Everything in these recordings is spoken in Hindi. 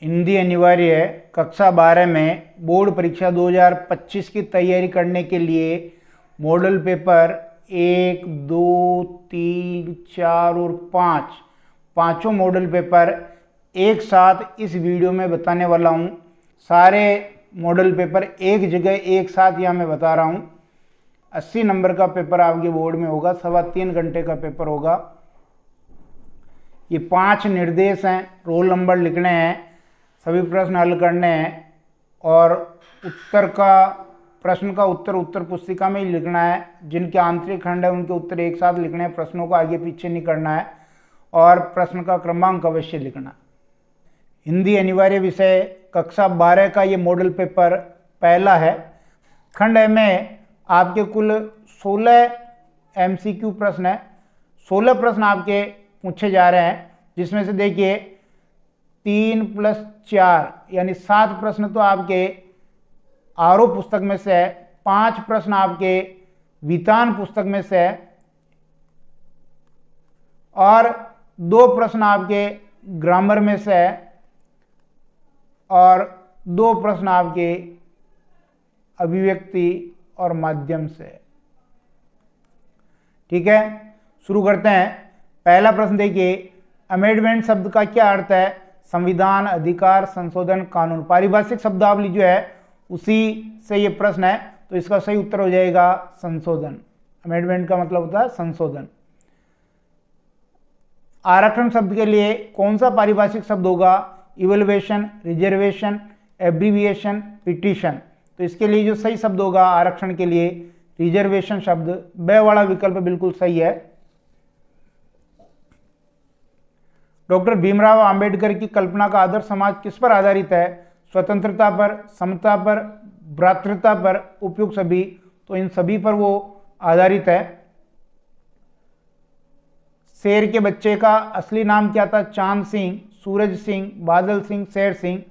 हिंदी अनिवार्य है। कक्षा 12 में बोर्ड परीक्षा 2025 की तैयारी करने के लिए मॉडल पेपर 1, 2, 3, 4 और 5 पाँचों मॉडल पेपर एक साथ इस वीडियो में बताने वाला हूँ। सारे मॉडल पेपर एक जगह एक साथ यहाँ मैं बता रहा हूँ। 80 नंबर का पेपर आपके बोर्ड में होगा, 3.25 घंटे का पेपर होगा। ये 5 निर्देश हैं, रोल नंबर लिखने हैं, सभी प्रश्न हल करने हैं और प्रश्न का उत्तर पुस्तिका में ही लिखना है। जिनके आंतरिक खंड है उनके उत्तर एक साथ लिखने हैं, प्रश्नों को आगे पीछे नहीं करना है और प्रश्न का क्रमांक अवश्य लिखना। हिंदी अनिवार्य विषय कक्षा 12 का ये मॉडल पेपर पहला है। खंड ए में आपके कुल 16 MCQ प्रश्न है। 16 प्रश्न आपके पूछे जा रहे हैं, जिसमें से देखिए 3 + 4 यानी 7 प्रश्न तो आपके आरओ पुस्तक में से है, 5 प्रश्न आपके वितान पुस्तक में से है और 2 प्रश्न आपके ग्रामर में से है और 2 प्रश्न आपके अभिव्यक्ति और माध्यम से है। ठीक है, शुरू करते हैं। पहला प्रश्न देखिए, अमेंडमेंट शब्द का क्या अर्थ है? संविधान, अधिकार, संशोधन, कानून। पारिभाषिक शब्दावली जो है उसी से ये प्रश्न है, तो इसका सही उत्तर हो जाएगा संशोधन। अमेंडमेंट का मतलब होता है संशोधन। आरक्षण शब्द के लिए कौन सा पारिभाषिक शब्द होगा? Evaluation, reservation, abbreviation, petition. तो इसके लिए जो सही शब्द होगा आरक्षण के लिए रिजर्वेशन शब्द, ब वाला विकल्प बिल्कुल सही है। डॉक्टर भीमराव अंबेडकर की कल्पना का आदर्श समाज किस पर आधारित है? स्वतंत्रता पर, समता पर, भ्रातृता पर, उपयुक्त सभी। तो इन सभी पर वो आधारित है। शेर के बच्चे का असली नाम क्या था? चांद सिंह, सूरज सिंह, बादल सिंह, शेर सिंह।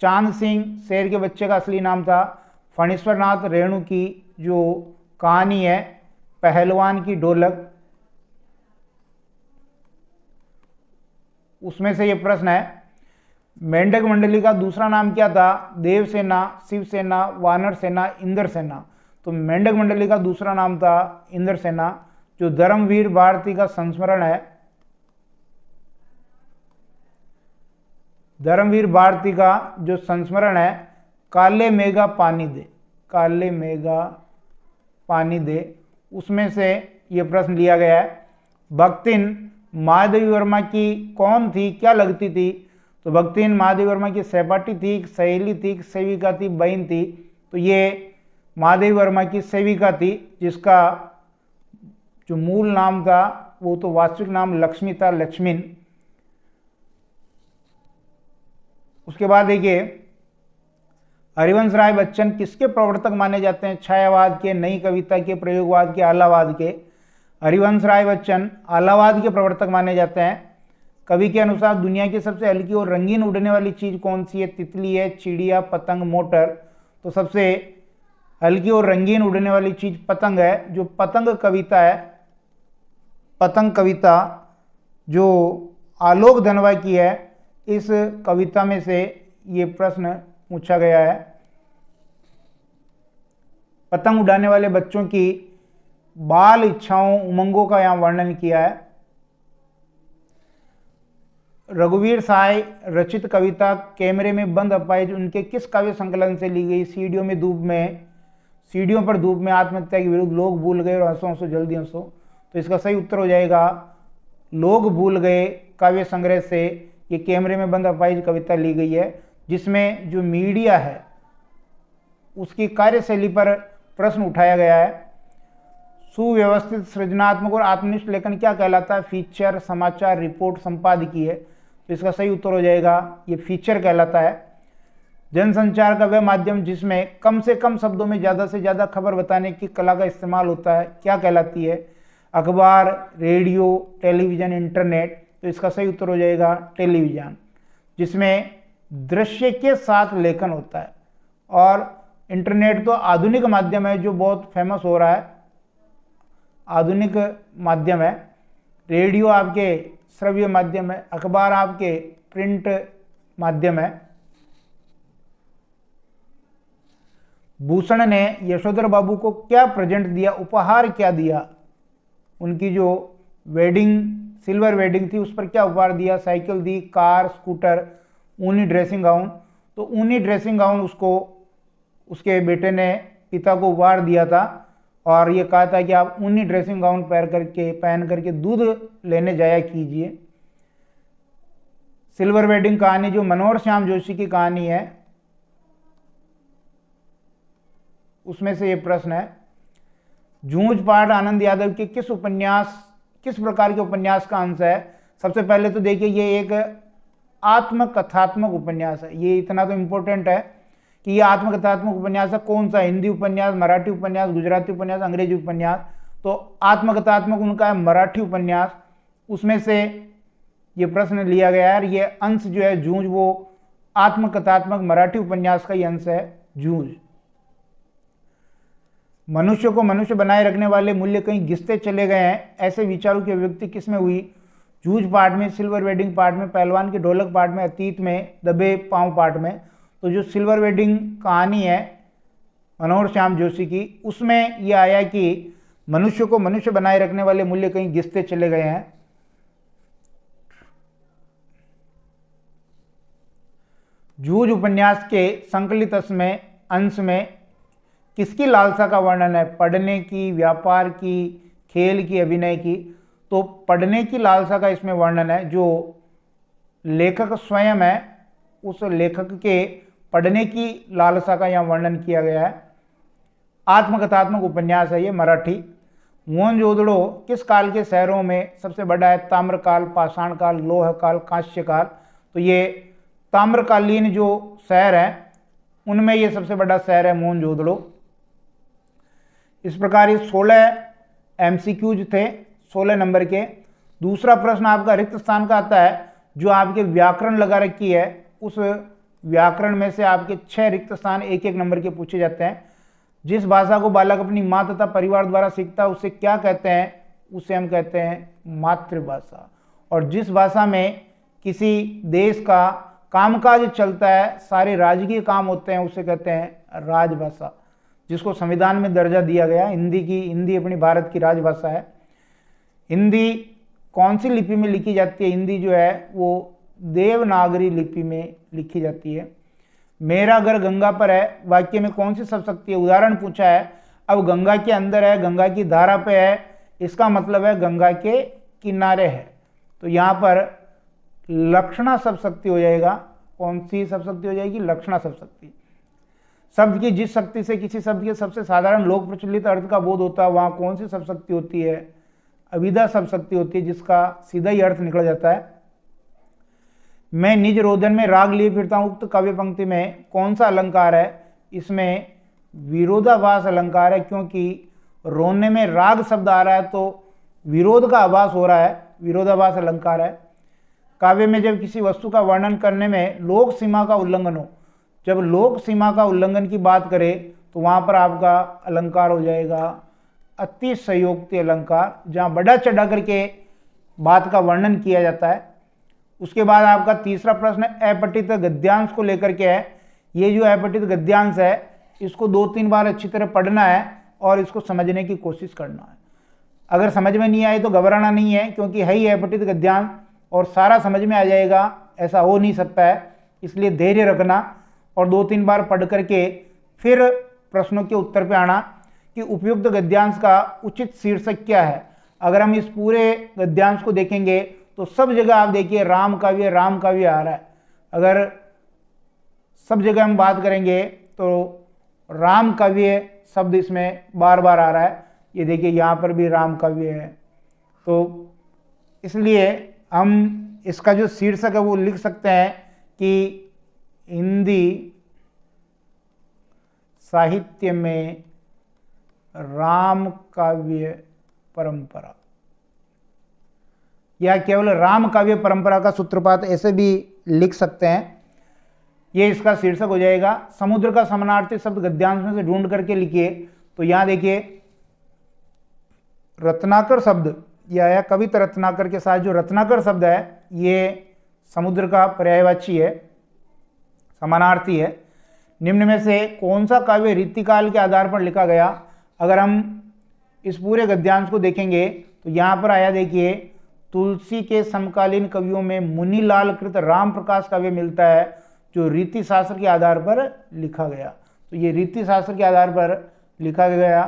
चांद सिंह शेर के बच्चे का असली नाम था। फणीश्वर नाथ रेणु की जो कहानी है पहलवान की ढोलक, उसमें से ये प्रश्न है। मेंढक मंडली का दूसरा नाम क्या था? देवसेना, शिवसेना, वानर सेना, इंद्र सेना। तो मेंढक मंडली का दूसरा नाम था इंद्र सेना। जो धर्मवीर भारती का संस्मरण है, धर्मवीर भारती का जो संस्मरण है, काले मेघा पानी दे, काले मेघा पानी दे, उसमें से ये प्रश्न लिया गया है। भक्तिन महादेवी वर्मा की कौन थी, क्या लगती थी? तो भक्तिन महादेवी वर्मा की सहपाठी थी, सहेली थी, सेविका थी, बहन थी। तो ये महादेवी वर्मा की सेविका थी, जिसका जो मूल नाम था वो तो वास्तविक नाम लक्ष्मी था, लक्ष्मीन। उसके बाद देखिए, हरिवंश राय बच्चन किसके प्रवर्तक माने जाते हैं? छायावाद के, नई कविता के, प्रयोगवाद के, आलावाद के। हरिवंश राय बच्चन आलावाद के प्रवर्तक माने जाते हैं। कवि के अनुसार दुनिया की सबसे हल्की और रंगीन उड़ने वाली चीज कौन सी है? तितली है, चिड़िया, पतंग, मोटर। तो सबसे हल्की और रंगीन उड़ने वाली चीज पतंग है। जो पतंग कविता है, पतंग कविता जो आलोक धनवा की है, इस कविता में से ये प्रश्न पूछा गया है। पतंग उड़ाने वाले बच्चों की बाल इच्छाओं, उमंगों का यहाँ वर्णन किया है। रघुवीर साय रचित कविता कैमरे में बंद अपाहिज उनके किस काव्य संकलन से ली गई? सीढ़ियों में धूप में, सीढ़ियों पर धूप में आत्महत्या के विरुद्ध, लोग भूल गए और हंसो हंसो जल्दी हंसो। तो इसका सही उत्तर हो जाएगा लोग भूल गए काव्य संग्रह से ये कैमरे में बंद अपाहिज कविता ली गई है, जिसमें जो मीडिया है उसकी कार्यशैली पर प्रश्न उठाया गया है। सुव्यवस्थित, सृजनात्मक और आत्मनिष्ठ लेखन क्या कहलाता है? फीचर, समाचार, रिपोर्ट, संपादकीय। तो इसका सही उत्तर हो जाएगा ये फीचर कहलाता है। जनसंचार का वह माध्यम जिसमें कम से कम शब्दों में ज़्यादा से ज़्यादा खबर बताने की कला का इस्तेमाल होता है, क्या कहलाती है? अखबार, रेडियो, टेलीविज़न, इंटरनेट। तो इसका सही उत्तर हो जाएगा टेलीविज़न, जिसमें दृश्य के साथ लेखन होता है। और इंटरनेट तो आधुनिक माध्यम है जो बहुत फेमस हो रहा है, आधुनिक माध्यम है। रेडियो आपके श्रव्य माध्यम है, अखबार आपके प्रिंट माध्यम है। भूषण ने यशोधर बाबू को क्या प्रेजेंट दिया, उपहार क्या दिया? उनकी जो वेडिंग, सिल्वर वेडिंग थी, उस पर क्या उपहार दिया? साइकिल दी, कार, स्कूटर, ऊनी ड्रेसिंग गाउन। तो ऊनी ड्रेसिंग गाउन उसको उसके बेटे ने पिता को उपहार दिया था और ये कहा था कि आप ऊनी ड्रेसिंग गाउन पहन करके दूध लेने जाया कीजिए। सिल्वर वेडिंग कहानी जो मनोहर श्याम जोशी की कहानी है, उसमें से ये प्रश्न है। जूझ पाठ आनंद यादव के किस प्रकार के उपन्यास का अंश है? सबसे पहले तो देखिए, ये एक आत्मकथात्मक उपन्यास है। ये इतना तो इम्पोर्टेंट है कि ये आत्मकथात्मक उपन्यास है। कौन सा? हिंदी उपन्यास, मराठी उपन्यास, गुजराती उपन्यास, अंग्रेजी उपन्यास। तो आत्मकथात्मक उनका है मराठी उपन्यास, उसमें से ये प्रश्न लिया गया है। ये अंश जो है जूझ, वो आत्मकथात्मक मराठी उपन्यास का ही अंश है जूझ। मनुष्य को मनुष्य बनाए रखने वाले मूल्य कहीं घिसते चले गए हैं, ऐसे विचारों की अभिव्यक्ति किसमें हुई? जूझ पार्ट में, सिल्वर वेडिंग पार्ट में, पहलवान की ढोलक पार्ट में, अतीत में, दबे पांव पार्ट में। तो जो सिल्वर वेडिंग कहानी है मनोहर श्याम जोशी की, उसमें यह आया कि मनुष्य को मनुष्य बनाए रखने वाले मूल्य कहीं घिसते चले गए हैं। जूझ उपन्यास के संकलित अंश में किसकी लालसा का वर्णन है? पढ़ने की, व्यापार की, खेल की, अभिनय की? तो पढ़ने की लालसा का इसमें वर्णन है। जो लेखक स्वयं है, उस लेखक के पढ़ने की लालसा का यहाँ वर्णन किया गया है। आत्मकथात्मक उपन्यास है ये, मराठी। मोहनजोदड़ो किस काल के शहरों में सबसे बड़ा है? ताम्रकाल, पाषाण काल, लोह काल, कांस्य काल। तो ये ताम्रकालीन जो शहर है उनमें ये सबसे बड़ा शहर है मोहनजोदड़ो। इस प्रकार ये 16 MCQs थे, 16 नंबर के। दूसरा प्रश्न आपका रिक्त स्थान का आता है, जो आपके व्याकरण लगा रखी है, उस व्याकरण में से आपके 6 रिक्त स्थान 1-1 नंबर के पूछे जाते हैं। जिस भाषा को बालक अपनी माँ तथा परिवार द्वारा सीखता है उसे क्या कहते हैं? उसे हम कहते हैं मातृभाषा। और जिस भाषा में किसी देश का कामकाज चलता है, सारे राजकीय काम होते हैं, उसे कहते हैं राजभाषा, जिसको संविधान में दर्जा दिया गया। हिंदी अपनी भारत की राजभाषा है। हिंदी कौन सी लिपि में लिखी जाती है? हिंदी जो है वो देवनागरी लिपि में लिखी जाती है। मेरा घर गंगा पर है वाक्य में कौन सी शब्द है? उदाहरण पूछा है। अब गंगा के अंदर है, गंगा की धारा पे है, इसका मतलब है गंगा के किनारे है। तो यहाँ पर लक्षणा शब्द हो जाएगा। कौन सी शब्द हो जाएगी? लक्षणा शब्द। शब्द की जिस शक्ति से किसी शब्द के सबसे साधारण लोक प्रचलित अर्थ का बोध होता है, वहां कौन सी शब्द होती है? अभिधा शब्द होती है, जिसका सीधा ही अर्थ निकल जाता है। मैं निज रोदन में राग लिए फिरता हूं, उक्त काव्य पंक्ति में कौन सा अलंकार है? इसमें विरोधाभास अलंकार है, क्योंकि रोने में राग शब्द आ रहा है तो विरोध का आभास हो रहा है, विरोधाभास अलंकार है। काव्य में जब किसी वस्तु का वर्णन करने में लोक सीमा का उल्लंघन हो, जब लोक सीमा का उल्लंघन की बात करें तो वहां पर आपका अलंकार हो जाएगा अतिशयोक्ति अलंकार, जहां बढ़ा चढ़ा करके बात का वर्णन किया जाता है। उसके बाद आपका तीसरा प्रश्न अपठित गद्यांश को लेकर के है। ये जो अपठित गद्यांश है, इसको 2-3 बार अच्छी तरह पढ़ना है और इसको समझने की कोशिश करना है। अगर समझ में नहीं आए तो घबराना नहीं है, क्योंकि है ही अपठित गद्यांश और सारा समझ में आ जाएगा, ऐसा हो नहीं सकता है। इसलिए धैर्य रखना और 2-3 बार पढ़ करके फिर प्रश्नों के उत्तर पे आना कि उपयुक्त गद्यांश का उचित शीर्षक क्या है। अगर हम इस पूरे गद्यांश को देखेंगे तो सब जगह आप देखिए राम काव्य आ रहा है। अगर सब जगह हम बात करेंगे तो राम काव्य शब्द इसमें बार बार आ रहा है। ये देखिए यहाँ पर भी राम काव्य है। तो इसलिए हम इसका जो शीर्षक है वो लिख सकते हैं कि हिंदी साहित्य में राम काव्य परंपरा, या केवल राम काव्य परंपरा का सूत्रपात ऐसे भी लिख सकते हैं। ये इसका शीर्षक हो जाएगा। समुद्र का समानार्थी शब्द गद्यांश में से ढूंढ करके लिखिए। तो यहां देखिए रत्नाकर शब्द, या कविता रत्नाकर के साथ जो रत्नाकर शब्द है ये समुद्र का पर्यायवाची है, समानार्थी है। निम्न में से कौन सा काव्य रीतिकाल के आधार पर लिखा गया? अगर हम इस पूरे गद्यांश को देखेंगे तो यहाँ पर आया, देखिए, तुलसी के समकालीन कवियों में मुनीलाल कृत राम प्रकाश काव्य मिलता है जो रीति शास्त्र के आधार पर लिखा गया। तो ये रीति शास्त्र के आधार पर लिखा गया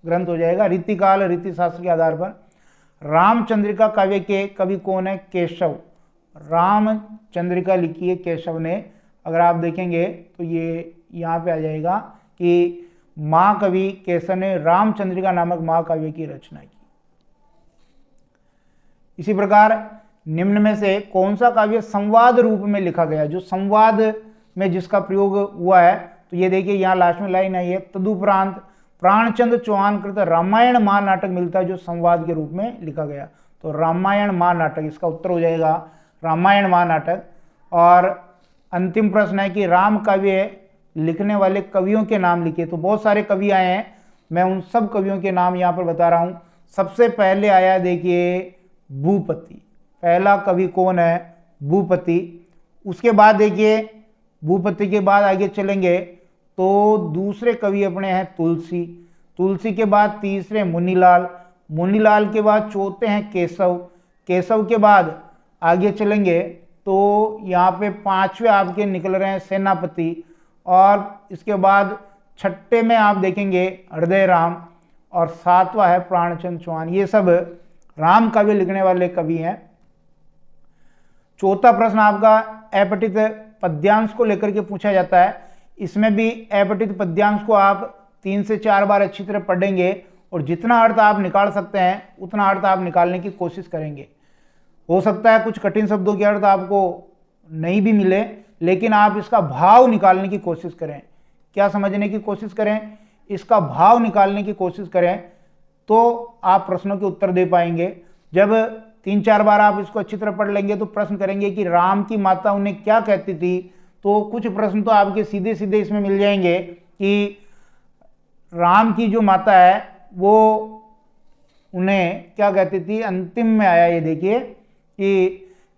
ग्रंथ हो जाएगा, रीतिकाल रीति शास्त्र के आधार पर। रामचंद्रिका काव्य के कवि कौन है? केशव। रामचंद्रिका लिखी है केशव ने। अगर आप देखेंगे तो ये यहाँ पे आ जाएगा कि महाकवि केशव ने रामचंद्रिका नामक महाकाव्य की रचना की। इसी प्रकार निम्न में से कौन सा काव्य संवाद रूप में लिखा गया? जो संवाद में जिसका प्रयोग हुआ है, तो ये देखिए यहाँ लास्ट में लाइन आई है, तदुपरांत प्राणचंद चौहान कृत रामायण महानाटक मिलता है जो संवाद के रूप में लिखा गया। तो रामायण महानाटक इसका उत्तर हो जाएगा, रामायण महानाटक। और अंतिम प्रश्न है कि राम काव्य लिखने वाले कवियों के नाम लिखे। तो बहुत सारे कवि आए हैं, मैं उन सब कवियों के नाम यहाँ पर बता रहा हूँ। सबसे पहले आया, देखिए, भूपति। पहला कवि कौन है? भूपति। उसके बाद देखिए, भूपति के बाद आगे चलेंगे तो दूसरे कवि अपने हैं तुलसी। तुलसी के बाद तीसरे मुनीलाल। मुनीलाल के बाद चौथे हैं केशव। केशव के बाद आगे चलेंगे तो यहाँ पे पांचवे आपके निकल रहे हैं सेनापति। और इसके बाद छठे में आप देखेंगे हृदय राम और सातवां है प्राणचंद चौहान। ये सब राम काव्य लिखने वाले कवि हैं। चौथा प्रश्न आपका अपठित पद्यांश को लेकर के पूछा जाता है। इसमें भी अपठित पद्यांश को आप 3 से 4 बार अच्छी तरह पढ़ेंगे और जितना अर्थ आप निकाल सकते हैं उतना अर्थ आप निकालने की कोशिश करेंगे। हो सकता है कुछ कठिन शब्दों के अर्थ आपको नहीं भी मिले, लेकिन आप इसका भाव निकालने की कोशिश करें। क्या समझने की कोशिश करें? इसका भाव निकालने की कोशिश करें, तो आप प्रश्नों के उत्तर दे पाएंगे। जब 3-4 बार आप इसको अच्छी तरह पढ़ लेंगे तो प्रश्न करेंगे कि राम की माता उन्हें क्या कहती थी, तो कुछ प्रश्न तो आपके सीधे सीधे इसमें मिल जाएंगे कि राम की जो माता है वो उन्हें क्या कहती थी। अंतिम में आया, ये देखिए, कि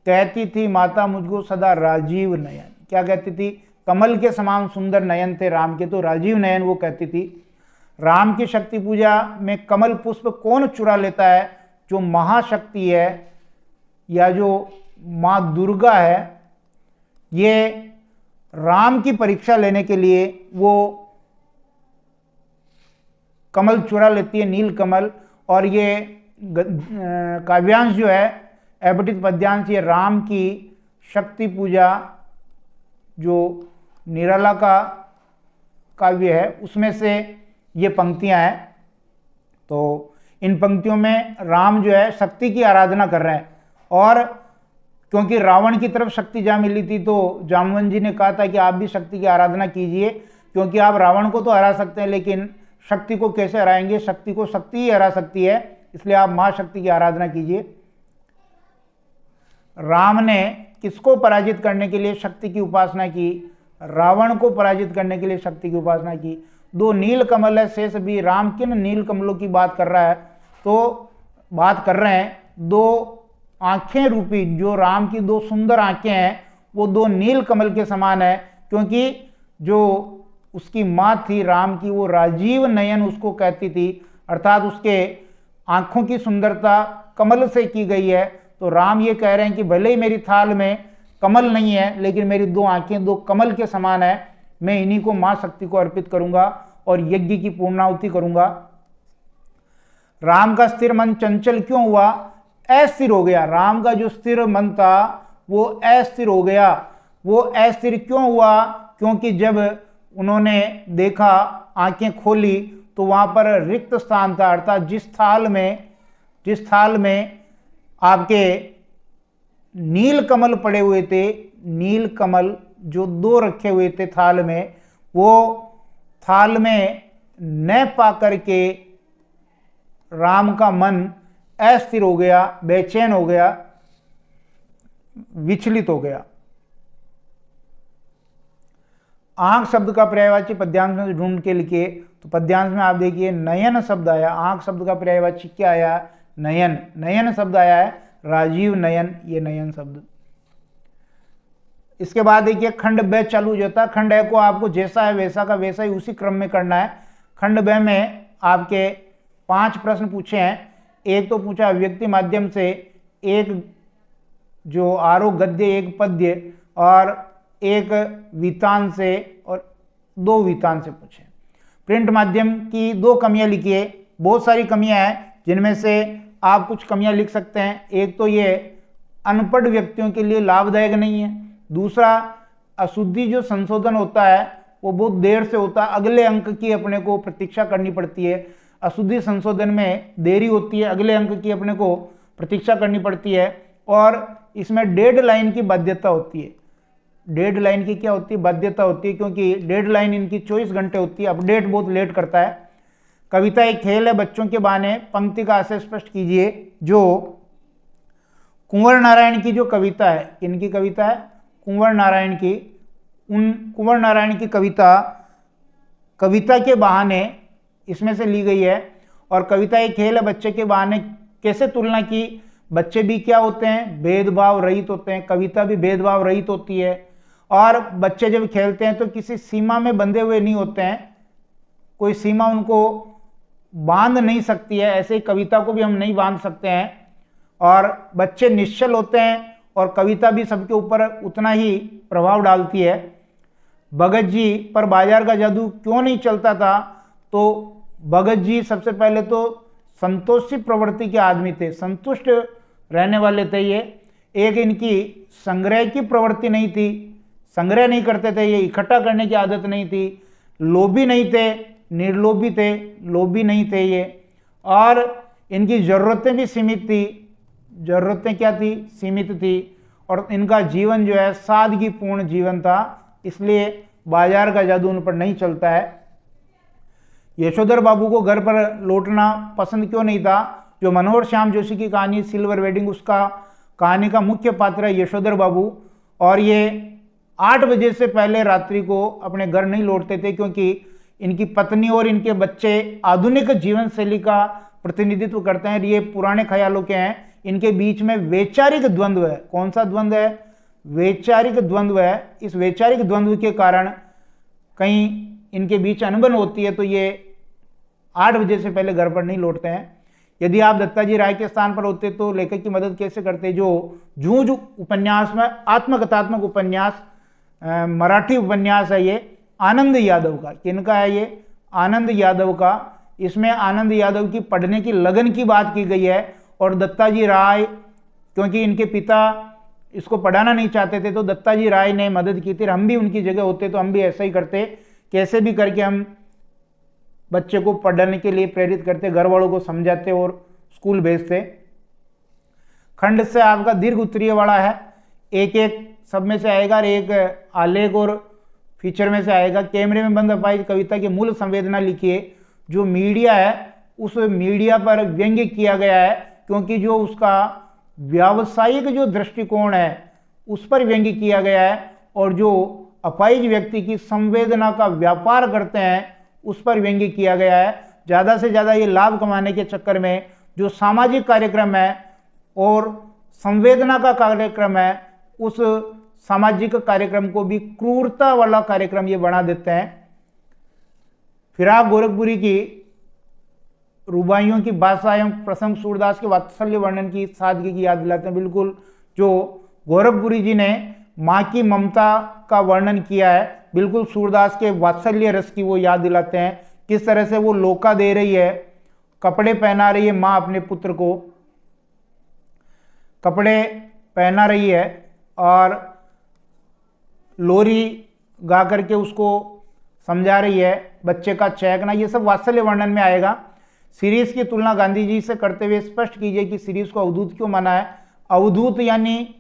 कहती थी माता मुझको सदा राजीव नयन। क्या कहती थी? कमल के समान सुंदर नयन थे राम के, तो राजीव नयन वो कहती थी। राम की शक्ति पूजा में कमल पुष्प कौन चुरा लेता है? जो महाशक्ति है या जो माँ दुर्गा है, ये राम की परीक्षा लेने के लिए वो कमल चुरा लेती है, नील कमल। और ये काव्यांश जो है अपठित पद्यांश, ये राम की शक्ति पूजा जो निराला का काव्य है उसमें से ये पंक्तियां हैं। तो इन पंक्तियों में राम जो है शक्ति की आराधना कर रहे हैं। और क्योंकि रावण की तरफ शक्ति जा मिली थी तो जामवंत जी ने कहा था कि आप भी शक्ति की आराधना कीजिए, क्योंकि आप रावण को तो हरा सकते हैं लेकिन शक्ति को कैसे हराएंगे? शक्ति को शक्ति ही हरा सकती है, इसलिए आप महाशक्ति की आराधना कीजिए। राम ने किसको पराजित करने के लिए शक्ति की उपासना की? रावण को पराजित करने के लिए शक्ति की उपासना की। 2 नील कमल है शेष भी, राम किन नील कमलों की बात कर रहा है? तो बात कर रहे हैं 2 आंखें रूपी, जो राम की 2 सुंदर आंखें हैं वो 2 नील कमल के समान है, क्योंकि जो उसकी माँ थी राम की वो राजीव नयन उसको कहती थी, अर्थात उसके आंखों की सुंदरता कमल से की गई है। तो राम ये कह रहे हैं कि भले ही मेरी थाल में कमल नहीं है लेकिन मेरी 2 आंखें 2 कमल के समान है, मैं इन्हीं को माँ शक्ति को अर्पित करूंगा और यज्ञ की पूर्णाहुति करूंगा। राम का स्थिर मन चंचल क्यों हुआ? अस्थिर हो गया। राम का जो स्थिर मन था वो अस्थिर हो गया। वो अस्थिर क्यों हुआ? क्योंकि जब उन्होंने देखा, आंखें खोली, तो वहां पर रिक्त स्थान था, अर्थात जिस थाल में आपके नील कमल पड़े हुए थे, नील कमल जो 2 रखे हुए थे थाल में, वो थाल में न पा करके राम का मन अस्थिर हो गया, बेचैन हो गया, विचलित हो गया। आंख शब्द का पर्यायवाची पद्यांश में ढूंढ के लिखिए। तो पद्यांश में आप देखिए नयन शब्द आया। आंख शब्द का पर्यायवाची क्या आया? नयन। नयन शब्द आया है राजीव नयन, ये नयन शब्द। इसके बाद देखिए खंड ब चालू हो जाता है। खंड ए को आपको जैसा है वैसा का वैसा ही उसी क्रम में करना है। खंड ब में आपके 5 प्रश्न पूछे हैं। एक तो पूछा अभिव्यक्ति माध्यम से, एक जो आरोह गद्य, एक पद्य और एक वितान से और 2 वितान से पूछे। प्रिंट माध्यम की 2 कमियां लिखिए। बहुत सारी कमियां हैं जिनमें से आप कुछ कमियां लिख सकते हैं। एक तो ये अनपढ़ व्यक्तियों के लिए लाभदायक नहीं है। दूसरा, अशुद्धि जो संशोधन होता है वो बहुत देर से होता है, अगले अंक की अपने को प्रतीक्षा करनी पड़ती है। अशुद्धि संशोधन में देरी होती है, अगले अंक की अपने को प्रतीक्षा करनी पड़ती है। और इसमें डेडलाइन की बाध्यता होती है। डेडलाइन की क्या होती है? बाध्यता होती है, क्योंकि डेडलाइन इनकी 24 घंटे होती है। अपडेट बहुत लेट करता है। कविता एक खेल है बच्चों के बहाने। पंक्ति का आशय स्पष्ट कीजिए। जो कुंवर नारायण की जो कविता है, इनकी कविता है कुंवर नारायण की, उन कुंवर नारायण की कविता के बहाने इसमें से ली गई है। और कविता एक खेल है बच्चे के बहाने कैसे तुलना की? बच्चे भी क्या होते हैं? भेदभाव रहित होते हैं। कविता भी भेदभाव रहित होती है। और बच्चे जब खेलते हैं तो किसी सीमा में बंधे हुए नहीं होते हैं, कोई सीमा उनको बांध नहीं सकती है। ऐसे ही कविता को भी हम नहीं बांध सकते हैं। और बच्चे निश्चल होते हैं और कविता भी सबके ऊपर उतना ही प्रभाव डालती है। भगत जी पर बाजार का जादू क्यों नहीं चलता था? तो भगत जी सबसे पहले तो संतोषी प्रवृत्ति के आदमी थे, संतुष्ट रहने वाले थे ये। एक इनकी संग्रह की प्रवृत्ति नहीं थी, संग्रह नहीं करते थे, ये इकट्ठा करने की आदत नहीं थी। लोभी नहीं थे, निर्लोभी थे, लोभी नहीं थे ये। और इनकी ज़रूरतें भी सीमित थी। ज़रूरतें क्या थी? सीमित थी। और इनका जीवन जो है सादगीपूर्ण जीवन था, इसलिए बाजार का जादू उन पर नहीं चलता है। यशोधर बाबू को घर पर लौटना पसंद क्यों नहीं था? जो मनोहर श्याम जोशी की कहानी सिल्वर वेडिंग, उसका कहानी का मुख्य पात्र है यशोधर बाबू। और ये 8 बजे से पहले रात्रि को अपने घर नहीं लौटते थे, क्योंकि इनकी पत्नी और इनके बच्चे आधुनिक जीवन शैली का प्रतिनिधित्व करते हैं। ये पुराने ख्यालों के हैं। इनके बीच में वैचारिक द्वंद्व है। कौन सा द्वंद्व है? वैचारिक द्वंद्व है। इस वैचारिक द्वंद्व के कारण कहीं इनके बीच अनबन होती है, तो ये 8 बजे से पहले घर पर नहीं लौटते हैं। यदि आप दत्ताजी राय के स्थान पर होते तो लेखक की मदद कैसे करते? जो जूझ उपन्यास में आत्मकथात्मक उपन्यास, मराठी उपन्यास है ये, आनंद यादव का। किनका है ये? आनंद यादव का। इसमें आनंद यादव की पढ़ने की लगन की बात की गई है। और दत्ताजी राय, क्योंकि इनके पिता इसको पढ़ाना नहीं चाहते थे, तो दत्ताजी राय ने मदद की थी। हम भी उनकी जगह होते तो हम भी ऐसा ही करते। कैसे भी करके हम बच्चे को पढ़ने के लिए प्रेरित करते, घर वालों को समझाते और स्कूल भेजते। खंड से आपका दीर्घ उत्तरीय वाला है। एक एक सब में से आएगा, एक आलेख और फीचर में से आएगा। कैमरे में बंद अपाहिज कविता की मूल संवेदना लिखिए। जो मीडिया है उस मीडिया पर व्यंग्य किया गया है, क्योंकि जो उसका व्यावसायिक जो दृष्टिकोण है उस पर व्यंग्य किया गया है। और जो अपाहिज व्यक्ति की संवेदना का व्यापार करते हैं उस पर व्यंग्य किया गया है। ज़्यादा से ज़्यादा ये लाभ कमाने के चक्कर में जो सामाजिक कार्यक्रम है और संवेदना का कार्यक्रम है, उस सामाजिक कार्यक्रम को भी क्रूरता वाला कार्यक्रम ये बना देते हैं। फिराक गोरखपुरी की रुबाइयों की भाषा एवं प्रसंग सूरदास के वात्सल्य वर्णन की सादगी की याद दिलाते हैं। बिल्कुल, जो गोरखपुरी जी ने माँ की ममता का वर्णन किया है, बिल्कुल सूरदास के वात्सल्य रस की वो याद दिलाते हैं। किस तरह से वो लोका दे रही है, कपड़े पहना रही है माँ अपने पुत्र को, कपड़े पहना रही है और लोरी गा करके उसको समझा रही है, बच्चे का चहकना, ये सब वात्सल्य वर्णन में आएगा। सीरीज की तुलना गांधी जी से करते हुए स्पष्ट कीजिए कि सीरीज को अवधूत क्यों माना है। अवधूत यानी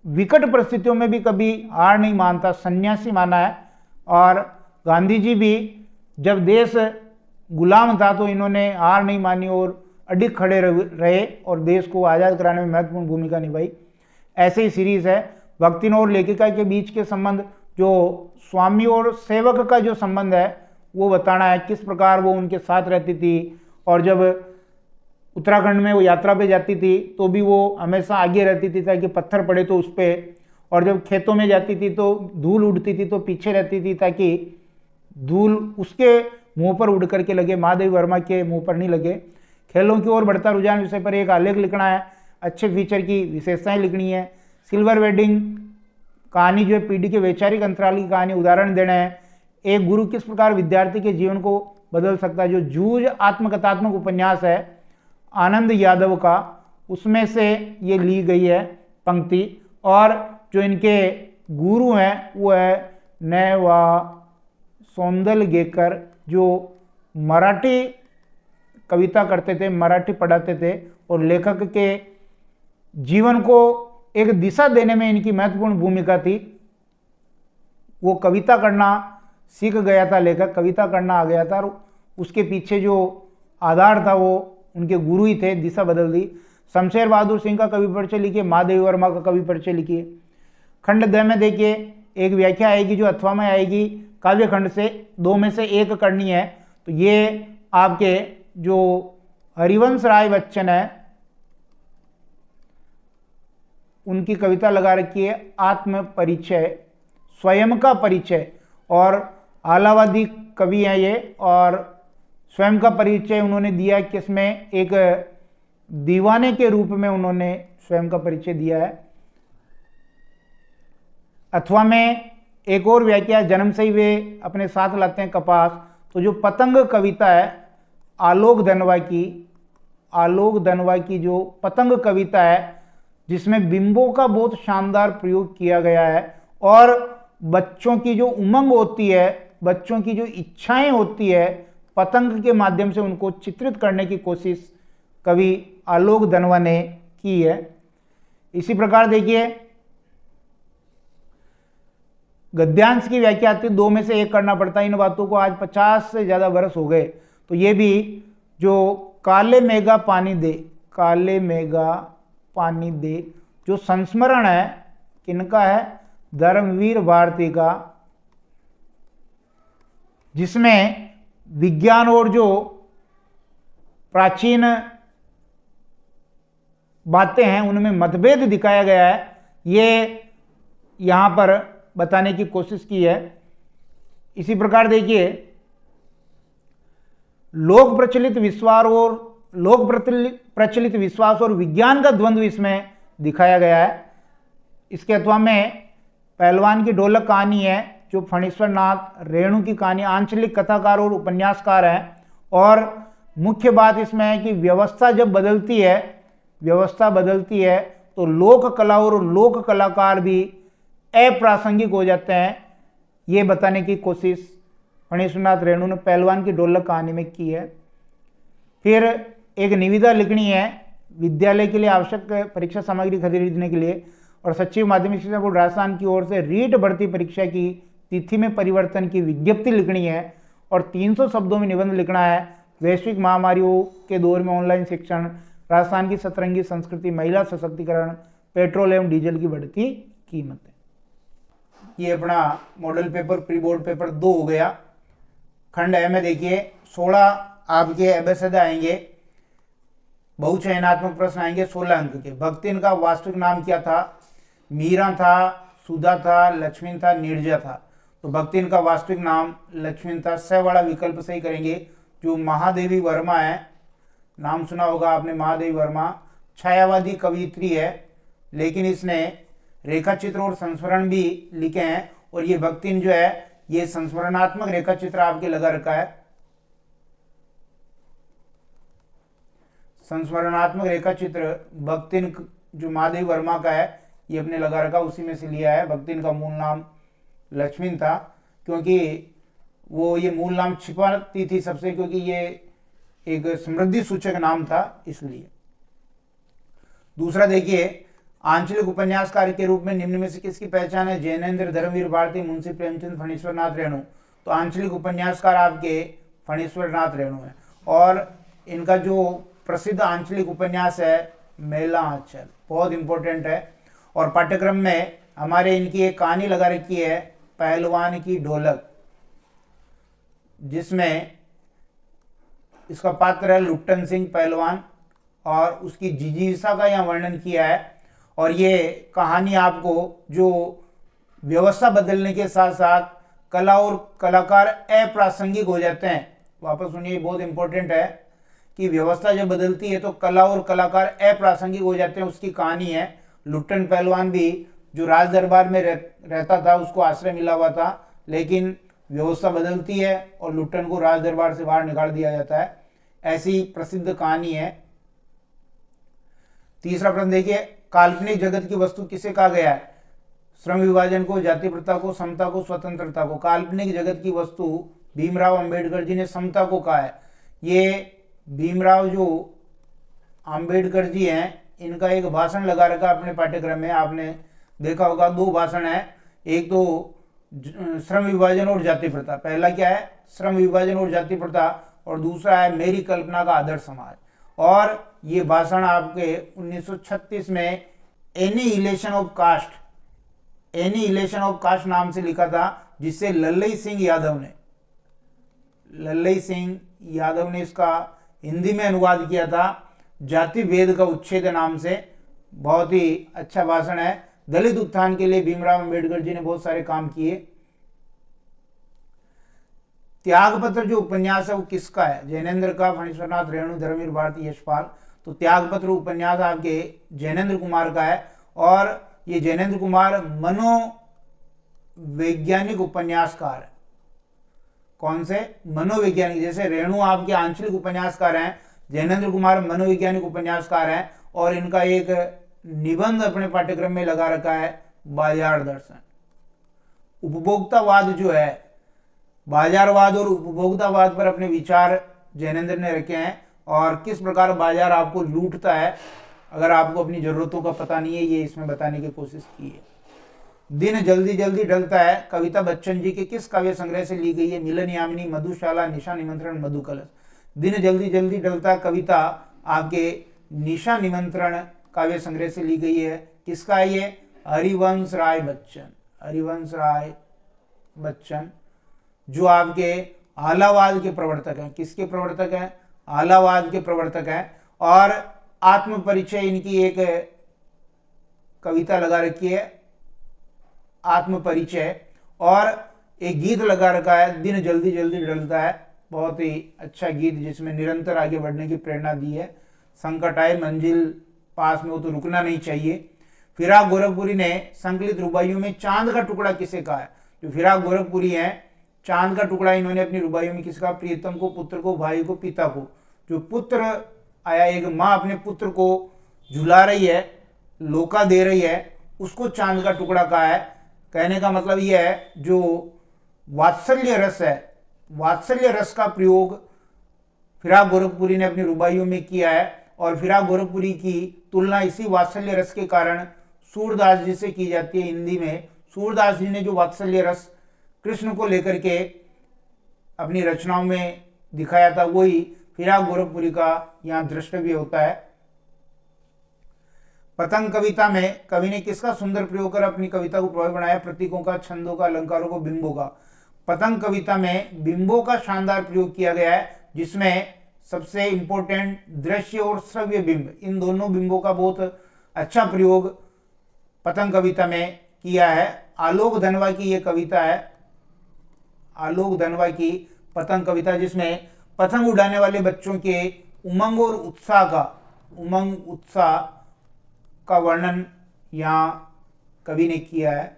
विकट परिस्थितियों में भी कभी हार नहीं मानता, सन्यासी माना है। और गांधी जी भी जब देश गुलाम था तो इन्होंने हार नहीं मानी और अडिग खड़े रहे और देश को आज़ाद कराने में महत्वपूर्ण भूमिका निभाई। ऐसे ही सीरीज है। भक्तिन और लेखिका के बीच के संबंध, जो स्वामी और सेवक का जो संबंध है वो बताना है, किस प्रकार वो उनके साथ रहती थी। और जब उत्तराखंड में वो यात्रा पे जाती थी तो भी वो हमेशा आगे रहती थी ताकि पत्थर पड़े तो उस पर। और जब खेतों में जाती थी तो धूल उड़ती थी तो पीछे रहती थी ताकि धूल उसके मुंह पर उड़ करके लगे, महादेवी वर्मा के मुंह पर नहीं लगे। खेलों की ओर बढ़ता रुझान विषय पर एक आलेख लिखना है, अच्छे फीचर की विशेषताएं लिखनी है। सिल्वर वेडिंग कहानी जो है पीढ़ी के वैचारिक अंतराल की कहानी उदाहरण देना है। एक गुरु किस प्रकार विद्यार्थी के जीवन को बदल सकता है, जो जूझ आत्मकथात्मक उपन्यास है आनंद यादव का, उसमें से ये ली गई है पंक्ति। और जो इनके गुरु हैं वो है नवा सौंदलगेकर, जो मराठी कविता करते थे, मराठी पढ़ाते थे और लेखक के जीवन को एक दिशा देने में इनकी महत्वपूर्ण भूमिका थी। वो कविता करना सीख गया था, लेखक कविता करना आ गया था और उसके पीछे जो आधार था वो उनके गुरु ही थे, दिशा बदल दी। शमशेर बहादुर सिंह का कवि परिचय लिखिए, महादेवी वर्मा का कवि परिचय लिखिए। खंड 2 में देखिए एक व्याख्या आएगी जो अथवा में आएगी, काव्य खंड से 2 में से एक करनी है। तो ये आपके जो हरिवंश राय बच्चन है उनकी कविता लगा रखी है आत्म परिचय, स्वयं का परिचय, और आलावादी कवि हैं ये, और स्वयं का परिचय उन्होंने दिया किसमें, एक दीवाने के रूप में उन्होंने स्वयं का परिचय दिया है। अथवा में एक और व्याख्या जन्म से ही वे अपने साथ लाते हैं कपास। तो जो पतंग कविता है आलोक धनवा की जो पतंग कविता है जिसमें बिंबों का बहुत शानदार प्रयोग किया गया है और बच्चों की जो उमंग होती है, बच्चों की जो इच्छाएं होती है, पतंग के माध्यम से उनको चित्रित करने की कोशिश कवि आलोक धनवा ने की है। इसी प्रकार देखिए गद्यांश की व्याख्या आती है, 2 में से एक करना पड़ता है। इन बातों को आज 50 से ज़्यादा वर्ष हो गए। तो ये भी जो काले मेघा पानी दे, काले मेघा पानी दे जो संस्मरण है किनका है, धर्मवीर भारती का, जिसमें विज्ञान और जो प्राचीन बातें हैं उनमें मतभेद दिखाया गया है, ये यहाँ पर बताने की कोशिश की है। इसी प्रकार देखिए लोक प्रचलित विश्वास और विज्ञान का द्वंद्व इसमें दिखाया गया है। इसके अथवा में पहलवान की ढोलक कहानी है जो फणीश्वर नाथ रेणु की कहानी, आंचलिक कथाकार और उपन्यासकार हैं। और मुख्य बात इसमें है कि व्यवस्था जब बदलती है तो लोक कला और लोक कलाकार भी अप्रासंगिक हो जाते हैं, ये बताने की कोशिश फणीश्वरनाथ रेणु ने पहलवान की ढोलक कहानी में की है। फिर एक निविदा लिखनी है विद्यालय के लिए आवश्यक परीक्षा सामग्री खरीदने के लिए, और सचिव माध्यमिक शिक्षा बोर्ड राजस्थान की ओर से रीट भर्ती परीक्षा की तिथि में परिवर्तन की विज्ञप्ति लिखनी है, और 300 शब्दों में निबंध लिखना है। वैश्विक महामारियों के दौर में ऑनलाइन शिक्षण, राजस्थान की सतरंगी संस्कृति, महिला सशक्तिकरण, पेट्रोल एवं डीजल की बढ़ती कीमतें। ये अपना model paper pre board paper 2 हो गया। खंड ए में देखिए 16 आपके एबेसद आएंगे, बहुचयनात्मक प्रश्न आएंगे 16 अंक के। भक्तिन का वास्तविक नाम क्या था, मीरा था, सुधा था, लक्ष्मण था, नीरजा था। तो भक्तिन का वास्तविक नाम लक्ष्मण था, स वाला विकल्प सही करेंगे। जो महादेवी वर्मा है, नाम सुना होगा आपने महादेवी वर्मा, छायावादी कवियत्री है, लेकिन इसने रेखा चित्र और संस्मरण भी लिखे हैं। और ये भक्तिन जो है ये संस्मरणात्मक रेखा चित्र आपके लगा रखा है, संस्मरणात्मक रेखा चित्र भक्तिन जो महादेवी वर्मा का है ये अपने लगा रखा, उसी में से लिया है। भक्तिन का मूल नाम लक्ष्मण था, क्योंकि वो ये मूल नाम छिपाती थी सबसे, क्योंकि ये एक समृद्धि सूचक नाम था इसलिए। दूसरा देखिए आंचलिक उपन्यासकार के रूप में निम्न में से किसकी पहचान है, जैनेन्द्र, धर्मवीर भारती, मुंशी प्रेमचंद, फणीश्वर नाथ रेणु। तो आंचलिक उपन्यासकार आपके फणीश्वर नाथ रेणु है। और इनका जो प्रसिद्ध आंचलिक उपन्यास है मेला आंचल, बहुत इंपॉर्टेंट है। और पाठ्यक्रम में हमारे इनकी एक कहानी लगा रखी है पहलवान की ढोलक, जिसमें इसका पात्र है लुट्टन सिंह पहलवान, और उसकी जिजीविका का यहाँ वर्णन किया है। और ये कहानी आपको जो व्यवस्था बदलने के साथ साथ कला और कलाकार अप्रासंगिक हो जाते हैं, वापस सुनिए, बहुत इंपॉर्टेंट है कि व्यवस्था जब बदलती है तो कला और कलाकार अप्रासंगिक हो जाते हैं, उसकी कहानी है। लुट्टन पहलवान भी जो राज दरबार में रहता था, उसको आश्रय मिला हुआ था, लेकिन व्यवस्था बदलती है और लुट्टन को राज दरबार से बाहर निकाल दिया जाता है। ऐसी प्रसिद्ध कहानी है। तीसरा प्रश्न देखिए, काल्पनिक जगत की वस्तु किसे कहा गया है? श्रम विभाजन को, जाति प्रथा को, समता को, स्वतंत्रता को। काल्पनिक जगत की वस्तु भीमराव अंबेडकर जी ने समता को कहा है। ये भीमराव जो अंबेडकर जी हैं, इनका एक भाषण लगा रखा अपने पाठ्यक्रम में, आपने देखा होगा। 2 भाषण है, एक तो श्रम विभाजन और जाति प्रथा। पहला क्या है? श्रम विभाजन और जाति प्रथा, और दूसरा है मेरी कल्पना का आदर्श समाज। और ये भाषण आपके 1936 में annihilation of caste, annihilation of caste नाम से लिखा था, जिससे लल्लई सिंह यादव ने इसका हिंदी में अनुवाद किया था, जाति भेद का उच्छेद नाम से। बहुत ही अच्छा भाषण है। दलित उत्थान के लिए भीमराव अंबेडकर जी ने बहुत सारे काम किए। त्यागपत्र जो उपन्यास है वो किसका है? जैनेन्द्र का, फणीश्वरनाथ रेणु, धर्मवीर भारती, यशपाल। तो त्यागपत्र उपन्यास आपके जैनेन्द्र कुमार का है, और ये जैनेन्द्र कुमार मनोवैज्ञानिक उपन्यासकार है। कौन से? मनोवैज्ञानिक। जैसे रेणु आपके आंचलिक उपन्यासकार हैं, जैनेन्द्र कुमार मनोवैज्ञानिक उपन्यासकार हैं, और इनका एक निबंध अपने पाठ्यक्रम में लगा रखा है, बाजार दर्शन। उपभोक्तावाद जो है, बाजारवाद और उपभोक्तावाद पर अपने विचार जैनेन्द्र ने रखे हैं, और किस प्रकार बाजार आपको लूटता है अगर आपको अपनी जरूरतों का पता नहीं है, ये इसमें बताने की कोशिश की है। दिन जल्दी जल्दी ढलता है कविता बच्चन जी के किस काव्य संग्रह से ली गई है? मिलन यामिनी, मधुशाला, निशा निमंत्रण, मधुकलश। दिन जल्दी जल्दी ढलता कविता आपके निशा निमंत्रण काव्य संग्रह से ली गई है। किसका है ये? हरिवंश राय बच्चन। हरिवंश राय बच्चन जो आपके आलावाद के प्रवर्तक हैं। किसके प्रवर्तक हैं? आलावाद के प्रवर्तक हैं। और आत्मपरिचय इनकी एक कविता लगा रखी है, आत्मपरिचय, और एक गीत लगा रखा है, दिन जल्दी जल्दी ढलता है। बहुत ही अच्छा गीत जिसमें निरंतर आगे बढ़ने की प्रेरणा दी है। संकट आए मंजिल पास में हो तो रुकना नहीं चाहिए। फिराक गोरखपुरी ने संकलित रुबाइयों में चांद का टुकड़ा किसे कहा है? जो फिराक गोरखपुरी हैं, चांद का टुकड़ा इन्होंने अपनी रुबाइयों में किसका? प्रियतम को, पुत्र को, भाई को, पिता को। जो पुत्र आया, एक माँ अपने पुत्र को झुला रही है, लोका दे रही है, उसको चांद का टुकड़ा कहा है। कहने का मतलब यह है, जो वात्सल्य रस है, वात्सल्य रस का प्रयोग फिराक गोरखपुरी ने अपनी रुबाइयों में किया है। और फिराक गोरखपुरी की तुलना इसी वात्सल्य रस के कारण सूरदास जी से की जाती है हिंदी में। सूरदास जी ने जो वात्सल्य रस कृष्ण को लेकर के अपनी रचनाओं में दिखाया था, वही फिराक गोरखपुरी का यहाँ द्रष्टव्य होता है। पतंग कविता में कवि ने किसका सुंदर प्रयोग कर अपनी कविता को प्रभावी बनाया? प्रतीकों का, छंदों का, अलंकारों को, बिंबों का। पतंग कविता में बिंबों का शानदार प्रयोग किया गया है, जिसमें सबसे इंपॉर्टेंट दृश्य और श्रव्य बिंब, इन दोनों बिंबों का बहुत अच्छा प्रयोग पतंग कविता में किया है। आलोक धनवा की ये कविता है, आलोक धनवा की पतंग कविता, जिसमें पतंग उड़ाने वाले बच्चों के उमंग और उत्साह का वर्णन यहाँ कवि ने किया है।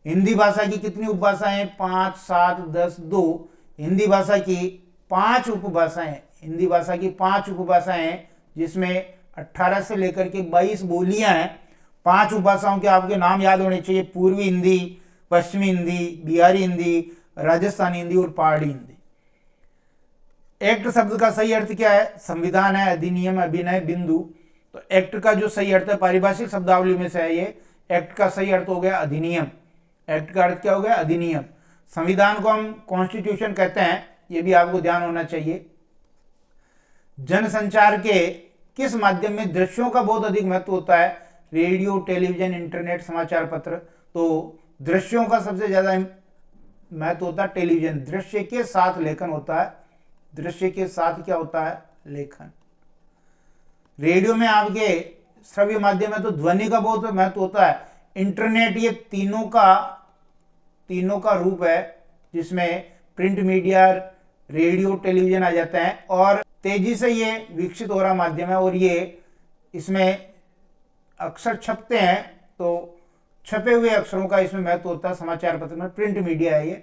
हिंदी भाषा की कितनी उपभाषाएं? 5, 7, 10, 2। हिंदी भाषा की 5 उपभाषाएं, हिंदी भाषा की 5 उपभाषाएं, जिसमें 18 से लेकर के 22 बोलियां हैं। 5 उपभाषाओं के आपके नाम याद होने चाहिए: पूर्वी हिंदी, पश्चिमी हिंदी, बिहारी हिंदी, राजस्थानी हिंदी और पहाड़ी हिंदी। एक्ट शब्द का सही अर्थ क्या है? संविधान है, अधिनियम, अभिनय, बिंदु। तो एक्ट का जो सही अर्थ है, पारिभाषिक शब्दावली में से है ये, एक्ट का सही अर्थ हो गया अधिनियम। एक्ट का अर्थ क्या हो गया? अधिनियम। संविधान को हम कॉन्स्टिट्यूशन कहते हैं, ये भी आपको ध्यान होना चाहिए। जनसंचार के किस माध्यम में दृश्यों का बहुत अधिक महत्व होता है? रेडियो, टेलीविजन, इंटरनेट, समाचार पत्र। तो दृश्यों का सबसे ज्यादा महत्व होता है टेलीविजन। दृश्य के साथ लेखन होता है, दृश्य के साथ क्या होता है? लेखन। रेडियो में आपके श्रव्य माध्यम है तो ध्वनि का बहुत महत्व होता है। इंटरनेट ये तीनों का रूप है जिसमें प्रिंट मीडिया, रेडियो, टेलीविजन आ जाते हैं और तेजी से ये विकसित हो रहा माध्यम है और ये इसमें अक्षर छपते हैं तो छपे हुए अक्षरों का इसमें महत्व होता है। समाचार पत्र में प्रिंट मीडिया है ये।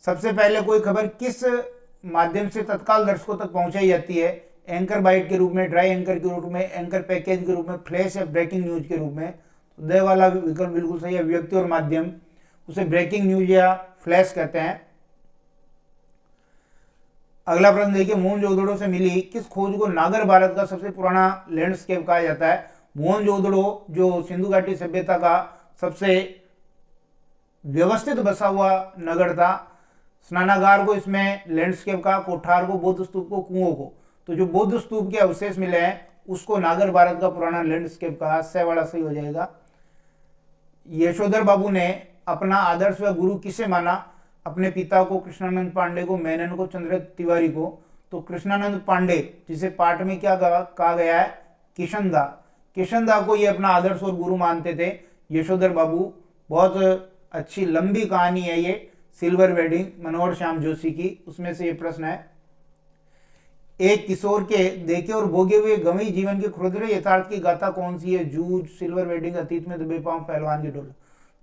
सबसे पहले कोई खबर किस माध्यम से तत्काल दर्शकों तक पहुंचाई जाती है? एंकर बाइट के रूप में, ड्राई एंकर के रूप में, एंकर पैकेज के रूप में, फ्लैश या ब्रेकिंग न्यूज के रूप में। तो द वाला विकल्प बिल्कुल सही है। व्यक्ति और माध्यम, उसे ब्रेकिंग न्यूज या फ्लैश कहते हैं। अगला प्रश्न देखिए, मोहनजोदड़ो से मिली किस खोज को नागर भारत का सबसे पुराना लैंडस्केप कहा जाता है? मोहनजोदड़ो जो सिंधु घाटी सभ्यता का सबसे व्यवस्थित बसा हुआ नगर था। स्नानागार को इसमें लैंडस्केप का, कोठार को, बौद्ध स्तूप को, कुओं को। तो जो बौद्ध स्तूप के अवशेष मिले हैं उसको नागर भारत का पुराना लैंडस्केप कहा। स वाला सही हो जाएगा। यशोधर बाबू ने अपना आदर्श व गुरु किसे माना? अपने पिता को, कृष्णानंद पांडे को, मेनन को, चंद्र तिवारी को। तो कृष्णानंद पांडे, जिसे पाठ में क्या कहा गया है? किशनदा। किशनदा को ये अपना आदर्श और गुरु मानते थे। यशोधर बाबू, बहुत अच्छी लंबी कहानी है ये, सिल्वर वेडिंग, मनोहर श्याम जोशी की, उसमें से ये प्रश्न है। एक किशोर के देखे और भोगे हुए गंभीर जीवन के खुरदरे यथार्थ की गाथा कौन सी है? जूझ, सिल्वर वेडिंग, अतीत में दबे पांव, पहलवान की डोल।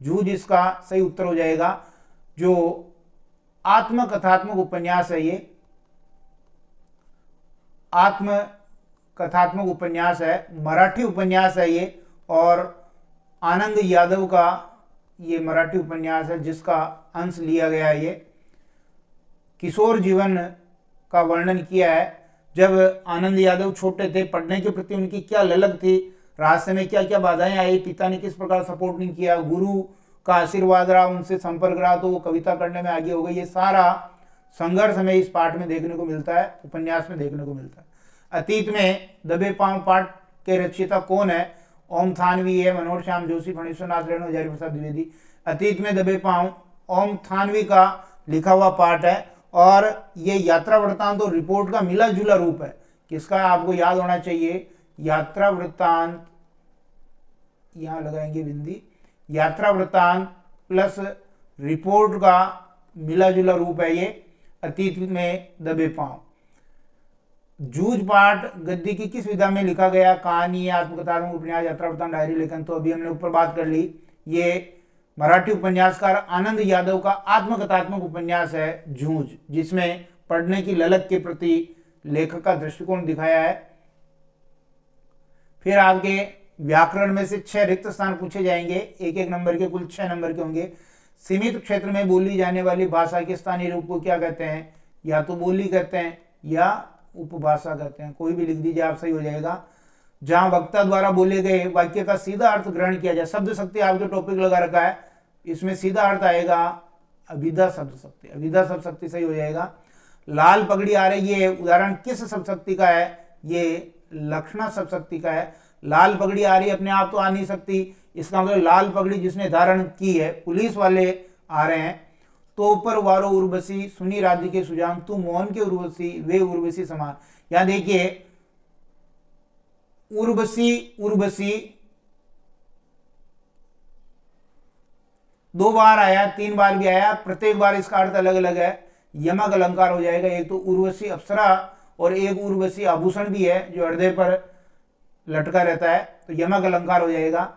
जूझ इसका सही उत्तर हो जाएगा। जो आत्मकथात्मक उपन्यास है ये, आत्मकथात्मक उपन्यास है, मराठी उपन्यास है ये और आनंद यादव का ये मराठी उपन्यास है जिसका अंश लिया गया है। ये किशोर जीवन का वर्णन किया है। जब आनंद यादव छोटे थे, पढ़ने के प्रति उनकी क्या ललक थी, रास्ते में क्या क्या बाधाएं आई, पिता ने किस प्रकार सपोर्ट नहीं किया, गुरु का आशीर्वाद रहा, उनसे संपर्क रहा तो वो कविता करने में आगे हो गई। ये सारा संघर्ष हमें इस पाठ में देखने को मिलता है, उपन्यास में देखने को मिलता है। अतीत में दबे पांव पाठ के रचयिता कौन है? ओम थानवी है, मनोहर श्याम जोशी, फणीश्वरनाथ रेणु, हजारी प्रसाद द्विवेदी। अतीत में दबे पांव ओम थानवी का लिखा हुआ पाठ है और ये यात्रा वृत्तांत और रिपोर्ट का मिला जुला रूप है। किसका आपको याद होना चाहिए? यात्रा वृत्तांत, यहां लगाएंगे बिंदी, यात्रा वृत्तांत प्लस रिपोर्ट का मिला जुला रूप है ये अतीत में दबे पांव। जूझ पाठ गद्य की किस विधा में लिखा गया? कहानी, आत्मकथात्मक उपन्यास, यात्रा वृत्तांत, डायरी लेखन। तो अभी हमने ऊपर बात कर ली। ये मराठी उपन्यासकार आनंद यादव का आत्मकथात्मक उपन्यास है जूझ, जिसमें पढ़ने की ललक के प्रति लेखक का दृष्टिकोण दिखाया है। फिर आपके व्याकरण में से 6 रिक्त स्थान पूछे जाएंगे, एक एक नंबर के, कुल 6 नंबर के होंगे। सीमित क्षेत्र में बोली जाने वाली भाषा के स्थानीय रूप को क्या कहते हैं? या तो बोली कहते हैं या उपभाषा कहते हैं। कोई भी लिख दीजिए आप, सही हो जाएगा। जहां वक्ता द्वारा बोले गए वाक्य का सीधा अर्थ ग्रहण किया जाए। शब्द शक्ति आपके टॉपिक लगा रखा है, इसमें सीधा अर्थ आएगा अभिधा शब्द शक्ति। अभिधा शब्द शक्ति सही हो जाएगा। लाल पगड़ी आ रही है, उदाहरण किस शब्द शक्ति का है? ये लक्षणा शब्द शक्ति का है। लाल पगड़ी आ रही है, अपने आप तो आ नहीं सकती, इसका मतलब लाल पगड़ी जिसने धारण की है, पुलिस वाले आ रहे हैं। तो ऊपर वारो उर्वशी, सुनी राज्य के सुजान, तू मोहन के उर्वशी, वे उर्वशी समान। यहां देखिए उर्वशी, उर्वशी 2 बार आया, 3 बार भी आया, प्रत्येक बार इसका अर्थ अलग अलग है। यमक अलंकार हो जाएगा। एक तो उर्वशी अप्सरा और एक उर्वशी आभूषण भी है जो हृदय पर लटका रहता है, तो यमक अलंकार हो जाएगा।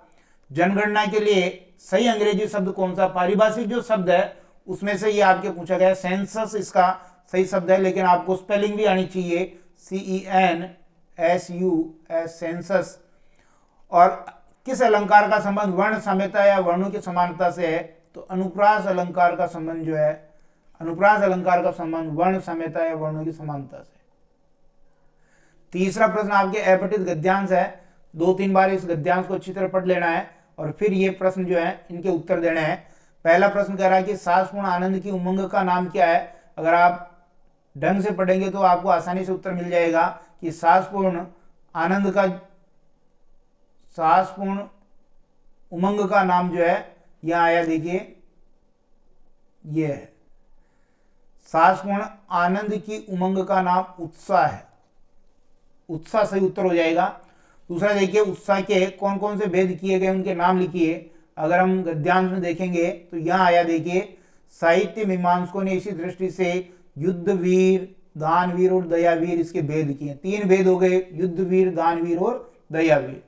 जनगणना के लिए सही अंग्रेजी शब्द कौन सा? पारिभाषिक जो शब्द है उसमें से ये आपके पूछा गया। सेंसस इसका सही शब्द है, लेकिन आपको स्पेलिंग भी आनी चाहिए, CENSUS, सेंसस। और किस अलंकार का संबंध वर्ण साम्यता या वर्णों की समानता से है? तो अनुप्रास अलंकार का संबंध जो है, अनुप्रास अलंकार का संबंध वर्ण साम्यता या वर्णों की समानता से। तीसरा प्रश्न आपके अपठित गद्यांश है, 2-3 बार इस गद्यांश को अच्छी तरह पढ़ लेना है और फिर ये प्रश्न जो है इनके उत्तर देने हैं। पहला प्रश्न कह रहा है कि सासपूर्ण आनंद की उमंग का नाम क्या है? अगर आप ढंग से पढ़ेंगे तो आपको आसानी से उत्तर मिल जाएगा कि सासपूर्ण आनंद का, सासपूर्ण उमंग का नाम जो है यहां आया, देखिए ये है। सासपूर्ण आनंद की उमंग का नाम उत्साह है। उत्साह सही उत्तर हो जाएगा। दूसरा देखिए उत्साह के कौन कौन से भेद किए गए उनके नाम लिखिए। अगर हम गद्यांश में देखेंगे तो यहाँ आया देखिए, साहित्य मीमांसकों ने इसी दृष्टि से युद्धवीर, दानवीर और दयावीर इसके भेद किए। 3 भेद हो गए, युद्धवीर, दानवीर और दयावीर।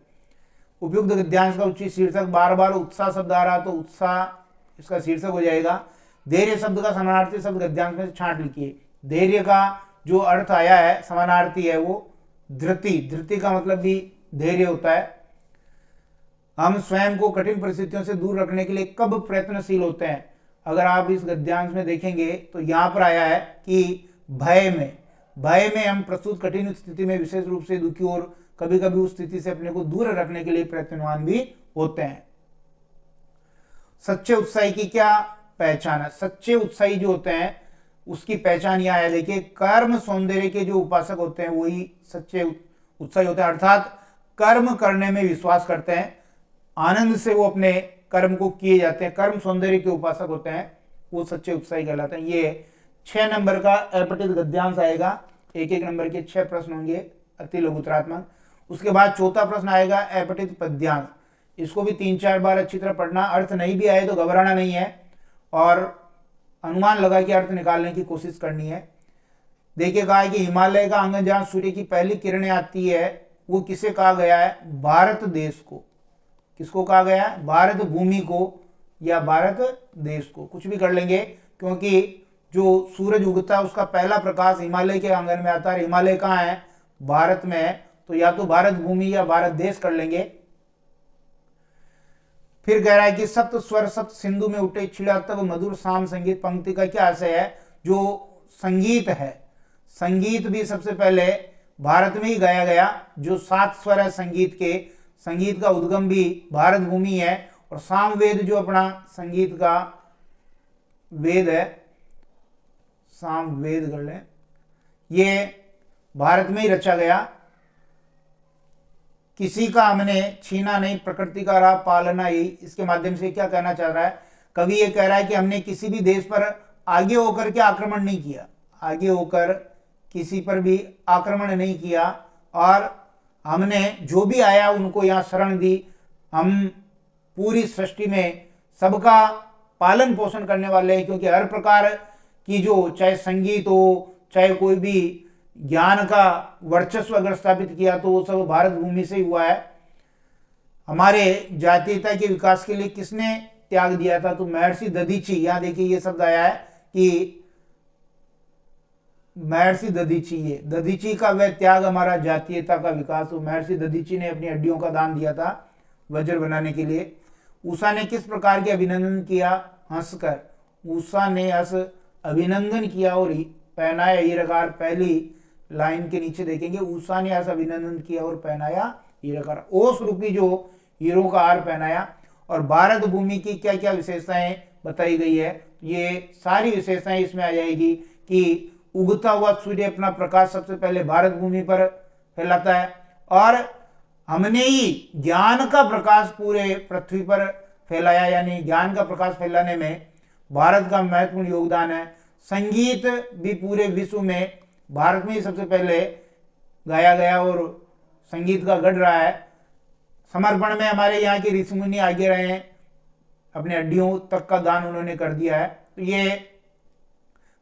उपयुक्त गद्यांश का उचित शीर्षक, बार बार उत्साह शब्द आ रहा तो उत्साह इसका शीर्षक हो जाएगा। धैर्य शब्द का समानार्थी शब्द गद्यांश में से छांट लिखिए। धैर्य का जो अर्थ आया है समानार्थी है वो धृति, धृति का मतलब भी धैर्य होता है। हम स्वयं को कठिन परिस्थितियों से दूर रखने के लिए कब प्रयत्नशील होते हैं? अगर आप इस गद्यांश में देखेंगे तो यहां पर आया है कि भय में, भय में हम प्रस्तुत कठिन स्थिति में विशेष रूप से दुखी और कभी कभी उस स्थिति से अपने को दूर रखने के लिए प्रयत्नवान भी होते हैं। सच्चे उत्साही की क्या पहचान है? सच्चे उत्साही जो होते हैं उसकी पहचान यह है, देखिए कर्म सौंदर्य के जो उपासक होते हैं वही सच्चे उत्साही होते हैं, अर्थात कर्म करने में विश्वास करते हैं, आनंद से वो अपने कर्म को किए जाते हैं, कर्म सौंदर्य के उपासक होते हैं, वो सच्चे उत्साही कहलाते हैं। ये 6 नंबर का अपठित गद्यांश आएगा। 1-1 नंबर के 6 प्रश्न होंगे अति लघुतरात्मक। उसके बाद चौथा प्रश्न आएगा अपठित पद्यांश। इसको भी 3-4 बार अच्छी तरह पढ़ना, अर्थ नहीं भी आए तो घबराना नहीं है और अनुमान लगा के अर्थ निकालने की कोशिश करनी है। देखिए कहा है कि हिमालय का आंगन जहां सूर्य की पहली किरणें आती है वो किसे कहा गया है? भारत देश को। किसको कहा गया है? भारत भूमि को या भारत देश को, कुछ भी कर लेंगे, क्योंकि जो सूरज उगता है उसका पहला प्रकाश हिमालय के आंगन में आता है। हिमालय कहाँ है? भारत में है, तो या तो भारत भूमि या भारत देश कर लेंगे। फिर कह रहा है कि सप्त स्वर सप्त सिंधु में उठे छिड़ा तब मधुर शाम संगीत। पंक्ति का क्या आशय है? जो संगीत है, संगीत भी सबसे पहले भारत में ही गाया गया। जो 7 स्वर है संगीत के, संगीत का उद्गम भी भारत भूमि है। और सामवेद जो अपना संगीत का वेद है, सामवेद कर लें, ये भारत में ही रचा गया। किसी का हमने छीना नहीं, प्रकृति का रहा पालना ही। इसके माध्यम से क्या कहना चाह रहा है कवि? ये कह रहा है कि हमने किसी भी देश पर आगे होकर के आक्रमण नहीं किया, आगे होकर किसी पर भी आक्रमण नहीं किया, और हमने जो भी आया उनको यहाँ शरण दी। हम पूरी सृष्टि में सबका पालन पोषण करने वाले हैं, क्योंकि हर प्रकार की जो चाहे संगीत हो, चाहे कोई भी ज्ञान का वर्चस्व अगर स्थापित किया तो वो सब भारत भूमि से ही हुआ है। हमारे जातीयता के विकास के लिए किसने त्याग दिया था? तो महर्षि दधीची। यहाँ देखिए ये शब्द आया है कि महर्षि दधीची, ये दधीची का वह त्याग हमारा जातीयता का विकास। तो महर्षि दधीची ने अपनी हड्डियों का दान दिया था वज्र बनाने के लिए। उषा ने किस प्रकार के अभिनंदन किया? हंसकर। उषा ने हंस अभिनंदन किया और पहनाया हीराकार। पहली लाइन के नीचे देखेंगे, उषा ने हंस अभिनंदन किया और पहनाया हीराकार। ओस रूपी जो हीरों का हार पहनाया। और भारत भूमि की क्या क्या विशेषताएं बताई गई है? ये सारी विशेषताएं इसमें आ जाएगी कि उगता हुआ सूर्य अपना प्रकाश सबसे पहले भारत भूमि पर फैलाता है, और हमने ही ज्ञान का प्रकाश पूरे पृथ्वी पर फैलाया, यानी ज्ञान का प्रकाश फैलाने में भारत का महत्वपूर्ण योगदान है। संगीत भी पूरे विश्व में भारत में ही सबसे पहले गाया गया और संगीत का गढ़ रहा है। समर्पण में हमारे यहाँ के ऋषि मुनि आगे रहे हैं, अपने हड्डियों तक का दान उन्होंने कर दिया है। तो ये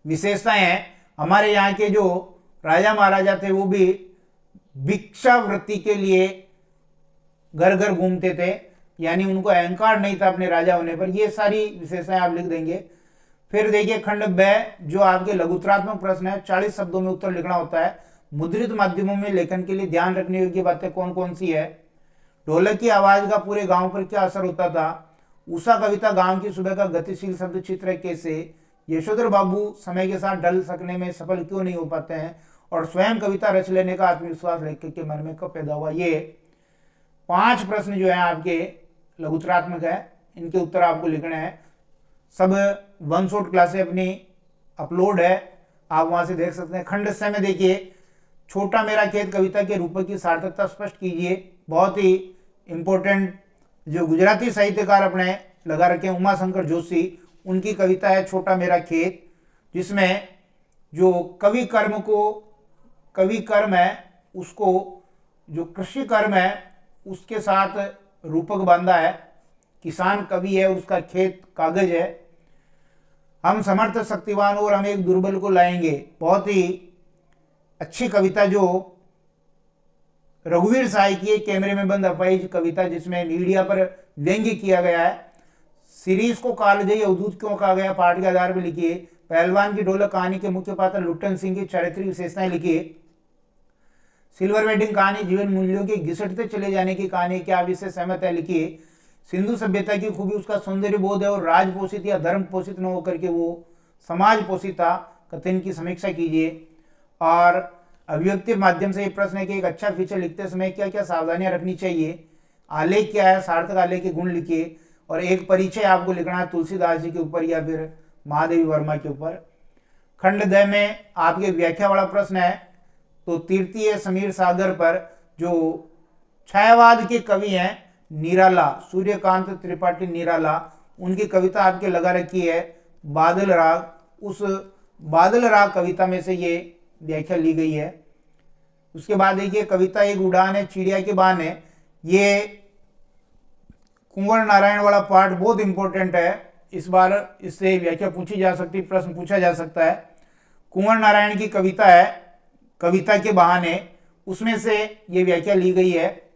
विशेषताएं हैं। हमारे यहाँ के जो राजा महाराजा थे वो भी भिक्षावृत्ति के लिए घर घर घूमते थे, यानी उनको अहंकार नहीं था अपने राजा होने पर। ये सारी विशेषताएं आप लिख देंगे। फिर देखिए खंड ब, जो आपके लघुतरात्मक प्रश्न है, 40 शब्दों में उत्तर लिखना होता है। मुद्रित माध्यमों में लेखन के लिए ध्यान रखने योग्य बातें कौन कौन सी है? ढोलक की आवाज का पूरे गांव पर क्या असर होता था? उषा कविता गांव की सुबह का गतिशील शब्द चित्र कैसे? यशोधर बाबू समय के साथ ढल सकने में सफल क्यों नहीं हो पाते हैं? और स्वयं कविता रच लेने का आत्मविश्वास लेखक के मन में कब पैदा हुआ? ये 5 प्रश्न जो है आपके लघुतरात्मक है, इनके उत्तर आपको लिखने हैं। सब वन शॉट क्लासें अपनी अपलोड है, आप वहां से देख सकते हैं। खंड स में देखिए, छोटा मेरा खेत कविता के रूपक की सार्थकता स्पष्ट कीजिए। बहुत ही इंपॉर्टेंट जो गुजराती साहित्यकार अपने लगा रखे हैं, उमाशंकर जोशी, उनकी कविता है छोटा मेरा खेत, जिसमें जो कवि कर्म है उसको, जो कृषि कर्म है उसके साथ रूपक बांधा है, किसान कवि है, उसका खेत कागज है, हम समर्थ शक्तिवान और हम एक दुर्बल को लाएंगे। बहुत ही अच्छी कविता जो रघुवीर साय की एक कैमरे में बंद अपाहिज कविता, जिसमें मीडिया पर व्यंग्य किया गया है। सीरीज को कालजयी अवधूत क्यों कहा गया, पाठ के आधार पर लिखिए। पहलवान की ढोलक कहानी के मुख्य पात्र लुट्टन सिंह की चारित्रिक विशेषताएं लिखिए। सिल्वर वेडिंग कहानी जीवन मूल्यों के घिसटते चले जाने की कहानी, क्या आप इससे सहमत है, लिखिए। सिंधु सभ्यता की खूबी उसका सौंदर्य बोध है और राज पोषित या धर्म पोषित न होकर के वो समाज पोषित था, कथन की समीक्षा कीजिए। और अभिव्यक्ति माध्यम से ये प्रश्न है कि एक अच्छा फीचर लिखते समय क्या क्या सावधानियां रखनी चाहिए। आलेख क्या है, सार्थक आलेख के गुण लिखिए। और एक परिचय आपको लिखना है तुलसीदास जी के ऊपर या फिर महादेवी वर्मा के ऊपर। खंड द में आपके व्याख्या वाला प्रश्न है, तो तीर्थीय समीर सागर पर जो छायावाद के कवि हैं निराला, सूर्यकांत त्रिपाठी निराला, उनकी कविता आपके लगा रखी है बादल राग। उस बादल राग कविता में से ये व्याख्या ली गई है। उसके बाद देखिए कविता एक उड़ान है चिड़िया के बान है, ये कुंवर नारायण वाला पार्ट बहुत इंपॉर्टेंट है। इस बार इससे व्याख्या पूछी जा सकती, प्रश्न पूछा जा सकता है। कुंवर नारायण की कविता है कविता के बहाने, उसमें से ये व्याख्या ली गई है।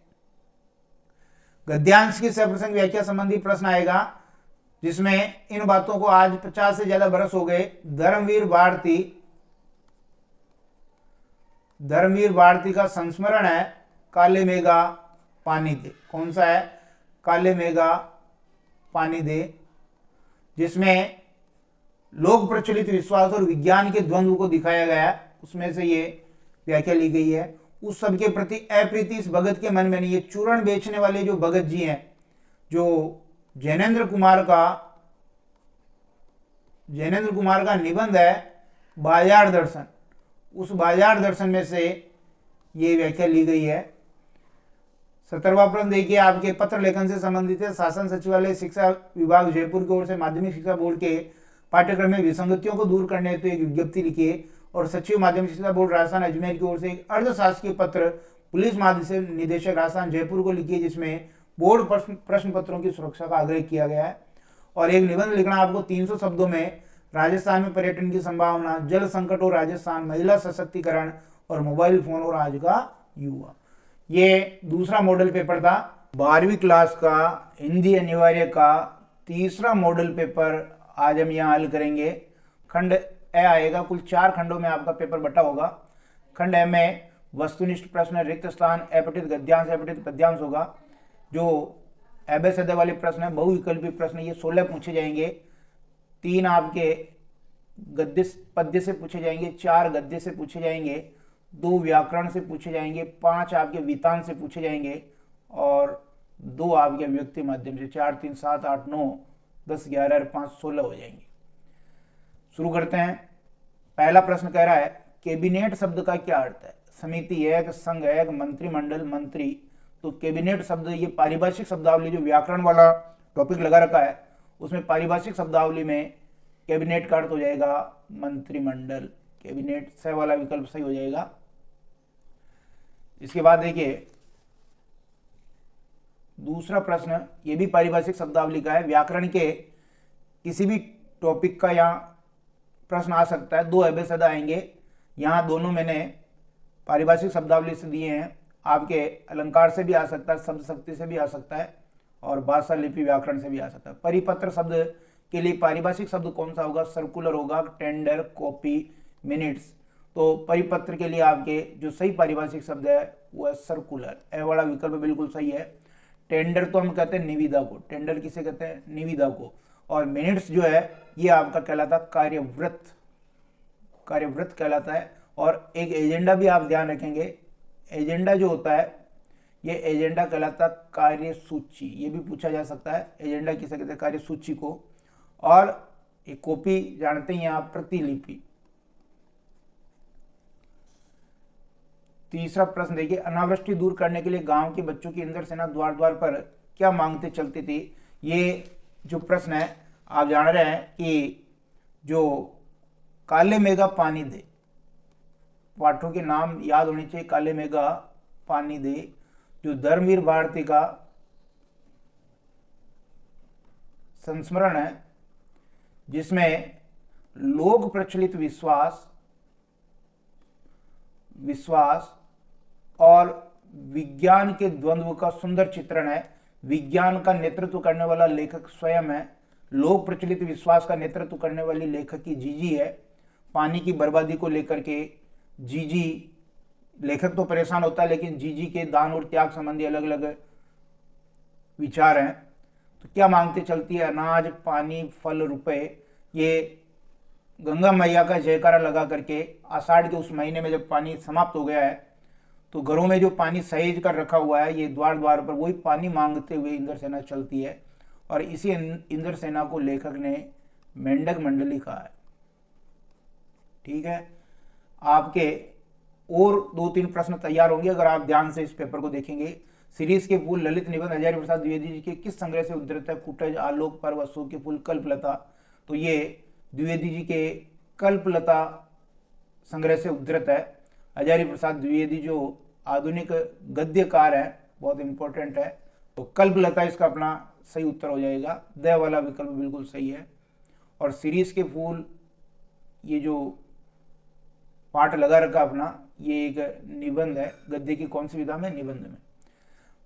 गद्यांश की सप्रसंग व्याख्या संबंधी प्रश्न आएगा, जिसमें इन बातों को आज 50 से ज्यादा बरस हो गए। धर्मवीर भारती का संस्मरण है काले मेघा पानी दे। कौन सा है, काले मेघा पानी दे, जिसमें लोक प्रचलित विश्वास और विज्ञान के द्वंद्व को दिखाया गया है। उसमें से ये व्याख्या ली गई है। उस सबके प्रति अप्रीति इस भगत के मन में नहीं। ये चूर्ण बेचने वाले जो भगत जी हैं, जो जैनेन्द्र कुमार का निबंध है बाजार दर्शन, उस बाजार दर्शन में से ये व्याख्या ली गई है। 17वां प्रश्न देखिए, आपके पत्र लेखन से संबंधित है। शासन सचिवालय शिक्षा विभाग जयपुर की ओर से माध्यमिक शिक्षा बोर्ड के पाठ्यक्रम में विसंगतियों को दूर करने हेतु एक विज्ञप्ति लिखिए। और सचिव माध्यमिक शिक्षा बोर्ड राजस्थान अजमेर की ओर से एक अर्धशासकीय पत्र पुलिस महानिदेशक राजस्थान जयपुर को लिखिए, जिसमें बोर्ड प्रश्न पत्रों की सुरक्षा का आग्रह किया गया है। और एक निबंध लिखना आपको 300 शब्दों में, राजस्थान में पर्यटन की संभावना, जल संकट और राजस्थान, महिला सशक्तिकरण और मोबाइल फोन और आज का युवा। ये दूसरा मॉडल पेपर था 12वीं क्लास का हिंदी अनिवार्य का तीसरा मॉडल पेपर आज हम यहाँ हल करेंगे। खंड ए आएगा, कुल 4 खंडों में आपका पेपर बटा होगा। खंड ए में वस्तुनिष्ठ प्रश्न, रिक्त स्थान, अपठित गद्यांश, अपठित पद्यांश होगा। जो एबेसद वाले प्रश्न है, बहुविकल्पी प्रश्न, ये 16 पूछे जाएंगे। 3 आपके गद्य पद्य से पूछे जाएंगे, 4 गद्य से पूछे जाएंगे, 2 व्याकरण से पूछे जाएंगे, 5 आपके वितान से पूछे जाएंगे और 2 आपके व्यक्ति माध्यम से। 4 3 7 8 9 10 11 और 5 16 हो जाएंगे। शुरू करते हैं। पहला प्रश्न कह रहा है कैबिनेट शब्द का क्या अर्थ है। समिति एक, संघ एक, मंत्रिमंडल, मंत्री। तो कैबिनेट शब्द ये पारिभाषिक शब्दावली, जो व्याकरण वाला टॉपिक लगा रखा है उसमें पारिभाषिक शब्दावली में कैबिनेट का अर्थ हो जाएगा मंत्रिमंडल। कैबिनेट से वाला विकल्प सही हो जाएगा। इसके बाद देखिए दूसरा प्रश्न, ये भी पारिभाषिक शब्दावली का है। व्याकरण के किसी भी टॉपिक का यहाँ प्रश्न आ सकता है। 2 एबेसद आएंगे, यहाँ दोनों मैंने पारिभाषिक शब्दावली से दिए हैं। आपके अलंकार से भी आ सकता है, शब्द शक्ति से भी आ सकता है और भाषा लिपि व्याकरण से भी आ सकता है। परिपत्र शब्द के लिए पारिभाषिक शब्द कौन सा होगा, सर्कुलर होगा, टेंडर, कॉपी, मिनट्स। तो परिपत्र के लिए आपके जो सही पारिभाषिक शब्द है वो है सर्कुलर। ए वाला विकल्प बिल्कुल सही है। टेंडर तो हम कहते हैं निविदा को, टेंडर किसे कहते हैं, निविदा को। और मिनट्स जो है ये आपका कहलाता कार्यव्रत, कार्यव्रत कहलाता है। और एक एजेंडा भी आप ध्यान रखेंगे, एजेंडा जो होता है ये एजेंडा कहलाता कार्यसूची। ये भी पूछा जा सकता है, एजेंडा किसे कहते हैं, कार्यसूची को। और एक कॉपी जानते हैं आप, प्रतिलिपि। तीसरा प्रश्न देखिए, अनावृष्टि दूर करने के लिए गांव के बच्चों की इंद्र सेना द्वार द्वार पर क्या मांगते चलती थी। ये जो प्रश्न है आप जान रहे हैं कि जो काले मेघा पानी दे, पाठों के नाम याद होने चाहिए, काले मेघा पानी दे। जो धर्मवीर भारती का संस्मरण है, जिसमें लोक प्रचलित विश्वास और विज्ञान के द्वंद्व का सुंदर चित्रण है। विज्ञान का नेतृत्व करने वाला लेखक स्वयं है, लोक प्रचलित विश्वास का नेतृत्व करने वाली लेखक की जीजी है। पानी की बर्बादी को लेकर के जीजी, लेखक तो परेशान होता है, लेकिन जीजी के दान और त्याग संबंधी अलग अलग विचार हैं। तो क्या मांगते चलती है? अनाज, पानी, फल, रुपए। ये गंगा मैया का जयकारा लगा करके आषाढ़ के उस महीने में जब पानी समाप्त हो गया है, तो घरों में जो पानी सहेज कर रखा हुआ है, ये द्वार द्वार पर वही पानी मांगते हुए इंद्रसेना चलती है। और इसी इंद्रसेना को लेखक ने मेंढक मंडली कहा है। ठीक है, आपके और 2-3 प्रश्न तैयार होंगे अगर आप ध्यान से इस पेपर को देखेंगे। सीरीज के फूल ललित निबंध हजारी प्रसाद द्विवेदी जी के किस संग्रह से उद्धृत है? कुटज, आलोक पर्व, अशोक के फूल, कल्पलता। तो ये द्विवेदी जी के कल्पलता संग्रह से उद्धृत है। हजारी प्रसाद द्विवेदी जो आधुनिक गद्यकार है, बहुत इंपॉर्टेंट है। तो कल्पलता इसका अपना सही उत्तर हो जाएगा। द वाला विकल्प बिल्कुल सही है। और सीरीज के फूल, ये जो पाठ लगा रखा अपना, ये एक निबंध है। गद्य की कौन सी विधा में? निबंध में।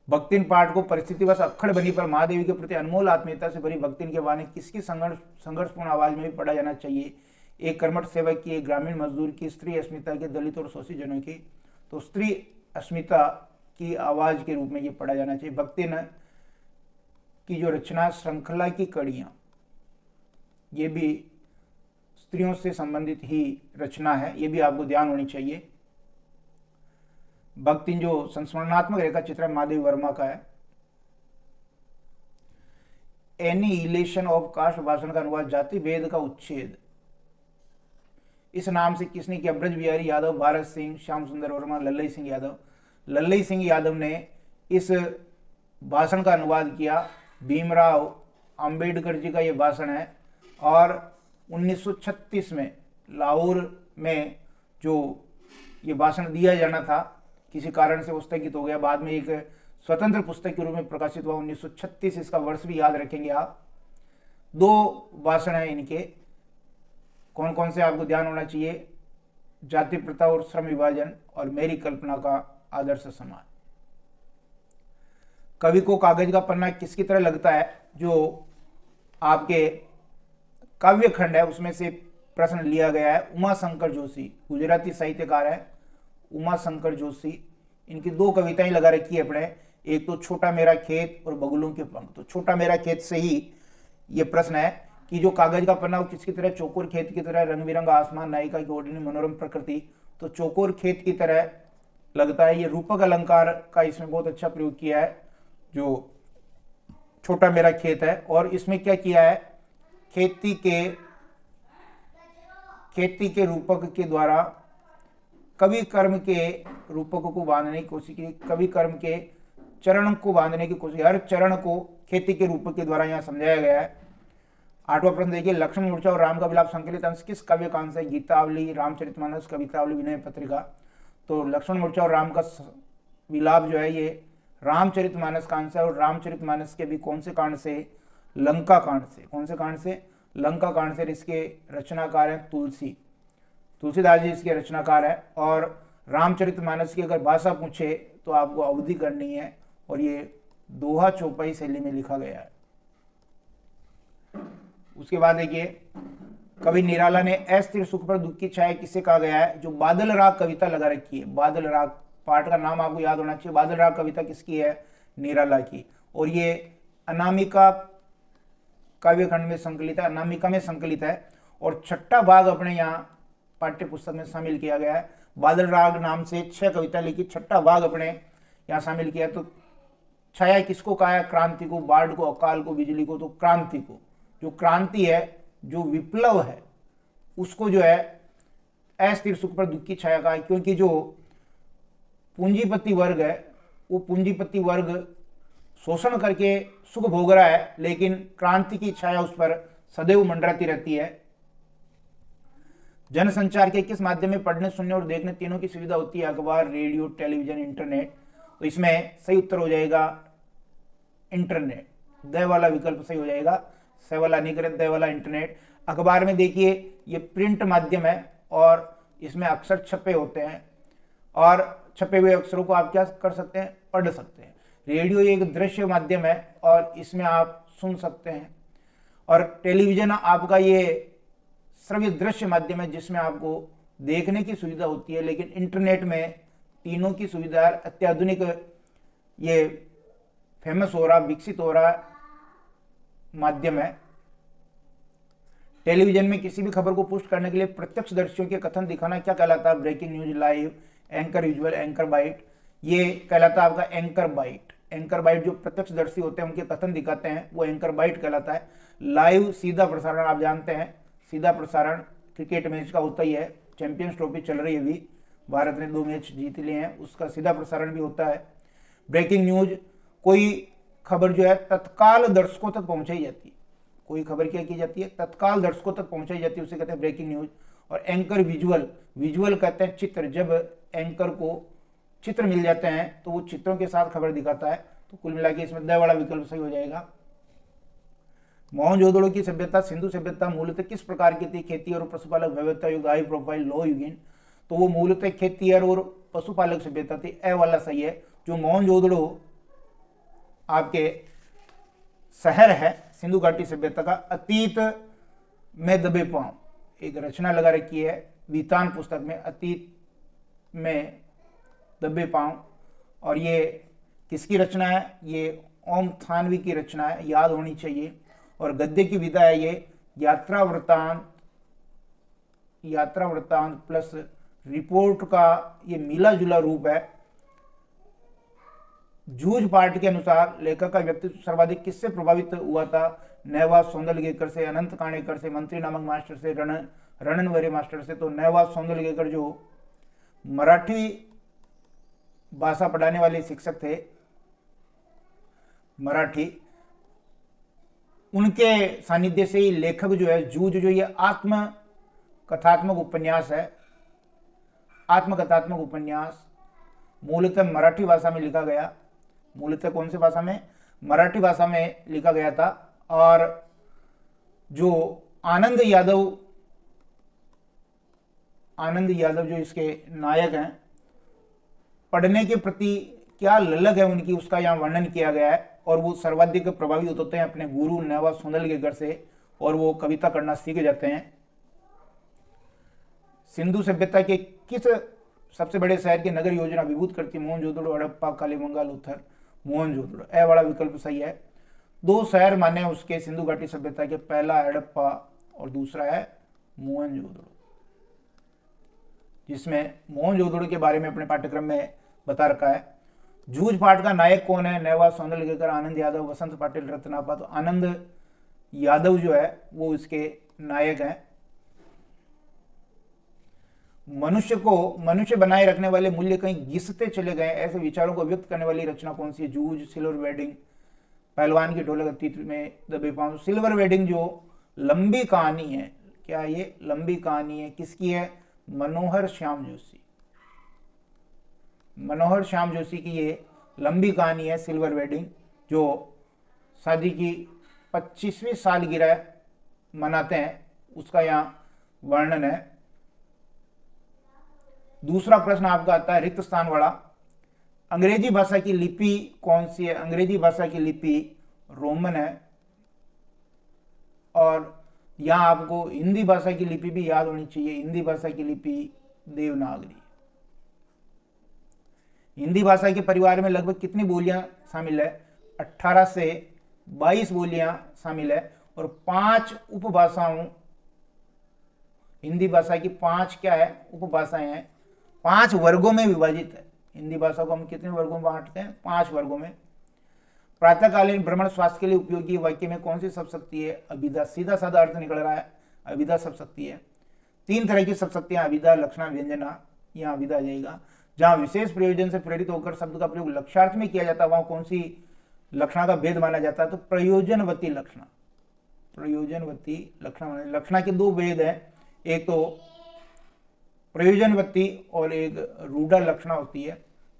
भक्तिन पाठ को परिस्थितिवश अक्खड़ बनी पर महादेवी के प्रति अनमोल आत्मीयता से भरी भक्तिन के वाणी किसकी संघर्षपूर्ण आवाज में भी पढ़ा जाना चाहिए? एक कर्मठ सेवक की, एक ग्रामीण मजदूर की, स्त्री अस्मिता के, दलित और शोषित जनों की। तो स्त्री अस्मिता की आवाज के रूप में ये पढ़ा जाना चाहिए। भक्तिन की जो रचना श्रृंखला की कड़ियां, ये भी स्त्रियों से संबंधित ही रचना है, ये भी आपको ध्यान होनी चाहिए। भक्तिन जो संस्मरणात्मक रेखा चित्र महादेव वर्मा का है। एनिहिलेशन ऑफ कास्ट भाषण का अनुवाद जाति भेद का उच्छेद, इस नाम से किसने किया? ब्रज बिहारी यादव, भारत सिंह, श्याम सुंदर वर्मा, लल्लई सिंह यादव। लल्लई सिंह यादव ने इस भाषण का अनुवाद किया। भीमराव अंबेडकर जी का ये भाषण है। और 1936 में लाहौर में जो ये भाषण दिया जाना था, किसी कारण से वो स्थगित हो गया। बाद में एक स्वतंत्र पुस्तक के रूप में प्रकाशित हुआ 1936, इसका वर्ष भी याद रखेंगे आप। 2 भाषण हैं इनके, कौन कौन से आपको ध्यान होना चाहिए? जाति प्रथा और श्रम विभाजन, और मेरी कल्पना का आदर्श समाज। कवि को कागज का पन्ना किसकी तरह लगता है? जो आपके काव्य खंड है उसमें से प्रश्न लिया गया है। उमा शंकर जोशी गुजराती साहित्यकार है, उमा शंकर जोशी। इनकी 2 कविताएं लगा रखी है अपने, एक तो छोटा मेरा खेत और बगुलों के पंख। तो छोटा मेरा खेत से ही ये प्रश्न है कि जो कागज का पन्ना वो किसकी तरह? चौकोर खेत की तरह, रंग बिरंगा आसमान, नायिका की ओढ़नी, मनोरम प्रकृति। तो चौकोर खेत की तरह लगता है। ये रूपक अलंकार का इसमें बहुत अच्छा प्रयोग किया है, जो छोटा मेरा खेत है। और इसमें क्या किया है? खेती के रूपक के द्वारा कवि कर्म के रूपक को बांधने की कोशिश की, कवि कर्म के चरण को बांधने की कोशिश। हर चरण को खेती के रूपक के द्वारा यहाँ समझाया गया है। 8वां प्रश्न देखिए, लक्ष्मण मूर्छा और राम का विलाप संकलित अंश किस काव्य का अंश है? गीतावली, रामचरितमानस, कवितावली, विनय पत्रिका। तो लक्ष्मण मूर्छा और राम का विलाप जो है ये रामचरितमानस का अंश है। और रामचरितमानस के भी कौन से कांड से? लंका कांड से। कौन से कांड से? लंका कांड से। इसके रचनाकार हैं तुलसीदास जी इसके रचनाकार है। और रामचरितमानस की अगर भाषा पूछे तो आपको अवधि करनी है, और ये दोहा चौपाई शैली में लिखा गया है। उसके बाद देखिए, कवि निराला ने अस्थिर सुख पर दुख की छाया किसे कहा गया है? जो बादल राग कविता लगा रखी है, बादल राग पाठ का नाम आपको याद होना चाहिए। बादल राग कविता किसकी है? निराला की। और ये अनामिका काव्यखंड में संकलित है, अनामिका में संकलित है। और 6ठा भाग अपने यहाँ पाठ्य पुस्तक में शामिल किया गया है। बादल राग नाम से 6 कविता लिखी, 6ठा भाग अपने यहाँ शामिल किया। तो छाया किसको कहा है? क्रांति को, बाढ़ को, अकाल को, बिजली को। तो क्रांति को, जो क्रांति है, जो विप्लव है, उसको जो है अस्थिर सुख पर दुख की छाया कहा है। क्योंकि जो पूंजीपति वर्ग है, वो पूंजीपति वर्ग शोषण करके सुख भोग रहा है, लेकिन क्रांति की छाया उस पर सदैव मंडराती रहती है। जनसंचार के किस माध्यम में पढ़ने, सुनने और देखने तीनों की सुविधा होती है? अखबार, रेडियो, टेलीविजन, इंटरनेट। तो इसमें सही उत्तर हो जाएगा इंटरनेट। द वाला विकल्प सही हो जाएगा, स वाला नहीं करें, द वाला इंटरनेट। अखबार में देखिए ये प्रिंट माध्यम है और इसमें अक्षर छपे होते हैं और छपे हुए अक्षरों को आप क्या कर सकते हैं, पढ़ सकते हैं। रेडियो एक दृश्य माध्यम है और इसमें आप सुन सकते हैं। और टेलीविजन आपका ये श्रव्य दृश्य माध्यम है जिसमें आपको देखने की सुविधा होती है। लेकिन इंटरनेट में तीनों की सुविधा अत्याधुनिक ये फेमस हो रहा, विकसित हो रहा माध्यम है। टेलीविजन में किसी भी खबर को पुष्ट करने के लिए प्रत्यक्षदर्शियों के कथन दिखाना क्या कहलाता है, breaking news, live, anchor visual, anchor bite. ये कहलाता है आपका एंकर बाइट। एंकर बाइट जो प्रत्यक्षदर्शी होते हैं उनके कथन दिखाते हैं वो एंकर बाइट कहलाता है। लाइव सीधा प्रसारण, आप जानते हैं सीधा प्रसारण क्रिकेट मैच का होता ही है। चैंपियंस ट्रॉफी चल रही है अभी, भारत ने 2 मैच जीत लिए हैं, उसका सीधा प्रसारण भी होता है। ब्रेकिंग न्यूज, कोई खबर जो है तत्काल दर्शकों तक पहुंचाई जाती है। कोई खबर क्या की जाती है, तत्काल दर्शकों तक पहुंचाई जाती है, उसे कहते हैं ब्रेकिंग न्यूज। और एंकर विजुअल, विजुअल कहते हैं चित्र। जब एंकर को चित्र मिल जाते हैं तो वो चित्रों के साथ खबर दिखाता है। तो कुल मिला के इसमें द वाला विकल्प सही हो जाएगा। मोहनजोदड़ो की सभ्यता, सिंधु सभ्यता मूलतः किस प्रकार की थी, खेती और पशुपालक व्यवस्था युग, हाई प्रोफाइल, लो युगीन। तो वो मूलतः खेती और पशुपालक सभ्यता थी, ए वाला सही है। जो मोहनजोदड़ो आपके शहर है सिंधु घाटी सभ्यता का, अतीत में दबे पांव, एक रचना लगा रखी है वीतान पुस्तक में, अतीत में दबे पांव। और ये किसकी रचना है, ये ओम थानवी की रचना है, याद होनी चाहिए। और गद्य की विधा है ये यात्रा वृत्तांत प्लस रिपोर्ट का ये मिला जुला रूप है। जूझ पाठ के अनुसार लेखक का व्यक्तित्व सर्वाधिक किससे प्रभावित हुआ था, नेवा सौंदलगेकर से, अनंत काणेकर से, मंत्री नामक मास्टर से, रणनवरे मास्टर से। तो नेवा सौंदलगेकर जो मराठी भाषा पढ़ाने वाले शिक्षक थे मराठी, उनके सानिध्य से ही लेखक जो है जूझ, जो ये आत्मकथात्मक उपन्यास है, आत्मकथात्मक उपन्यास मूलतः मराठी भाषा में लिखा गया। मूलतः कौन सी भाषा में, मराठी भाषा में लिखा गया था। और जो आनंद यादव जो इसके नायक हैं, पढ़ने के प्रति क्या ललक है उनकी, उसका यहाँ वर्णन किया गया है। और वो सर्वाधिक प्रभावित होते हैं अपने गुरु नेवा सौंदलगेकर से और वो कविता करना सीख जाते हैं। सिंधु सभ्यता के किस सबसे बड़े शहर की नगर योजना विभूत करती, मोहनजोदड़ो, हड़प्पा, कालीबंगा, लुथर। मोहनजोदड़ो, ए वाला विकल्प सही है। 2 शहर माने उसके सिंधु घाटी सभ्यता के, पहला हड़प्पा और दूसरा है मोहनजोदड़ो, जिसमें मोहनजोदड़ो के बारे में अपने पाठ्यक्रम में बता रखा है। जूझ पाठ का नायक कौन है, नेवा सौंदलगेकर, आनंद यादव, वसंत पाटिल, रत्नापा। तो आनंद यादव जो है वो इसके नायक हैं। मनुष्य बनाए रखने वाले मूल्य कहीं घिसते चले गए, ऐसे विचारों को व्यक्त करने वाली रचना कौन सी है, जूझ, सिल्वर वेडिंग, पहलवान की ढोलक, अतीत में दबे पांव। सिल्वर वेडिंग जो लंबी कहानी है, क्या ये लंबी कहानी है, किसकी है, मनोहर श्याम जोशी। मनोहर श्याम जोशी की ये लंबी कहानी है सिल्वर वेडिंग, जो शादी की 25वीं सालगिरह मनाते हैं, उसका यहाँ वर्णन है। दूसरा प्रश्न आपका आता है रिक्त स्थान वाला, अंग्रेजी भाषा की लिपि कौन सी है। अंग्रेजी भाषा की लिपि रोमन है। और यहां आपको हिंदी भाषा की लिपि भी याद होनी चाहिए, हिंदी भाषा की लिपि देवनागरी। हिंदी भाषा के परिवार में लगभग कितनी बोलियां शामिल है, 18 से 22 बोलियां शामिल है। और 5 उपभाषाओं, हिंदी भाषा की 5 क्या है, उपभाषाएं हैं, 5 वर्गों में विभाजित है। हिंदी भाषा को हम कितने वर्गों में बांटते हैं, 5 वर्गों में। प्रातःकालीन भ्रमण स्वास्थ्य के लिए उपयोगी वाक्य में कौन सी शब्दशक्ति है, अभिधा। सीधा साधा अर्थ निकल रहा है, अभिधा शब्दशक्ति है। 3 तरह की शब्दशक्तियां, अभिधा, लक्षणा, व्यंजना। यहाँ अभिधा आ जाएगा। जहां विशेष प्रयोजन से प्रेरित होकर शब्द का प्रयोग लक्षार्थ में किया जाता है वहां कौन सी लक्षणा का भेद माना जाता है, तो प्रयोजनवती लक्षणा। प्रयोजनवती लक्षणा, लक्षणा के 2 भेद हैं, एक तो प्रयोजनवती और एक रूढ़ा लक्षणा होती है।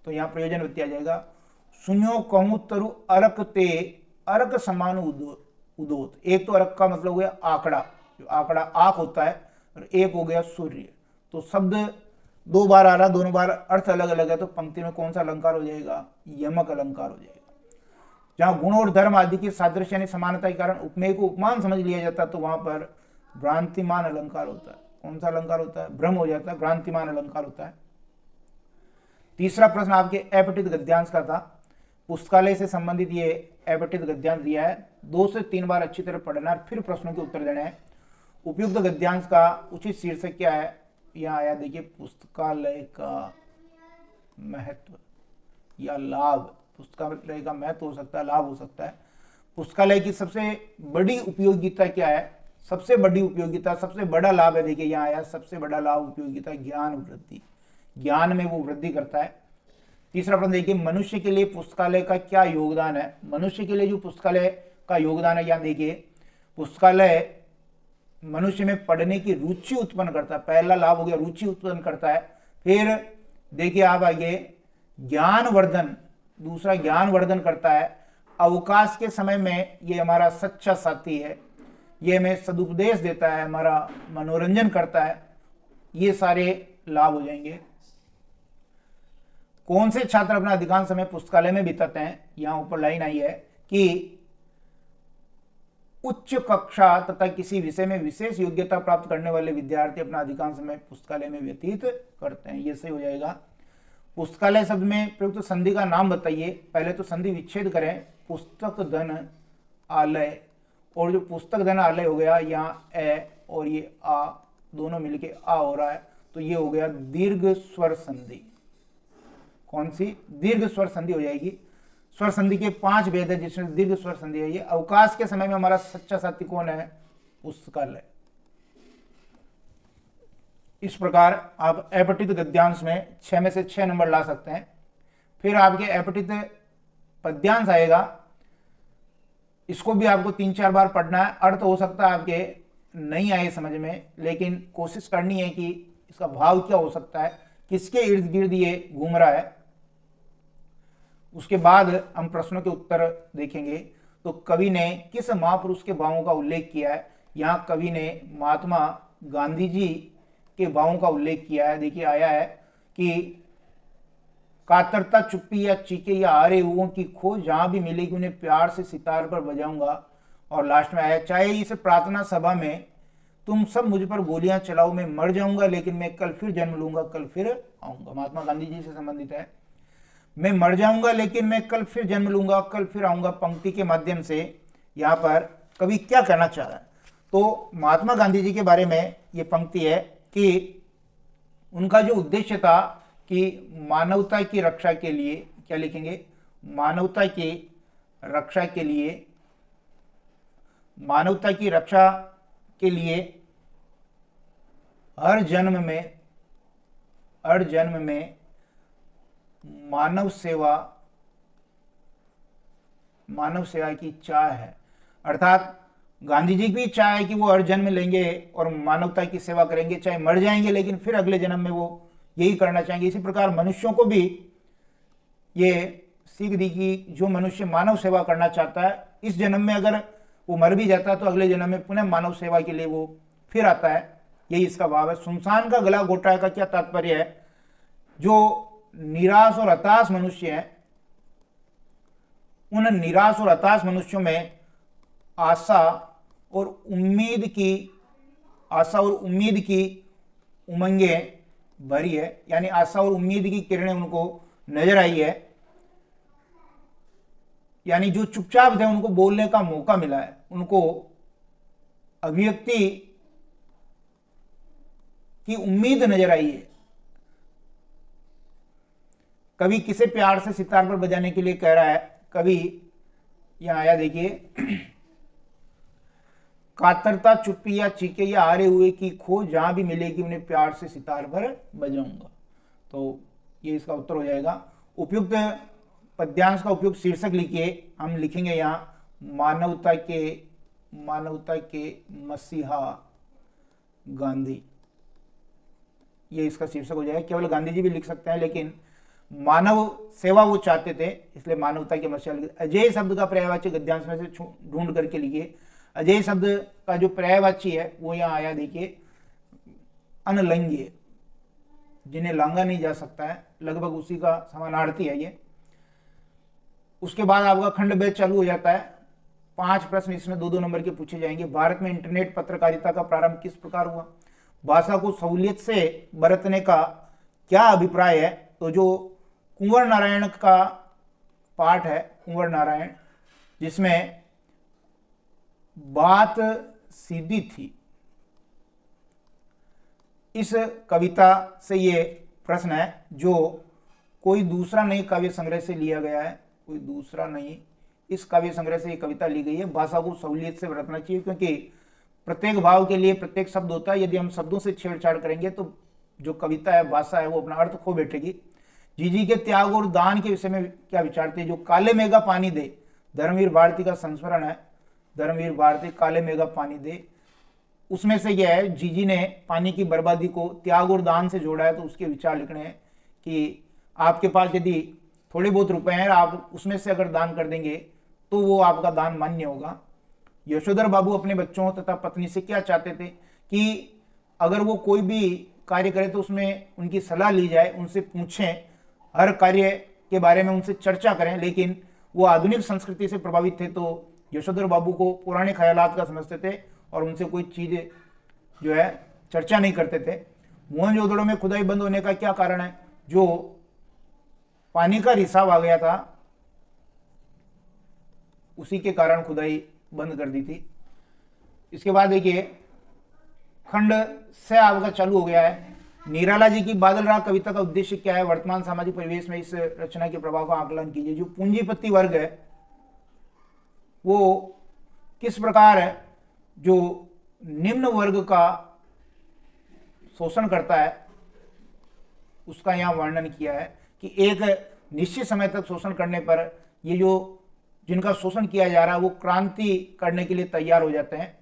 तो यहाँ प्रयोजन व्यक्ति आ जाएगा। सुन्यो कहूँ तरु अरक ते अरक समान उदोत। एक तो अरक का मतलब हो गया आंकड़ा, जो आंकड़ा आंख होता है, और एक हो गया सूर्य। तो शब्द दो बार आ रहा, दोनों बार अर्थ अलग अलग है, तो पंक्ति में कौन सा अलंकार हो जाएगा? यमक अलंकार हो जाएगा। जहां गुण और धर्म आदि की सादृश्य यानी समानता के कारण उपमेय को उपमान समझ लिया जाता है, तो वहां पर भ्रांतिमान अलंकार होता है। कौन सा अलंकार होता है? भ्रम हो जाता है, भ्रांतिमान अलंकार होता है। तीसरा प्रश्न आपके अपठित गद्यांश का था। पुस्तकालय से संबंधित ये अपठित गद्यांश दिया है, 2 से 3 बार अच्छी तरह पढ़ना है, फिर प्रश्नों के उत्तर देने हैं। उपयुक्त गद्यांश का उचित शीर्षक क्या है? यहाँ आया देखिए, पुस्तकालय का महत्व या लाभ। पुस्तकालय का महत्व हो सकता है, लाभ हो सकता है। पुस्तकालय की सबसे बड़ी उपयोगिता क्या है? सबसे बड़ी उपयोगिता, सबसे बड़ा लाभ है, देखिए यहाँ आया, सबसे बड़ा लाभ उपयोगिता ज्ञान वृद्धि, ज्ञान में वो वृद्धि करता है। तीसरा प्रश्न देखिए, मनुष्य के लिए पुस्तकालय का क्या योगदान है? मनुष्य के लिए जो पुस्तकालय का योगदान है, यहाँ देखिए, पुस्तकालय मनुष्य में पढ़ने की रुचि उत्पन्न करता है। पहला लाभ हो गया, रुचि उत्पन्न करता है। फिर देखिए आप आगे, ज्ञान वर्धन, दूसरा ज्ञान वर्धन करता है। अवकाश के समय में ये हमारा सच्चा साथी है, ये हमें सदुपदेश देता है, हमारा मनोरंजन करता है। ये सारे लाभ हो जाएंगे। कौन से छात्र अपना अधिकांश समय पुस्तकालय में बिताते हैं? यहां ऊपर लाइन आई है कि उच्च कक्षा तथा किसी विषय में विशेष योग्यता प्राप्त करने वाले विद्यार्थी अपना अधिकांश समय पुस्तकालय में व्यतीत करते हैं। ये सही हो जाएगा। पुस्तकालय शब्द में प्रयुक्त संधि का नाम बताइए। पहले तो संधि विच्छेद करें, पुस्तक धन आलय, और जो पुस्तक धन आलय हो गया, यहाँ ए और ये आ दोनों मिलके आ हो रहा है, तो ये हो गया दीर्घ स्वर संधि। कौन सी? दीर्घ स्वर संधि हो जाएगी। स्वर संधि के 5 भेद है, जिसमें दीर्घ स्वर संधि है। ये अवकाश के समय में हमारा सच्चा साथी कौन है? पुस्तकालय। इस प्रकार आप अपठित गद्यांश में 6 में से 6 नंबर ला सकते हैं। फिर आपके अपठित पद्यांश आएगा, इसको भी आपको 3-4 बार पढ़ना है। अर्थ हो सकता है आपके नहीं आए समझ में, लेकिन कोशिश करनी है कि इसका भाव क्या हो सकता है, किसके इर्द गिर्द ये घूम रहा है। उसके बाद हम प्रश्नों के उत्तर देखेंगे। तो कवि ने किस महापुरुष के भावों का उल्लेख किया है? यहाँ कवि ने महात्मा गांधी जी के भावों का उल्लेख किया है। देखिए आया है कि कातरता चुप्पी या चीखे या हारे हुओं की खोज जहां भी मिलेगी उन्हें प्यार से सितार पर बजाऊंगा। और लास्ट में आया, चाहे इस प्रार्थना सभा में तुम सब मुझ पर गोलियां चलाओ, मैं मर जाऊंगा लेकिन मैं कल फिर जन्म लूंगा, कल फिर आऊंगा। महात्मा गांधी जी से संबंधित है। मैं मर जाऊंगा लेकिन मैं कल फिर जन्म लूंगा, कल फिर आऊंगा। पंक्ति के माध्यम से यहाँ पर कवि क्या कहना चाह रहा है? तो महात्मा गांधी जी के बारे में ये पंक्ति है कि उनका जो उद्देश्य था कि मानवता की रक्षा के लिए, क्या लिखेंगे? मानवता की रक्षा के लिए, मानवता की रक्षा के लिए हर जन्म में मानव सेवा की चाह है। अर्थात गांधी जी की चाह है कि वो हर जन्म लेंगे और मानवता की सेवा करेंगे, चाहे मर जाएंगे लेकिन फिर अगले जन्म में वो यही करना चाहेंगे। इसी प्रकार मनुष्यों को भी ये सीख दी कि जो मनुष्य मानव सेवा करना चाहता है, इस जन्म में अगर वो मर भी जाता है तो अगले जन्म में पुनः मानव सेवा के लिए वो फिर आता है। यही इसका भाव है। सुनसान का गला घोटा का क्या तात्पर्य है? जो निराश और हताश मनुष्य हैं, उन निराश और हताश मनुष्यों में आशा और उम्मीद की उमंगे भरी है, यानी आशा और उम्मीद की किरणें उनको नजर आई है। यानी जो चुपचाप थे उनको बोलने का मौका मिला है, उनको अभिव्यक्ति की उम्मीद नजर आई है। कवि किसे प्यार से सितार पर बजाने के लिए कह रहा है? कवि यहां आया, देखिए, कातरता चुप्पी या चीखे या हारे हुए की खोज जहां भी मिलेगी उन्हें प्यार से सितार पर बजाऊंगा। तो ये इसका उत्तर हो जाएगा। उपयुक्त पद्यांश का उपयुक्त शीर्षक लिखिए। हम लिखेंगे यहाँ मानवता के मसीहा गांधी, ये इसका शीर्षक हो जाएगा। केवल गांधी जी भी लिख सकते हैं, लेकिन मानव सेवा वो चाहते थे, इसलिए मानवता की मशाल। अजेय शब्द का पर्यायवाची गद्यांश में से ढूंढ करके लिखिए। अजेय शब्द का जो पर्यायवाची है वो यहाँ आया, देखिए, अनलंघ्य, जिन्हें लांगा नहीं जा सकता है, लगभग उसी का समानार्थी है ये। उसके बाद आपका खंड बैच चालू हो जाता है। 5 प्रश्न इसमें 2-2 नंबर के पूछे जाएंगे। भारत में इंटरनेट पत्रकारिता का प्रारंभ किस प्रकार हुआ? भाषा को सहूलियत से बरतने का क्या अभिप्राय है? तो जो कुंवर नारायण का पाठ है, कुंवर नारायण, जिसमें बात सीधी थी, इस कविता से ये प्रश्न है, जो कोई दूसरा नहीं काव्य संग्रह से लिया गया है, कोई दूसरा नहीं, इस काव्य संग्रह से ये कविता ली गई है। भाषा को सहूलियत से बरतना चाहिए, क्योंकि प्रत्येक भाव के लिए प्रत्येक शब्द होता है। यदि हम शब्दों से छेड़छाड़ करेंगे तो जो कविता है, भाषा है, वो अपना अर्थ खो बैठेगी। जीजी के त्याग और दान के विषय में क्या विचारते हैं? जो काले मेघा पानी दे, धर्मवीर भारती का संस्मरण है, धर्मवीर भारती काले मेघा पानी दे, उसमें से यह है, जीजी ने पानी की बर्बादी को त्याग और दान से जोड़ा है। तो उसके विचार लिखने हैं कि आपके पास यदि थोड़े बहुत रुपए हैं, आप उसमें से अगर दान कर देंगे तो वो आपका दान मान्य होगा। यशोधर बाबू अपने बच्चों तथा पत्नी से क्या चाहते थे? कि अगर वो कोई भी कार्य करे तो उसमें उनकी सलाह ली जाए, उनसे पूछें, हर कार्य के बारे में उनसे चर्चा करें। लेकिन वो आधुनिक संस्कृति से प्रभावित थे, तो यशोधर बाबू को पुराने ख्यालात का समझते थे और उनसे कोई चीज़ जो है चर्चा नहीं करते थे। मोहनजोदड़ो में खुदाई बंद होने का क्या कारण है? जो पानी का रिसाव आ गया था, उसी के कारण खुदाई बंद कर दी थी। इसके बाद देखिए, खंड से आपका चालू हो गया है। निराला जी की बादल राग कविता का उद्देश्य क्या है? वर्तमान सामाजिक परिवेश में इस रचना के प्रभाव का आकलन कीजिए। जो पूंजीपति वर्ग है वो किस प्रकार है, जो निम्न वर्ग का शोषण करता है, उसका यहाँ वर्णन किया है कि एक निश्चित समय तक शोषण करने पर ये जो जिनका शोषण किया जा रहा है वो क्रांति करने के लिए तैयार हो जाते हैं।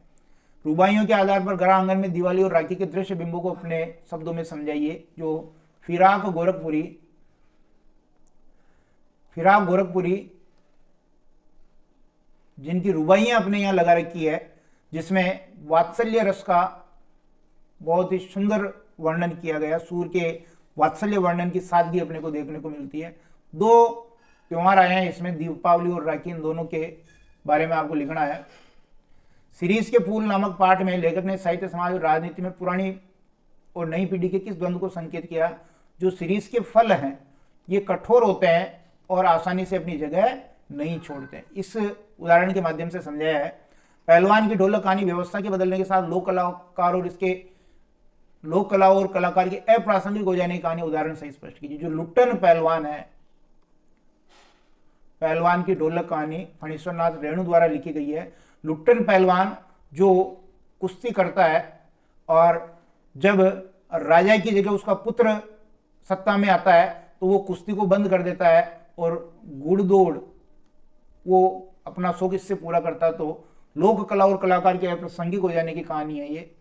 रुबाइयों के आधार पर घर आंगन में दिवाली और राखी के दृश्य बिंबों को अपने शब्दों में समझाइए। जो फिराक गोरखपुरी जिनकी रुबाइयां अपने यहाँ लगा रखी है, जिसमें वात्सल्य रस का बहुत ही सुंदर वर्णन किया गया। सूर के वात्सल्य वर्णन की सादगी अपने को देखने को मिलती है। 2 त्योहार आए हैं इसमें, दीपावली और राखी, इन दोनों के बारे में आपको लिखना है। सीरीज के फूल नामक पाठ में लेखक ने साहित्य, समाज और राजनीति में पुरानी और नई पीढ़ी के किस द्वंद्व को संकेत किया? जो सीरीज के फल हैं ये कठोर होते हैं और आसानी से अपनी जगह नहीं छोड़ते। इस उदाहरण के माध्यम से समझाया है। पहलवान की ढोलक कहानी व्यवस्था के बदलने के साथ लोक कला और कलाकार की अप्रासंगिक हो जाने की कहानी उदाहरण से स्पष्ट कीजिए। जो लुट्टन पहलवान है, पहलवान की ढोलक कहानी फणीश्वर नाथ रेणु द्वारा लिखी गई है। लुट्टन पहलवान जो कुश्ती करता है और जब राजा की जगह उसका पुत्र सत्ता में आता है तो वो कुश्ती को बंद कर देता है और घुड़दौड़ वो अपना शौक इससे पूरा करता है। तो लोक कला और कलाकार के अप्रासंगिक हो जाने की कहानी है ये।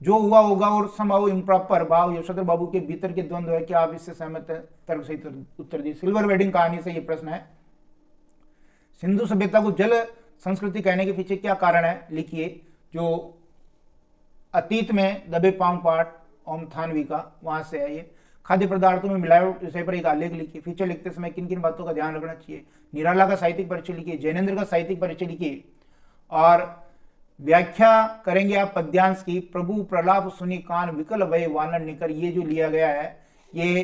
जो हुआ होगा और समहाउ इम्प्रॉपर भाव यशोधर बाबू के भीतर के द्वंद्व है, क्या आप इससे सहमत है? तर्क सहित उत्तर दी। सिल्वर वेडिंग कहानी से ये प्रश्न है। सिंधु सभ्यता को जल संस्कृति कहने के पीछे क्या कारण है? लिखिए। जो अतीत में दबे पांव पाठ ओम थानवी का, वहां से है ये। खाद्य पदार्थों में मिलावट विषय पर एक आलेख लिखिए। फीचर लिखते समय किन किन बातों का ध्यान रखना चाहिए? निराला का साहित्यिक परिचय लिखिए, जैनेन्द्र का साहित्यिक परिचय लिखिए और व्याख्या करेंगे आप पद्यांश की। प्रभु प्रलाप सुनी कान विकल भय वानर निकर, ये जो लिया गया है ये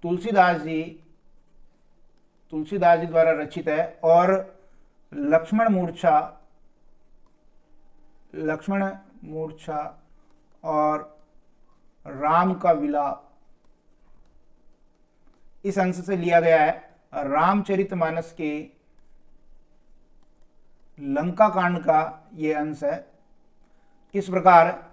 तुलसीदास जी द्वारा रचित है। और लक्ष्मण मूर्छा और राम का विलाप, इस अंश से लिया गया है। रामचरितमानस के लंका कांड का ये अंश है। किस प्रकार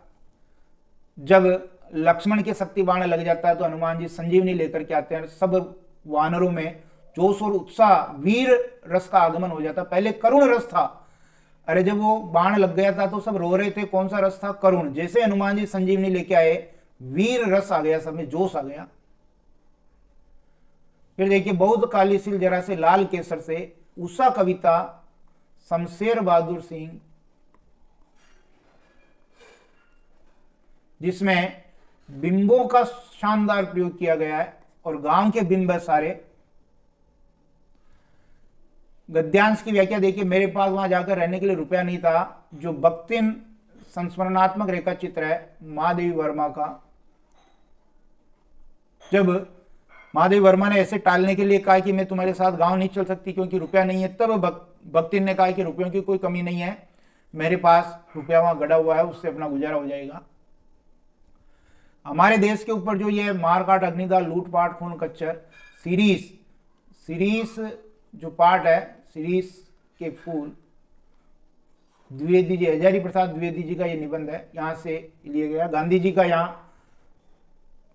जब लक्ष्मण के शक्ति बाण लग जाता है तो हनुमान जी संजीवनी लेकर के आते हैं। सब वानरों में जोश और उत्साह, वीर रस का आगमन हो जाता। पहले करुण रस था, अरे जब वो बाण लग गया था तो सब रो रहे थे। कौन सा रस था? करुण। जैसे हनुमान जी संजीवनी लेके आए, वीर रस आ गया, सब में जोश आ गया। फिर देखिए बहुत काली सिल जरा से लाल केसर से, उषा कविता, शमशेर बहादुर सिंह, जिसमें बिंबों का शानदार प्रयोग किया गया है और गांव के बिंब है सारे। गद्यांश की व्याख्या देखिए, मेरे पास वहां जाकर रहने के लिए रुपया नहीं था। जो बक्तिन संस्मरणात्मक रेखा चित्र है महादेवी वर्मा का, जब महादेवी वर्मा ने ऐसे टालने के लिए कहा कि मैं तुम्हारे साथ गांव नहीं चल सकती क्योंकि रुपया नहीं है, तब बक्तिन ने कहा कि रुपयों की कोई कमी नहीं है, मेरे पास रुपया वहां गड़ा हुआ है, उससे अपना गुजारा हो जाएगा। हमारे देश के ऊपर जो ये मारकाट, अग्निदाह, लूटपाट, खून खच्चर, सीरीज जो पार्ट है, सीरीज के फूल, द्विवेदी जी, हजारी प्रसाद द्विवेदी जी का ये निबंध है, यहां से लिया गया। गांधी जी का यहाँ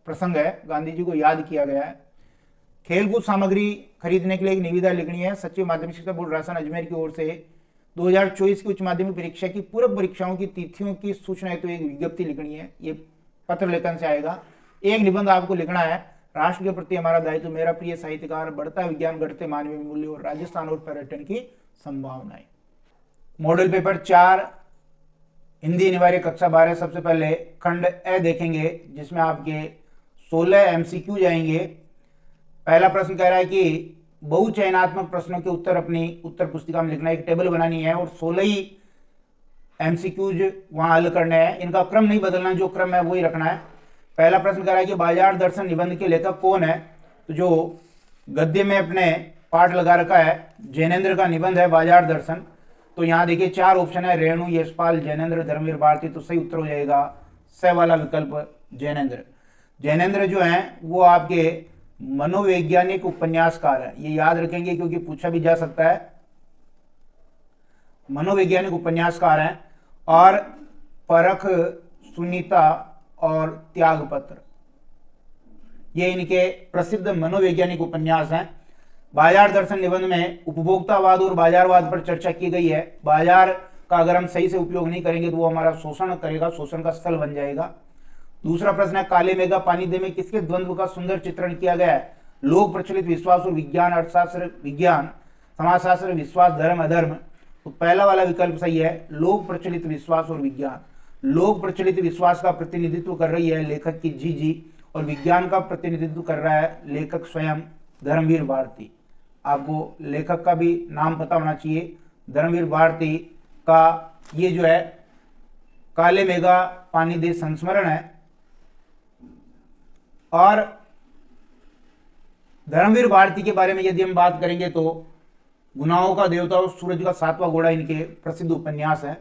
प्रसंग है, गांधी जी को याद किया गया है। खेलकूद सामग्री खरीदने के लिए एक निविदा लिखनी है। सचिव माध्यमिक शिक्षा बोर्ड राजस्थान अजमेर की ओर से 2024 की उच्च माध्यमिक परीक्षा की पूरक परीक्षाओं की तिथियों की सूचना है, तो एक विज्ञप्ति लिखनी है, ये पत्र लेखन से आएगा। एक निबंध आपको लिखना है, राष्ट्र के प्रति हमारा दायित्व, मेरा प्रिय साहित्यकार, बढ़ता विज्ञान, घटते मानवीय मूल्य और राजस्थान और पर्यटन की संभावनाएं। मॉडल पेपर 4 हिंदी अनिवार्य कक्षा 12, सबसे पहले खंड ए देखेंगे, जिसमें आपके 16 एमसीक्यू जाएंगे। पहला प्रश्न कह रहा है कि बहुचयनात्मक प्रश्नों के उत्तर अपनी उत्तर पुस्तिका में लिखना है, एक टेबल बनानी है और 16 ही एमसीक्यूज वहां हल करने हैं। इनका क्रम नहीं बदलना, जो क्रम है वही रखना है। पहला प्रश्न कह रहा है कि बाजार दर्शन निबंध के लेखक कौन है, तो जो गद्य में अपने पाठ लगा रखा है, जैनेन्द्र का निबंध है बाजार दर्शन। तो यहाँ देखिए 4 ऑप्शन है, रेणु, यशपाल, जैनेन्द्र, धर्मवीर भारती, तो सही उत्तर हो जाएगा स वाला विकल्प जैनेन्द्र। जैनेन्द्र जो है वो आपके मनोवैज्ञानिक उपन्यासकार है, ये याद रखेंगे क्योंकि पूछा भी जा सकता है। मनोवैज्ञानिक उपन्यासकार हैं। और परख, सुनीता और त्यागपत्र, ये इनके प्रसिद्ध मनोवैज्ञानिक उपन्यास हैं। बाजार दर्शन निबंध में उपभोक्तावाद और बाजारवाद पर चर्चा की गई है। बाजार का अगर हम सही से उपयोग नहीं करेंगे तो वो हमारा शोषण करेगा, शोषण का स्थल बन जाएगा। दूसरा प्रश्न है, काले मेघा पानी दे में किसके द्वंद्व का सुंदर चित्रण किया गया है? लोक प्रचलित विश्वास और विज्ञान, अर्थशास्त्र विज्ञान, समाजशास्त्र विश्वास, धर्म अधर्म। तो पहला वाला विकल्प सही है, लोक प्रचलित विश्वास और विज्ञान। लोक प्रचलित विश्वास का प्रतिनिधित्व कर रही है लेखक की जी, और विज्ञान का प्रतिनिधित्व कर रहा है लेखक स्वयं धर्मवीर भारती। आपको लेखक का भी नाम पता होना चाहिए। धर्मवीर भारती का ये जो है काले मेघा पानी दे संस्मरण है। और धर्मवीर भारती के बारे में यदि हम बात करेंगे तो गुनाहों का देवता और सूरज का 7वां घोड़ा इनके प्रसिद्ध उपन्यास है।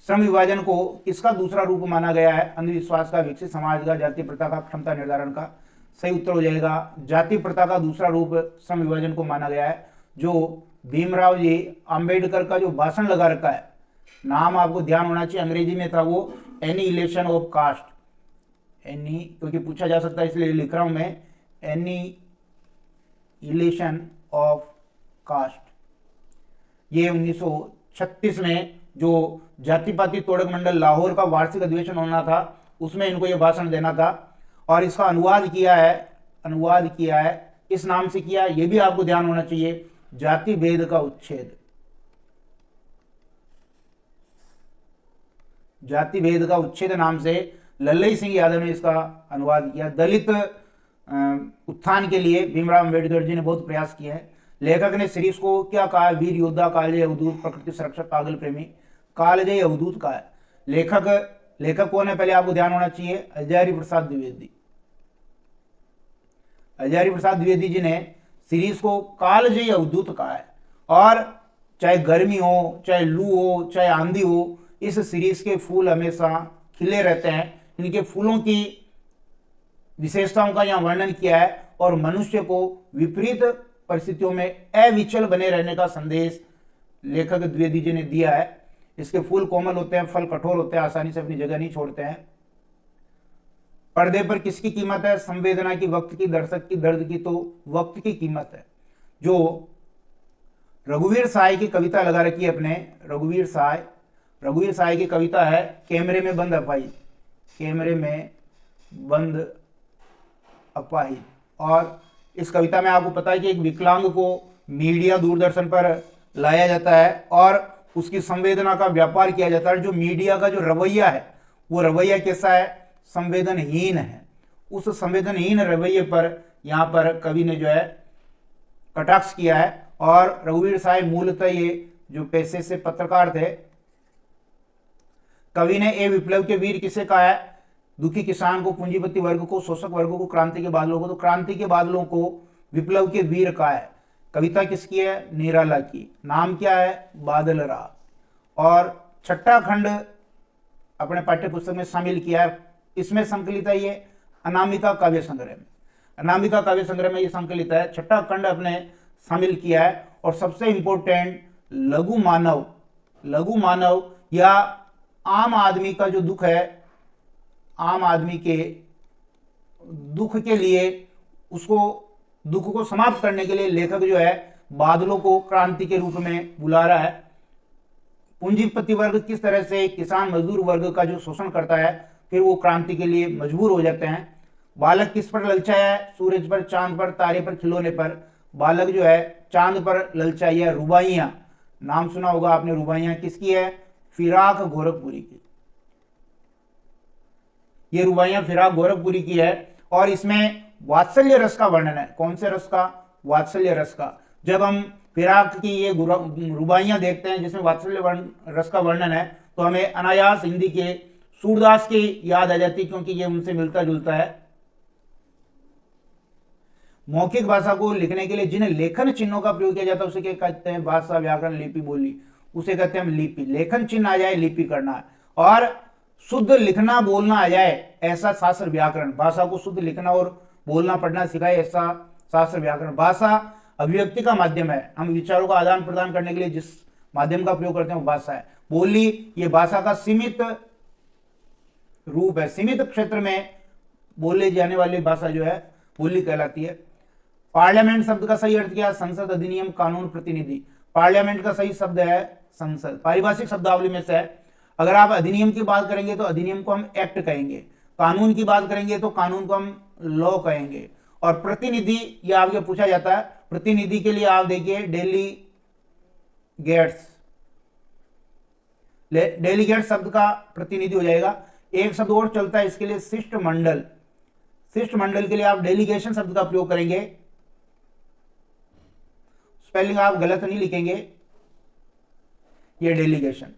श्रम विभाजन को किसका दूसरा रूप माना गया है? अंधविश्वास का, विकसित समाज का, जाति प्रथा का, क्षमता निर्धारण का। सही उत्तर हो जाएगा जाति प्रथा का दूसरा रूप श्रम विभाजन को माना गया है। जो भीमराव जी अंबेडकर का जो भाषण लगा रखा है, नाम आपको ध्यान होना चाहिए, अंग्रेजी में था वो एनिहिलेशन ऑफ कास्ट। एनी क्योंकि पूछा जा सकता है इसलिए लिख रहा हूं मैं, एनिहिलेशन ऑफ कास्ट। ये 1936 में जो जाति पाति तोड़क मंडल लाहौर का वार्षिक अधिवेशन होना था, उसमें इनको ये भाषण देना था। और इसका अनुवाद किया है इस नाम से किया, ये भी आपको ध्यान होना चाहिए, जाति भेद का उच्छेद। जाति भेद का उच्छेद नाम से लल्लई सिंह यादव ने इसका अनुवाद किया। दलित उत्थान के लिए भीमराव अम्बेडकर जी ने बहुत प्रयास किया है। लेखक ने सीरीज को क्या कहा? वीर योद्धा, कालजयी अवधूत, प्रकृति संरक्षक, पागल प्रेमी। कालजयी अवधूत का है। लेखक कौन है पहले आपको ध्यान होना चाहिए? हजारी प्रसाद द्विवेदी। हजारी प्रसाद द्विवेदी जी ने सीरीज को कालजयी अवधूत कहा है। और चाहे गर्मी हो, चाहे लू हो, चाहे आंधी हो, इस सीरीज के फूल हमेशा खिले रहते हैं। इनके फूलों की विशेषताओं का यहाँ वर्णन किया है और मनुष्य को विपरीत परिस्थितियों में अविचल बने रहने का संदेश लेखक द्विवेदी जी ने दिया है। इसके फूल कोमल होते हैं, फल कठोर होते हैं, आसानी से अपनी जगह नहीं छोड़ते हैं। पर्दे पर किसकी कीमत है? संवेदना की, वक्त की, दर्शक की, दर्द की। तो वक्त की कीमत है। जो रघुवीर साय की कविता लगा रखी है अपने, रघुवीर साय की कविता है कैमरे में बंद अपाहिज। कैमरे में बंद अपाहिज। और इस कविता में आपको पता है कि एक विकलांग को मीडिया दूरदर्शन पर लाया जाता है और उसकी संवेदना का व्यापार किया जाता है। जो मीडिया का जो रवैया है वो रवैया कैसा है, संवेदनहीन है। उस संवेदनहीन रवैये पर यहाँ पर कवि ने जो है कटाक्ष किया है। और रघुवीर साय मूलतः ये जो पेशे से पत्रकार थे। कवि ने ए विप्लव के वीर किसे कहा है, दुखी किसान को, पूंजीपति वर्ग को, शोषक वर्ग को, क्रांति के बादलों को। तो क्रांति के बादलों को विप्लव के वीर कहा है। कविता किसकी है, निराला की। नाम क्या है, बादल राग। और छठा खंड अपने पाठ्य पुस्तक में शामिल किया है। इसमें संकलित है ये अनामिका काव्य संग्रह में। अनामिका काव्य संग्रह में ये संकलित है। छठा खंड अपने शामिल किया है। और सबसे इंपॉर्टेंट लघु मानव, लघु मानव या आम आदमी का जो दुख है, आम आदमी के दुख के लिए, उसको दुख को समाप्त करने के लिए लेखक जो है बादलों को क्रांति के रूप में बुला रहा है। पूंजीपति वर्ग किस तरह से किसान मजदूर वर्ग का जो शोषण करता है, फिर वो क्रांति के लिए मजबूर हो जाते हैं। बालक किस पर ललचाया है, सूरज पर, चांद पर, तारे पर, खिलौने पर। बालक जो है चांद पर ललचाया। रुबाइयां, नाम सुना होगा आपने, रुबाइयां किसकी है, फिराक गोरखपुरी की। ये रुबाइयां फिराक गोरखपुरी की है। और इसमें वात्सल्य रस का वर्णन है। कौन से रस का, वात्सल्य रस का। जब हम फिराक की ये रुबाइयां देखते हैं जिसमें वात्सल्य रस का वर्णन है, तो हमें अनायास हिंदी के सूरदास की याद आ जाती, क्योंकि ये उनसे मिलता जुलता है। मौखिक भाषा को लिखने के लिए जिन लेखन चिन्हों का प्रयोग किया जाता है उसे क्या कहते हैं, भाषा, व्याकरण, लिपि, बोली, उसे कहते हैं हम लिपि। लेखन चिन्ह आ जाए, लिपि करना है। और शुद्ध लिखना बोलना आ जाए, ऐसा शास्त्र व्याकरण। भाषा को शुद्ध लिखना और बोलना पढ़ना सिखाए, ऐसा शास्त्र व्याकरण। भाषा अभिव्यक्ति का माध्यम है। हम विचारों का आदान प्रदान करने के लिए जिस माध्यम का प्रयोग करते हैं वो भाषा है। बोली, ये भाषा का सीमित रूप है। सीमित क्षेत्र में बोले जाने वाली भाषा जो है बोली कहलाती है। पार्लियामेंट शब्द का सही अर्थ क्या है, संसद, अधिनियम, कानून, प्रतिनिधि। पार्लियामेंट का सही शब्द है संसद। पारिभाषिक शब्दावली में से है। अगर आप अधिनियम की बात करेंगे तो अधिनियम को हम एक्ट कहेंगे। कानून की बात करेंगे तो कानून को हम लॉ कहेंगे। और प्रतिनिधि, यह आपके पूछा जाता है। प्रतिनिधि के लिए आप देखिए डेलीगेट्स। डेलीगेट शब्द का प्रतिनिधि हो जाएगा। एक शब्द और चलता है इसके लिए, शिष्टमंडल। शिष्टमंडल के लिए आप डेलीगेशन शब्द का प्रयोग करेंगे। स्पेलिंग आप गलत नहीं लिखेंगे, ये डेलीगेशन।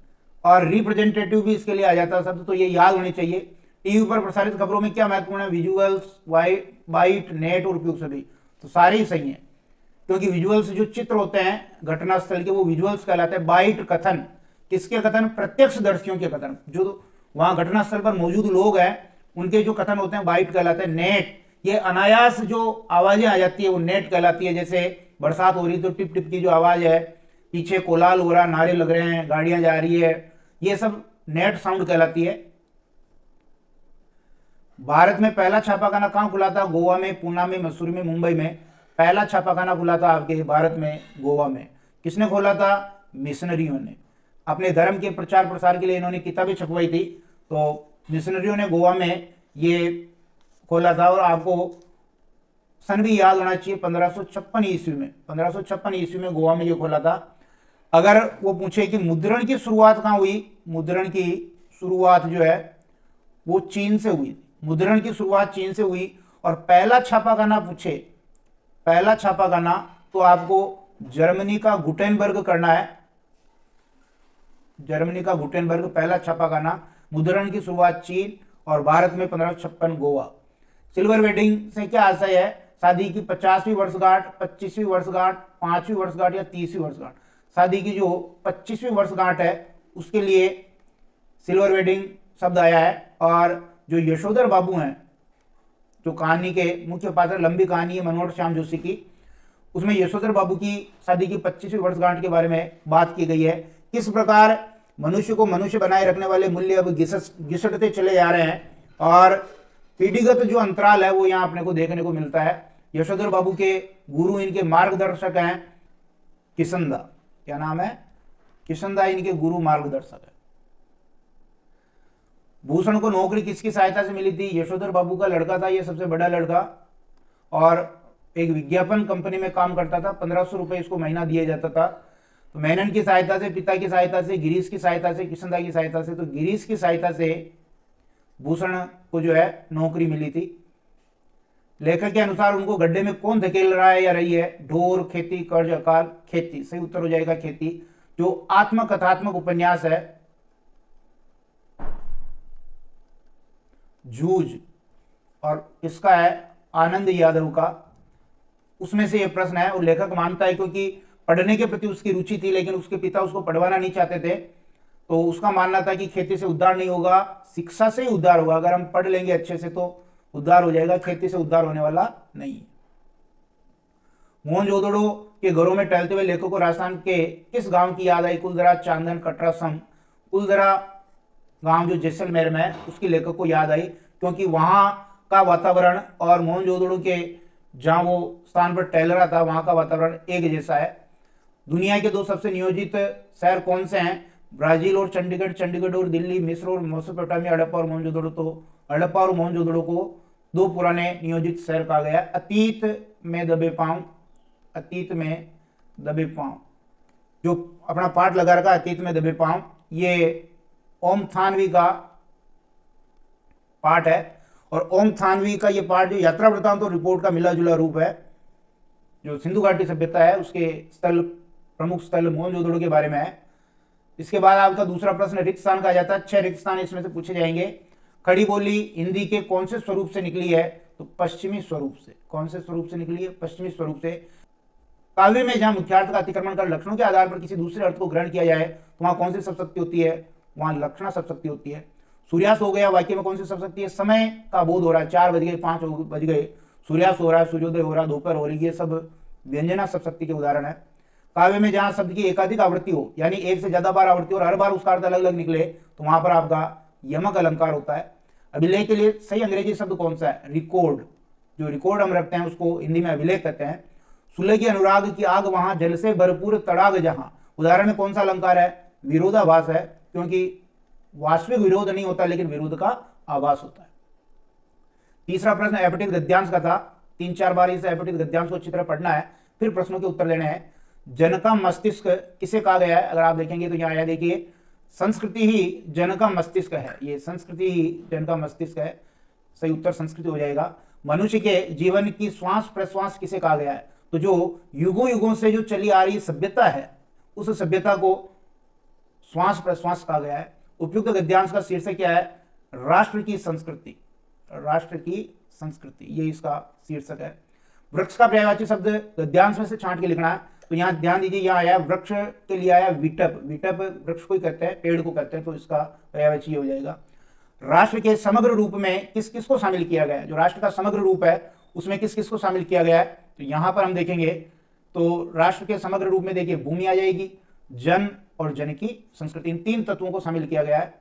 और रिप्रेजेंटेटिव भी इसके लिए आ जाता है शब्द, तो ये याद होने चाहिए। टीवी पर प्रसारित खबरों में क्या महत्वपूर्ण है, विजुअल्स, बाइट, नेट और उपयुक्त सभी। तो सारे ही सही हैं, क्योंकि विजुअल्स जो चित्र होते हैं घटनास्थल के वो विजुअल्स कहलाते हैं। बाइट कथन, किसके कथन, प्रत्यक्षदर्शियों के कथन। जो वहां घटनास्थल पर मौजूद लोग हैं उनके जो कथन होते हैं बाइट कहलाते हैं। नेट, ये अनायास जो आवाजें आ जाती है वो नेट कहलाती है। जैसे बरसात हो रही तो टिप टिप की जो आवाज है, पीछे कोलाहल हो रहा, नारे लग रहे हैं, गाड़ियां जा रही है, ये सब नेट साउंड कहलाती है। भारत में पहला छापाखाना कहां खुला था, गोवा में, पूना में, मसूरी में, मुंबई में। पहला छापाखाना खुला था आपके भारत में गोवा में। किसने खोला था, मिशनरियों ने। अपने धर्म के प्रचार प्रसार के लिए इन्होंने किताबें छपवाई थी, तो मिशनरियों ने गोवा में ये खोला था। और आपको सन भी याद होना चाहिए, 1556 ईस्वी में। 1556 ईस्वी में गोवा में ये खोला था। अगर वो पूछे कि मुद्रण की शुरुआत कहाँ हुई, मुद्रण की शुरुआत जो है वो चीन से हुई। मुद्रण की शुरुआत चीन से हुई। और पहला छापाखाना पूछे, पहला छापाखाना, तो आपको जर्मनी का गुटेनबर्ग करना है। जर्मनी का गुटेनबर्ग पहला छापाखाना। मुद्रण की शुरुआत चीन और भारत में 1556 गोवा। सिल्वर वेडिंग से क्या आशय है, शादी की 50वीं वर्षगांठ, 25वीं वर्षगांठ, 5वीं वर्षगांठ या 30वीं वर्षगांठ। शादी की जो 25वीं वर्षगांठ है उसके लिए सिल्वर वेडिंग शब्द आया है। और जो यशोधर बाबू हैं, जो कहानी के मुख्य पात्र, लंबी कहानी है मनोहर श्याम जोशी की, उसमें यशोधर बाबू की शादी की 25वीं वर्षगांठ के बारे में बात की गई है। किस प्रकार मनुष्य को मनुष्य बनाए रखने वाले मूल्य अब घिसटते चले जा रहे हैं और पीढ़ीगत जो अंतराल है वो यहाँ अपने को देखने को मिलता है। यशोधर बाबू के गुरु, इनके मार्गदर्शक हैं किशनदा। क्या नाम है, किशनदा इनके गुरु मार्गदर्शक है। भूषण को नौकरी किसकी सहायता से मिली थी, यशोधर बाबू का लड़का था ये सबसे बड़ा लड़का। और एक विज्ञापन कंपनी में काम करता था, 1500 रुपये इसको महीना दिया जाता था। तो मेनन की सहायता से, पिता की सहायता से, गिरीश की सहायता से, किशनदा की सहायता से, तो गिरीश की सहायता से भूषण को जो है नौकरी मिली थी। लेखक के अनुसार उनको गड्ढे में कौन धकेल रहा है या रही है? ढोर, खेती, कर्ज, अकाल। खेती, सही उत्तर हो जाएगा खेती। जो आत्मकथात्मक उपन्यास है जूझ, और इसका है आनंद यादव का, उसमें से यह प्रश्न है। और लेखक मानता है क्योंकि पढ़ने के प्रति उसकी रुचि थी, लेकिन उसके पिता उसको पढ़वाना नहीं चाहते थे, तो उसका मानना था कि खेती से उद्धार नहीं होगा, शिक्षा से ही उद्धार होगा। अगर हम पढ़ लेंगे अच्छे से तो उद्धार हो जाएगा, खेती से उद्धार होने वाला नहीं। मोहनजोदड़ो के घरों में टहलते हुए लेखक को राजस्थान के किस गांव की याद आई? कुलधरा, चांदन, कटरा, सम। कुलधरा गांव जो जैसलमेर में है, उसकी लेखक को याद आई क्योंकि वहां का वातावरण और मोहनजोदड़ो के जहां वो स्थान पर टहल रहा था वहां का वातावरण एक जैसा है। दुनिया के 2 सबसे नियोजित शहर कौन से हैं? ब्राजील और चंडीगढ़, चंडीगढ़ और दिल्ली, मिस्र और मेसोपोटामिया, हड़प्पा और मोहनजोदड़ो। तो हड़प्पा और मोहनजोदड़ो को 2 पुराने नियोजित शहर कहा गया। अतीत में दबे पांव, अतीत में दबे पांव, जो अपना पाठ लगा रखा अतीत में दबे पांव, ये ओम थानवी का पाठ है। और ओम थानवी का ये पाठ जो यात्रा वृत्तांत और रिपोर्ट का मिला जुला रूप है, जो सिंधु घाटी सभ्यता है उसके स्थल, प्रमुख स्थल मोहनजोदड़ो के बारे में है। इसके बाद आपका दूसरा प्रश्न रिक्त स्थान का आ जाता है। 6 रिक्त स्थान इसमें से पूछे जाएंगे। खड़ी बोली हिंदी के कौन से स्वरूप से निकली है? तो पश्चिमी स्वरूप से। कौन से स्वरूप से निकली है? पश्चिमी स्वरूप से। काव्य में जहां मुख्यार्थ का अतिक्रमण कर लक्षणों के आधार पर किसी दूसरे अर्थ को ग्रहण किया जाए तो वहां कौन सी शब्दशक्ति होती है? वहां लक्षणा शब्दशक्ति होती है। सूर्यास्त हो गया वाक्य में कौन सी शब्दशक्ति है? समय का बोध हो रहा है, 4 बज गए, 5 बज गए, सूर्यास्त हो रहा है, सूर्योदय हो रहा है, दोपहर हो रही है, ये सब व्यंजना शब्दशक्ति के उदाहरण है। काव्य में जहां शब्द की एकाधिक आवृत्ति हो, यानी एक से ज्यादा बार आवृत्ति और हर बार उसका अर्थ अलग अलग निकले, तो वहां पर आपका यमक अलंकार होता है। अभिलेख के लिए सही अंग्रेजी शब्द कौन सा है? रिकॉर्ड। जो रिकॉर्ड हम रखते हैं उसको हिंदी में अभिलेख कहते हैं। सुलह की अनुराग की आग वहां, जल से भरपूर तड़ाग जहां, उदाहरण में कौन सा अलंकार है? विरोधाभास है, क्योंकि वास्तविक विरोध नहीं होता लेकिन विरोध का आभास होता है। तीसरा प्रश्न एपटित गद्यांश का था। 3-4 बार इस एपटित गद्यांश को अच्छी तरह पढ़ना है, फिर प्रश्नों के उत्तर देने हैं। जन का मस्तिष्क किसे कहा गया है? अगर आप देखेंगे तो यहाँ आया, देखिए, संस्कृति ही जन का मस्तिष्क है। ये संस्कृति ही जन का मस्तिष्क है, सही उत्तर संस्कृति हो जाएगा। मनुष्य के जीवन की श्वास प्रश्वास किसे कहा गया है? तो जो युगों युगों से जो चली आ रही सभ्यता है उस सभ्यता को श्वास प्रश्वास कहा गया है। उपयुक्त गद्यांश का शीर्षक क्या है? राष्ट्र की संस्कृति। राष्ट्र की संस्कृति, ये इसका शीर्षक है। वृक्ष का पर्यायवाची शब्द गद्यांश में से छांट के लिखना है। तो यहाँ ध्यान दीजिए, यहाँ आया वृक्ष के लिए आया विटप। विटप वृक्ष को ही कहते हैं, पेड़ को कहते हैं, तो इसका पर्यायवाची हो जाएगा। राष्ट्र के समग्र रूप में किस किस को शामिल किया गया है? जो राष्ट्र का समग्र रूप है उसमें किस किस को शामिल किया गया है? तो यहाँ पर हम देखेंगे तो राष्ट्र के समग्र रूप में देखिए भूमि आ जाएगी, जन और जन की संस्कृति, इन 3 तत्वों को शामिल किया गया है।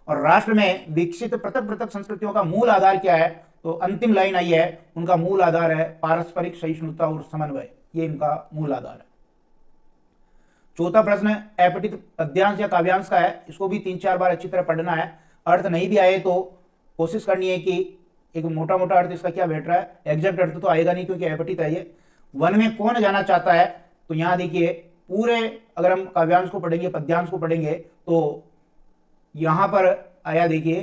और राष्ट्र में विकसित पृथक पृथक संस्कृतियों का मूल आधार क्या है? तो अंतिम लाइन आई है, उनका मूल आधार है पारस्परिक सहिष्णुता और समन्वय, ये इनका मूल आधार है। चौथा प्रश्न एपटित पद्यांश या काव्यांश का है। इसको भी 3-4 बार अच्छी तरह पढ़ना है। अर्थ नहीं भी आए तो कोशिश करनी है कि एक मोटा मोटा अर्थ इसका क्या बैठ रहा है, एग्जैक्ट अर्थ तो आएगा नहीं क्योंकि एपटित है ये। वन में कौन जाना चाहता है? तो यहां देखिए पूरे, अगर हम काव्यांश को पढ़ेंगे, पद्यांश को पढ़ेंगे, तो यहां पर आया देखिए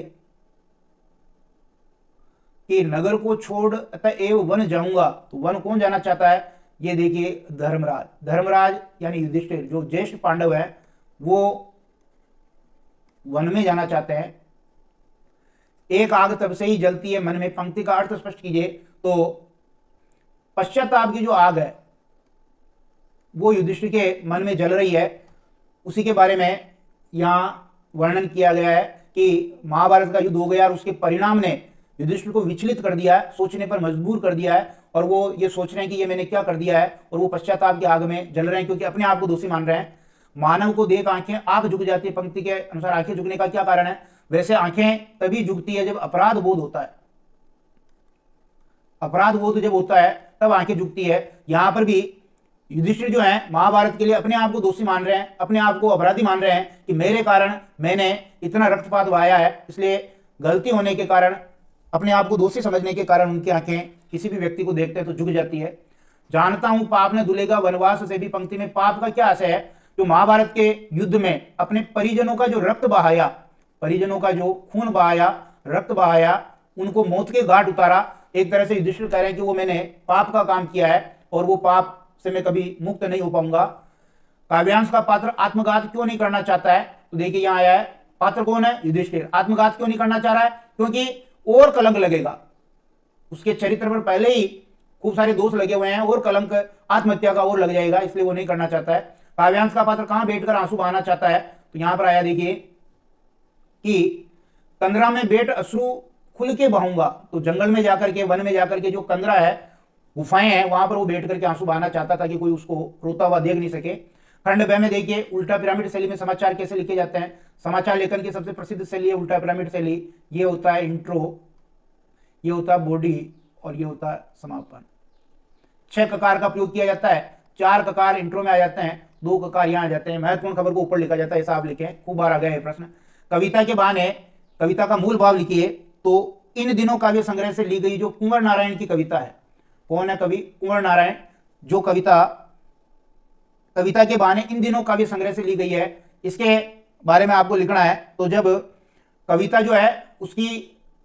कि नगर को छोड़ अतएव वन जाऊंगा। तो वन कौन जाना चाहता है? ये देखिए धर्मराज। धर्मराज यानी युधिष्ठिर जो ज्येष्ठ पांडव है वो वन में जाना चाहते हैं। एक आग तब से ही जलती है मन में, पंक्ति का अर्थ स्पष्ट कीजिए। तो पश्चाताप की जो आग है वो युधिष्ठिर के मन में जल रही है, उसी के बारे में यहां वर्णन किया गया है कि महाभारत का युद्ध हो गया और उसके परिणाम ने युधिष्ठिर को विचलित कर दिया है, सोचने पर मजबूर कर दिया है, और वो ये सोच रहे हैं कि ये मैंने क्या कर दिया है, और वो पश्चाताप की आग में जल रहे हैं क्योंकि अपने आप को दोषी मान रहे हैं। मानव को देख आंखें आंख झुक जाती है, पंक्ति के अनुसार आंखें झुकने का क्या कारण है? वैसे आंखें तभी झुकती है जब अपराध बोध होता है, अपराध बोध जब होता है तब आंखें झुकती है। यहां पर भी युधिष्ठिर जो है महाभारत के लिए अपने आप को दोषी मान रहे हैं, अपने आप को अपराधी मान रहे हैं कि मेरे कारण मैंने इतना रक्तपात बहाया है, इसलिए गलती होने के कारण, अपने आप को दोषी समझने के कारण उनकी आंखें किसी भी व्यक्ति को देखते हैं तो झुक जाती है। जानता हूं पाप ने धुलेगा वनवास से भी पंक्ति में पाप का क्या आशय है? जो महाभारत के युद्ध में अपने परिजनों का जो रक्त बहाया, परिजनों का जो खून बहाया, रक्त बहाया, उनको मौत के घाट उतारा, एक तरह से युधिष्ठिर कह रहे हैं कि वो मैंने पाप का काम किया है और वो पाप से मैं कभी मुक्त नहीं हो पाऊंगा। काव्यांश का पात्र आत्मघात क्यों नहीं करना चाहता है? तो देखिए यहां आया है, पात्र कौन है? युधिष्ठिर। आत्मघात क्यों नहीं करना चाह रहा है? क्योंकि और कलंक लगेगा, उसके चरित्र पर पहले ही खूब सारे दोष लगे हुए हैं और कलंक आत्महत्या का और लग जाएगा, इसलिए वो नहीं करना चाहता है। काव्यांश का पात्र कहां बैठकर आंसू बहाना चाहता है? तो यहां पर आया देखिए कि कंदरा में बैठ अश्रु खुल के बहाऊंगा। तो जंगल में जाकर के, वन में जाकर के जो कंदरा है, गुफाएं हैं, वहां पर वो बैठ करके आंसू बहाना चाहता था कि कोई उसको रोता हुआ देख नहीं सके। खंड ब में देखिए उल्टा पिरामिड शैली में समाचार कैसे लिखे जाते हैं। समाचार लेखन की सबसे प्रसिद्ध शैली है उल्टा पिरामिड शैली। ये होता है इंट्रो, ये होता है बॉडी और ये होता है समापन। 6 ककार का प्रयोग किया जाता है, 4 ककार इंट्रो में आ जाते हैं, 2 ककार यहां आ जाते हैं। महत्वपूर्ण खबर को ऊपर लिखा जाता है, ऐसा आप लिखें, खूब बार आ गया है प्रश्न। कविता के बहाने कविता का मूल भाव लिखिए। तो इन दिनों काव्य संग्रह से ली गई जो कुंवर नारायण की कविता है, कौन है कवि? कुंवर नारायण। जो कविता के बहाने इन दिनों काव्य संग्रह से ली गई है, इसके बारे में आपको लिखना है। तो जब कविता जो है उसकी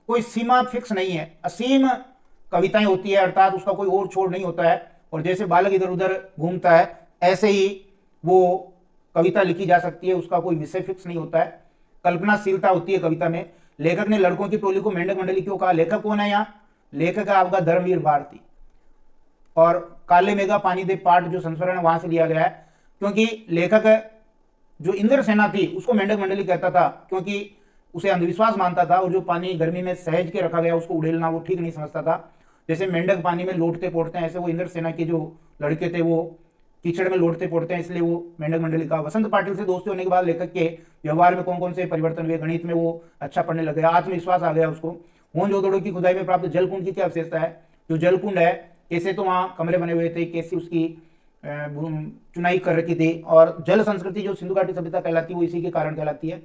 कोई सीमा फिक्स नहीं है, असीम कविताएं होती है, अर्थात उसका कोई और छोर नहीं होता है, और जैसे बालक इधर उधर घूमता है ऐसे ही वो कविता लिखी जा सकती है, उसका कोई विषय फिक्स नहीं होता है, कल्पनाशीलता होती है कविता में। लेखक ने लड़कों की टोली को मेंढक मंडली क्यों कहा? लेखक कौन है यहाँ? लेखक है आपका धर्मवीर भारती। और काले मेघा पानी दे पाठ जो संस्करण है वहां से लिया गया है, क्योंकि लेखक जो इंद्रसेना थी उसको मेंढक मंडली कहता था, क्योंकि उसे अंधविश्वास मानता था, और जो पानी गर्मी में सहज के रखा गया उसको उड़ेलना वो ठीक नहीं समझता था। जैसे मेंढक पानी में लौटते पोड़ते हैं, ऐसे वो इंद्रसेना के जो लड़के थे वो कीचड़ में लौटते पोड़ते हैं, इसलिए वो मेंढक मंडली का। वसंत पाटिल से दोस्ती होने के बाद लेखक के व्यवहार में कौन कौन से परिवर्तन हुए? गणित में वो अच्छा पढ़ने लग गया, आत्मविश्वास आ गया उसको। मोहनजोदड़ो की खुदाई में प्राप्त जलकुंड की क्या विशेषता है? जो जलकुंड है, कैसे तो वहाँ कमरे बने हुए थे, कैसी उसकी चुनाई कर रखी थी, और जल संस्कृति जो सिंधु घाटी सभ्यता कहलाती है वो इसी के कारण कहलाती है।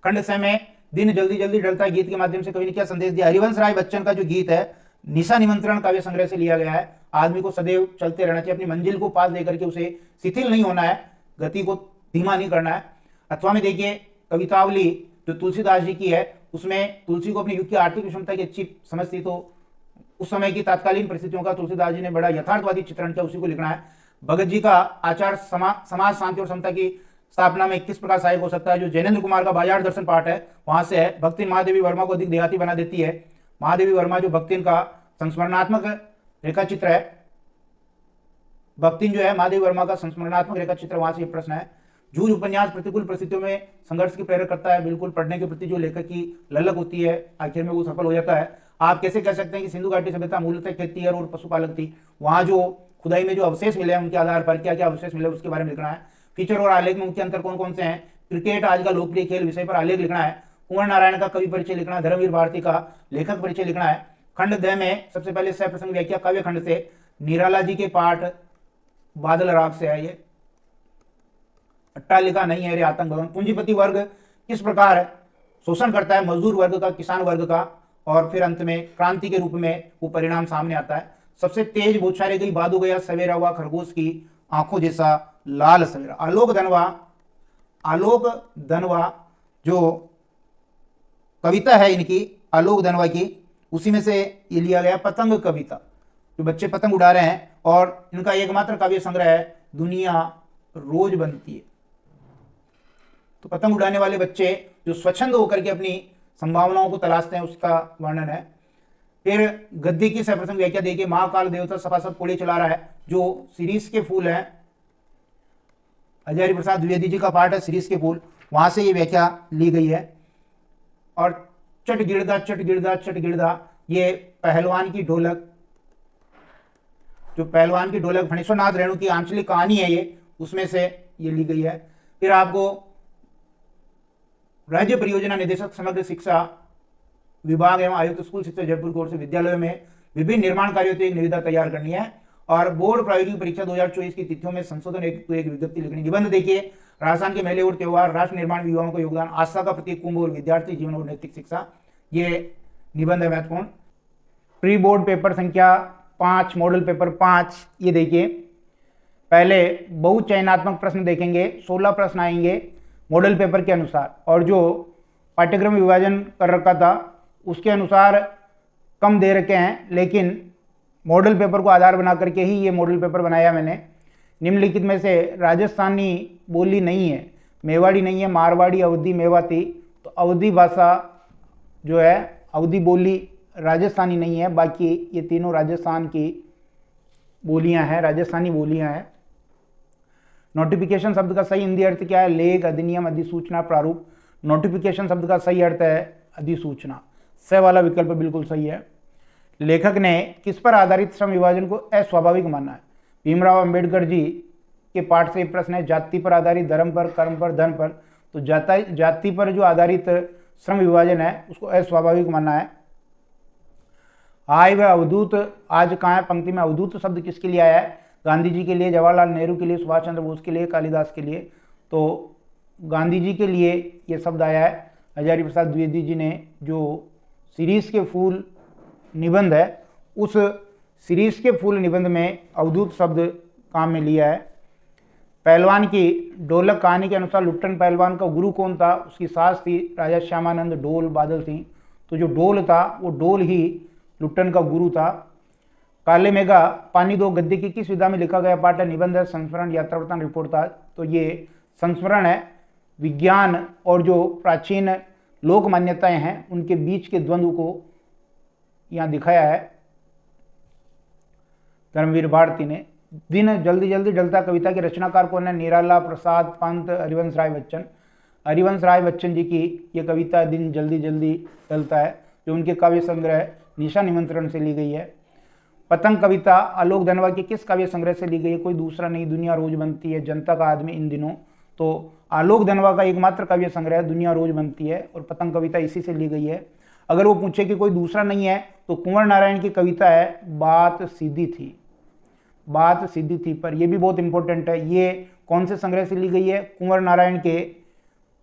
खंड स में दिन जल्दी जल्दी ढलता है गीत के माध्यम से कवि ने क्या संदेश दिया? हरिवंश राय बच्चन का जो गीत है निशा निमंत्रण काव्य संग्रह से लिया गया है। आदमी को सदैव चलते रहना चाहिए, अपनी मंजिल को पास लेकर के उसे शिथिल नहीं होना है, गति को धीमा नहीं करना है। अथवा में देखिए कवितावली जो तुलसीदास जी की है, उसमें तुलसी को अपनी युग की आर्थिक विषमता की अच्छी समझ थी, तो उस समय की तात्कालीन परिस्थितियों का तुलसीदास जी ने बड़ा यथार्थवादी चित्रण किया, उसी को लिखना है। भगत जी का आचार समाज शांति और समता की स्थापना में किस प्रकार सहायक हो सकता है? जो जैनेन्द्र कुमार का बाजार दर्शन पाठ है वहां से है। भक्तिन महादेवी वर्मा को अधिक देहाती बना देती है। महादेवी वर्मा जो भक्तिन का संस्मरणात्मक रेखा चित्र है, भक्तिन जो है महादेवी वर्मा का संस्मरणात्मक रेखा चित्र, वहां से ये प्रश्न है। जूझ उपन्यास प्रतिकूल परिस्थितियों में संघर्ष की प्रेरक करता है, बिल्कुल पढ़ने के प्रति जो लेखक की ललक होती है आखिर में वो सफल हो जाता है। आप कैसे कह सकते हैं कि सिंधु घाटी सभ्यता मूलतः खेती और पशुपालक थी? वहां जो खुदाई में जो अवशेष मिले हैं उनके आधार पर क्या क्या अवशेष मिले उसके बारे में लिखना है। फीचर और आलेख में मुख्य अंतर कौन कौन से हैं? क्रिकेट आज का लोकप्रिय खेल विषय पर आलेख लिखना है। कुंवर नारायण का कवि परिचय लिखना है। धर्मवीर भारती का लेखक परिचय लिखना है। खंड द में सबसे पहले सह प्रसंग व्याख्या काव्य खंड से निराला जी के पाठ बादल राग से है। ये अट्टालिका नहीं है रे आतंक भवन। पूंजीपति वर्ग किस प्रकार शोषण करता है? मजदूर वर्ग का, किसान वर्ग का, और फिर अंत में क्रांति के रूप में वो परिणाम सामने आता है। सबसे तेज बौछारे गई बादू गया सवेरा हुआ खरगोश की आंखों जैसा लाल सवेरा। आलोक धनवा जो कविता है इनकी आलोक धनवा की, उसी में से ये लिया गया पतंग कविता, जो बच्चे पतंग उड़ा रहे हैं, और इनका एकमात्र काव्य संग्रह है दुनिया रोज बनती है। तो पतंग उड़ाने वाले बच्चे जो स्वच्छंद होकर के अपनी संभावनाओं को तलाशते हैं उसका वर्णन है। फिर गद्य की सहप्रसंग व्याख्या देखिए। महाकाल देवता सभासद कोड़े चला रहा है, जो सीरीज के फूल हैं, अजय प्रसाद द्विवेदी जी का पाठ है सीरीज के फूल, वहां से ये व्याख्या ली गई है। और चट गिड़दा चट गिड़दा चट गिड़दा, ये पहलवान की ढोलक, जो पहलवान की ढोलक फणीश्वरनाथ रेणु की आंचलिक कहानी है ये, उसमें से ये ली गई है। फिर आपको राज्य परियोजना निदेशक समग्र शिक्षा विभाग एवं आयुक्त स्कूल शिक्षा जयपुर की ओर से विद्यालयों में विभिन्न निर्माण कार्यों की एक निविदा तैयार करनी है। और बोर्ड प्रायोगिक परीक्षा 2024 की तिथियों में संशोधन एक विज्ञप्ति लिखनी। निबंध देखिए। राजस्थान के मेले और त्योहार, राष्ट्र निर्माण में युवाओं का योगदान, आस्था का प्रतीक कुंभ और विद्यार्थी जीवन और नैतिक शिक्षा, ये निबंध है महत्वपूर्ण। प्री बोर्ड पेपर संख्या 5 मॉडल पेपर 5, ये देखिए, पहले बहुचयनात्मक प्रश्न देखेंगे, 16 प्रश्न आएंगे मॉडल पेपर के अनुसार, और जो पाठ्यक्रम विभाजन कर रखा था उसके अनुसार कम दे रखे हैं, लेकिन मॉडल पेपर को आधार बना करके ही ये मॉडल पेपर बनाया मैंने। निम्नलिखित में से राजस्थानी बोली नहीं है, मेवाड़ी नहीं है, मारवाड़ी, अवधी, मेवाती, तो अवधी भाषा जो है, अवधी बोली राजस्थानी नहीं है, बाकी ये तीनों राजस्थान की बोलियां हैं, राजस्थानी बोलियां हैं। नोटिफिकेशन शब्द का सही हिंदी अर्थ क्या है? लेख, अधिनियम, अधिसूचना, प्रारूप। नोटिफिकेशन शब्द का सही अर्थ है अधिसूचना, स वाला विकल्प बिल्कुल सही है। लेखक ने किस पर आधारित श्रम विभाजन को अस्वाभाविक माना है? भीमराव अंबेडकर जी के पाठ से प्रश्न है, जाति पर आधारित, धर्म पर, कर्म पर, धन पर। तो जाति पर जो आधारित श्रम विभाजन है उसको अस्वाभाविक माना है। आय व अवधूत आज कहाँ है पंक्ति में? अवधूत शब्द किसके लिए आया है? गांधी जी के लिए, जवाहरलाल नेहरू के लिए, सुभाष चंद्र बोस के लिए, कालिदास के लिए। तो गांधी जी के लिए ये शब्द आया है। हजारी प्रसाद द्विवेदी जी ने जो सीरीज के फूल निबंध है, उस सीरीज के फूल निबंध में अवधूत शब्द काम में लिया है। पहलवान की ढोलक कहानी के अनुसार लुट्टन पहलवान का गुरु कौन था? उसकी सास थी राजा श्यामानंद ढोल बादल सिंह। तो जो ढोल था वो ढोल ही लुट्टन का गुरु था। काले मेघा पानी दो गद्य की किस विधा में लिखा गया पाठ है? निबंध है, संस्मरण, यात्रावृत्तांत, रिपोर्ट था। तो ये संस्मरण है। विज्ञान और जो प्राचीन लोक मान्यताएं हैं उनके बीच के द्वंद्व को यहाँ दिखाया है धर्मवीर भारती ने। दिन जल्दी जल्दी ढलता कविता के रचनाकार कौन है? निराला प्रसाद पंत, हरिवंश राय बच्चन। हरिवंश राय बच्चन जी की ये कविता दिन जल्दी जल्दी ढलता है, जो उनके काव्य संग्रह निशा निमंत्रण से ली गई है। पतंग कविता आलोक धनवा के किस काव्य संग्रह से ली गई है? कोई दूसरा नहीं, दुनिया रोज बनती है, जनता का आदमी इन दिनों। तो आलोक धनवा का एकमात्र काव्य संग्रह दुनिया रोज बनती है, और पतंग कविता इसी से ली गई है। अगर वो पूछे कि कोई दूसरा नहीं है, तो कुंवर नारायण की कविता है बात सीधी थी, बात सीधी थी, पर यह भी बहुत इंपॉर्टेंट है। ये कौन से संग्रह से ली गई है? कुंवर नारायण के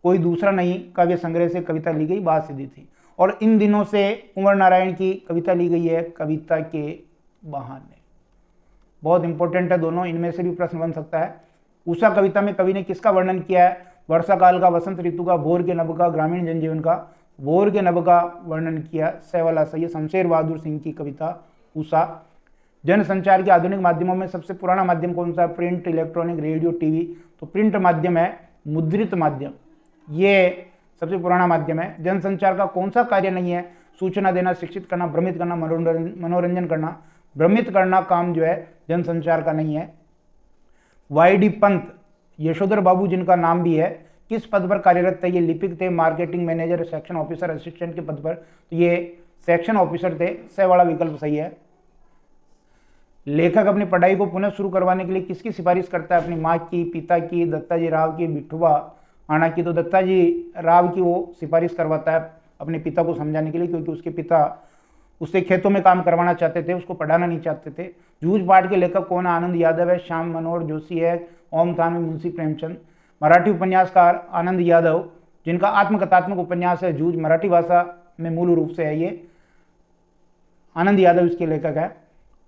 कोई दूसरा नहीं काव्य संग्रह से कविता ली गई, बात सीधी थी। और इन दिनों से कुंवर नारायण की कविता ली गई है कविता के बहाने। बहुत इंपॉर्टेंट है दोनों, इनमें से भी प्रश्न बन सकता है। उषा कविता में कवि ने किसका वर्णन किया है? वर्षा काल का, वसंत ऋतु का, भोर के नभ का, ग्रामीण जनजीवन का। भोर के नभ का वर्णन किया, स वाला सही है। शमशेर बहादुर सिंह की कविता उषा। जनसंचार के आधुनिक माध्यमों में सबसे पुराना माध्यम कौन सा है? Print, electronic, radio, TV. तो प्रिंट माध्यम है, मुद्रित माध्यम, ये सबसे पुराना माध्यम है। जनसंचार का कौन सा कार्य नहीं है? सूचना देना, शिक्षित करना, भ्रमित करना, मनोरंजन करना। भ्रमित करना काम जो है जनसंचार का नहीं है। वाई.डी. पंत, यशोधर बाबू जिनका नाम भी है, किस पद पर कार्यरत थे? ये लिपिक थे, marketing manager, section officer, assistant के पद पर। तो ये सेक्शन ऑफिसर थे, स वाला विकल्प सही है। लेखक अपनी पढ़ाई को पुनः शुरू करवाने के लिए किसकी सिफारिश करता है? अपनी माँ की, पिता की, दत्ताजी राव की, विठुबा आना की। तो दत्ताजी राव की वो सिफारिश करवाता है अपने पिता को समझाने के लिए, क्योंकि उसके पिता उससे खेतों में काम करवाना चाहते थे, उसको पढ़ाना नहीं चाहते थे। जूझ पाठ के लेखक कौन है? आनंद यादव है, श्याम मनोहर जोशी है, ओम थान में मुंशी प्रेमचंद। मराठी उपन्यासकार आनंद यादव, जिनका आत्मकथात्मक उपन्यास है जूझ, मराठी भाषा में मूल रूप से है ये, आनंद यादव इसके लेखक है।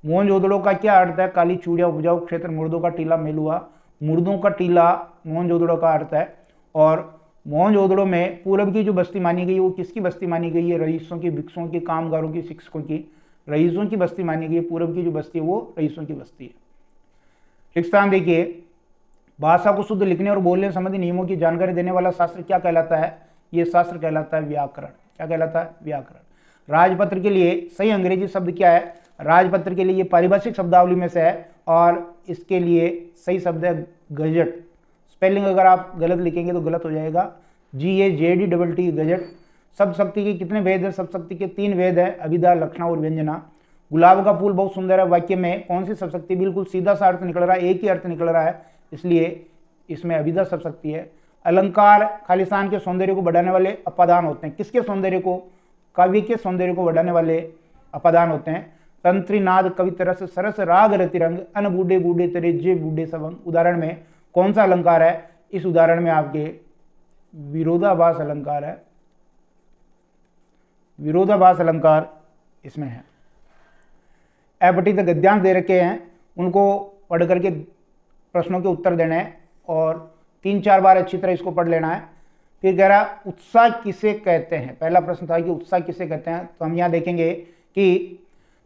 मोहनजोदड़ो का क्या अर्थ है? काली चूड़िया उपजाऊ क्षेत्र, मुर्दों का टीला मेलुआ। मुर्दों का टीला मोहनजोदड़ो का अर्थ है। और मोहनजोदड़ो में पूरब की जो बस्ती मानी गई है वो किसकी बस्ती मानी गई है? रईसों की, भिक्षुओं की, कामगारों की, शिक्षकों की। रईसों की बस्ती मानी गई है। पूरब की जो बस्ती है वो रईसों की बस्ती है। रिक्तान देखिए, भाषा को शुद्ध लिखने और बोलने संबंधी नियमों की जानकारी देने वाला शास्त्र क्या कहलाता है? ये शास्त्र कहलाता है व्याकरण। क्या कहलाता है? व्याकरण। राजपत्र के लिए सही अंग्रेजी शब्द क्या है? राजपत्र के लिए ये पारिभाषिक शब्दावली में से है, और इसके लिए सही शब्द है गजट। स्पेलिंग अगर आप गलत लिखेंगे तो गलत हो जाएगा, GAZET, गजट। सब शक्ति के कितने भेद है? सब शक्ति के 3 भेद है, अभिधा, लक्षणा और व्यंजना। गुलाब का फूल बहुत सुंदर है वाक्य में कौन सी सब शक्ति? बिल्कुल सीधा सा अर्थ निकल रहा है, एक ही अर्थ निकल रहा है, इसलिए इसमें अभिधा सब शक्ति है। अलंकार खालिस्तान के सौंदर्य को बढ़ाने वाले अपादान होते हैं। किसके सौंदर्य को? काव्य के सौंदर्य को बढ़ाने वाले अपादान होते हैं। तंत्री नाद कवित रस सरस राग रतिरंग अन बूढ़े बूढ़े तेरे जे बूढ़े सबंग। उदाहरण में कौन सा अलंकार है? इस उदाहरण में आपके विरोधाभास अलंकार है, विरोधाभास अलंकार इसमें है। अपठित गद्यांश दे रखे हैं, उनको पढ़ करके प्रश्नों के उत्तर देने हैं और 3-4 बार अच्छी तरह इसको पढ़ लेना है। फिर कह रहा उत्साह किसे कहते हैं। पहला प्रश्न था कि उत्साह किसे कहते हैं, तो हम यहाँ देखेंगे कि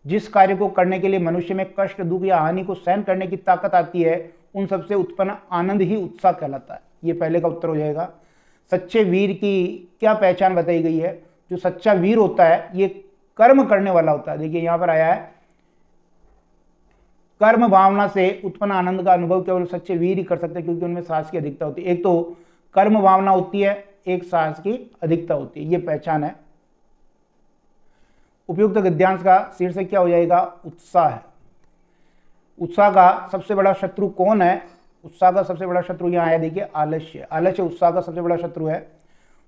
जिस कार्य को करने के लिए मनुष्य में कष्ट, दुख या हानि को सहन करने की ताकत आती है, उन सबसे उत्पन्न आनंद ही उत्साह कहलाता है। ये पहले का उत्तर हो जाएगा। सच्चे वीर की क्या पहचान बताई गई है। जो सच्चा वीर होता है ये कर्म करने वाला होता है। देखिए यहाँ पर आया है, कर्म भावना से उत्पन्न आनंद का अनुभव केवल सच्चे वीर ही कर सकते हैं, क्योंकि उनमें साहस की अधिकता होती है। एक तो कर्म भावना होती है, एक साहस की अधिकता होती है, ये पहचान है। उपयुक्त गद्यांश का शीर्षक क्या हो जाएगा, उत्साह है। उत्साह का सबसे बड़ा शत्रु कौन है। उत्साह का सबसे बड़ा शत्रु यहाँ आया, देखिए आलस्य। आलस्य उत्साह का सबसे बड़ा शत्रु है।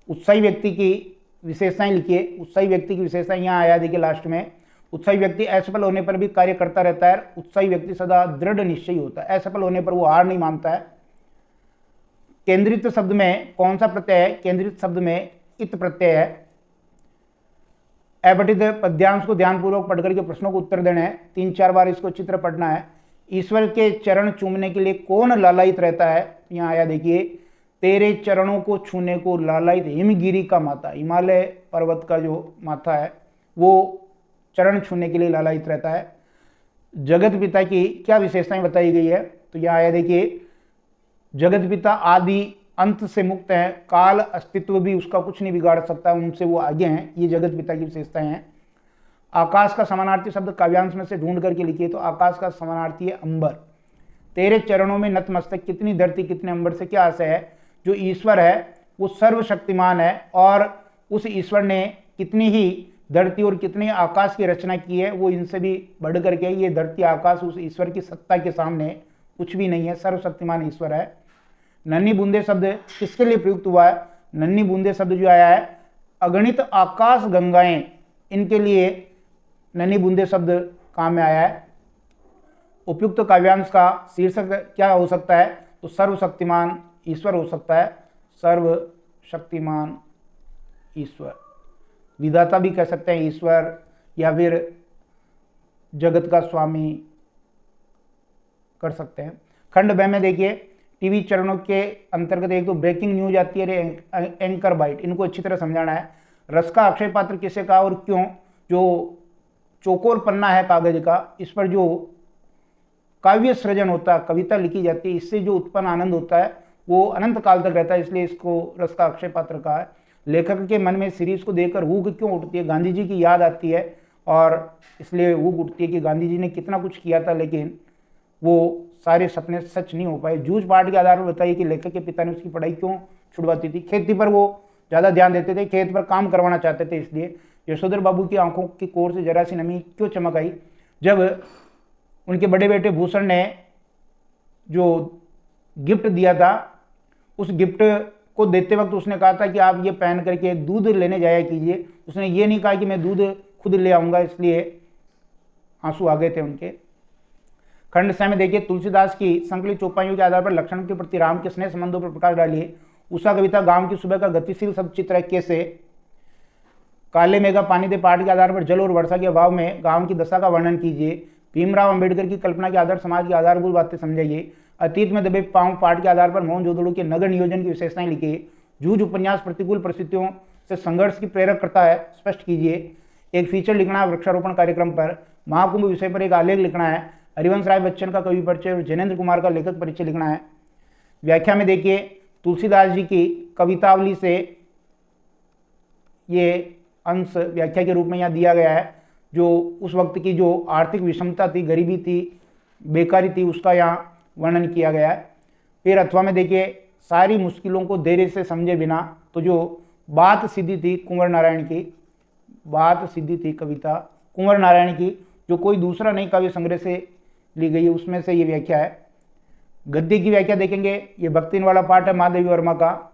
उत्साही व्यक्ति की विशेषताएं लिखिए। उत्साही व्यक्ति की विशेषताएं यहाँ आया, देखिए लास्ट में। उत्साही व्यक्ति असफल होने पर भी कार्य करता रहता है। उत्साही व्यक्ति सदा दृढ़ निश्चयी होता है, असफल होने पर वो हार नहीं मानता है। केंद्रित शब्द में कौन सा प्रत्यय है, केंद्रित शब्द में इत प्रत्यय है। अपठित पद्यांश को ध्यानपूर्वक पढ़ करके प्रश्नों को उत्तर देने हैं। 3-4 बार इसको चित्र पढ़ना है। ईश्वर के चरण चूमने के लिए कौन लालायित रहता है, यहाँ आया देखिए, तेरे चरणों को छूने को लालायित हिमगिरी का माथा। हिमालय पर्वत का जो माथा है वो चरण छूने के लिए लालायित रहता है। जगत पिता की क्या विशेषताएं बताई गई है, तो यहाँ आया देखिए, जगत पिता आदि अंत से मुक्त है, काल अस्तित्व भी उसका कुछ नहीं बिगाड़ सकता, उनसे वो आगे हैं। ये जगत पिता की विशेषताएं हैं। आकाश का समानार्थी शब्द काव्यांश में से ढूंढ करके लिखिए, तो आकाश का समानार्थी है अंबर। तेरे चरणों में नतमस्तक, कितनी धरती कितने अंबर से क्या आशय है। जो ईश्वर है वो सर्वशक्तिमान है और उस ईश्वर ने कितनी ही धरती और कितनी आकाश की रचना की है, वो इनसे भी बढ़ करके। ये धरती आकाश उस ईश्वर की सत्ता के सामने कुछ भी नहीं है, सर्वशक्तिमान ईश्वर है। नन्ही बूंदे शब्द किसके लिए प्रयुक्त हुआ है। नन्ही बूंदे शब्द जो आया है, अगणित आकाश गंगाएं, इनके लिए नन्ही बूंदे शब्द काम में आया है। उपयुक्त काव्यांश का शीर्षक क्या हो सकता है, तो सर्वशक्तिमान ईश्वर हो सकता है। सर्वशक्तिमान ईश्वर, विधाता भी कह सकते हैं ईश्वर, या फिर जगत का स्वामी कर सकते हैं। खंड ब में देखिए, टीवी चरणों के अंतर्गत एक तो ब्रेकिंग न्यूज आती है, एंकर बाइट, इनको अच्छी तरह समझाना है। रस का अक्षय पात्र किसे कहा और क्यों। जो चौकोर पन्ना है कागज का, इस पर जो काव्य सृजन होता है, कविता लिखी जाती है, इससे जो उत्पन्न आनंद होता है वो अनंत काल तक रहता है, इसलिए इसको रस का अक्षय पात्र कहा है। लेखक के मन में सीरीज को देखकर हुक क्यों उठती है, गांधी जी की याद आती है और इसलिए हुक उठती है कि गांधी जी ने कितना कुछ किया था, लेकिन वो सारे सपने सच नहीं हो पाए। जूझ पाठ के आधार पर बताइए कि लेखक के पिता ने उसकी पढ़ाई क्यों छुड़वाती थी। खेती पर वो ज़्यादा ध्यान देते थे, खेत पर काम करवाना चाहते थे, इसलिए। यशोधर बाबू की आंखों की कोर से जरा सी नमी क्यों चमक आई, जब उनके बड़े बेटे भूषण ने जो गिफ्ट दिया था, उस गिफ्ट को देते वक्त उसने कहा था कि आप ये पहन करके दूध लेने जाया कीजिए। उसने ये नहीं कहा कि मैं दूध खुद ले आऊँगा, इसलिए आंसू आ गए थे उनके। खंड स में देखिए, तुलसीदास की संकलित चौपाइयों के आधार पर लक्षण के प्रति राम के स्नेह संबंधों पर प्रकाश डालिए। उषा कविता गांव की सुबह का गतिशील सब चित्र है कैसे। काले मेघा पानी दे पाठ के आधार पर जल और वर्षा के अभाव में गांव की दशा का वर्णन कीजिए। भीमराव अंबेडकर की कल्पना के आधार समाज की आधारभूत बातें समझाइए। अतीत में दबे पांव पाठ के आधार पर मोहनजोदड़ो के नगर नियोजन की विशेषताएं लिखिए। जूझ उपन्यास प्रतिकूल परिस्थितियों से संघर्ष की प्रेरक करता है, स्पष्ट कीजिए। एक फीचर लिखना है वृक्षारोपण कार्यक्रम पर। महाकुंभ विषय पर एक आलेख लिखना है। हरिवंश राय बच्चन का कवि परिचय और जैनेन्द्र कुमार का लेखक परिचय लिखना है। व्याख्या में देखिए, तुलसीदास जी की कवितावली से ये अंश व्याख्या के रूप में यहाँ दिया गया है। जो उस वक्त की जो आर्थिक विषमता थी, गरीबी थी, बेकारी थी, उसका यहाँ वर्णन किया गया है। फिर अथवा में देखिए, सारी मुश्किलों को धैर्य से समझे बिना, तो जो बात सीधी थी कुंवर नारायण की, बात सीधी थी कविता कुंवर नारायण की, जो कोई दूसरा नई काव्य संग्रह से ली गई है, उसमें से ये व्याख्या है। गद्य की व्याख्या देखेंगे, ये भक्तिन वाला पाठ है महादेवी वर्मा का।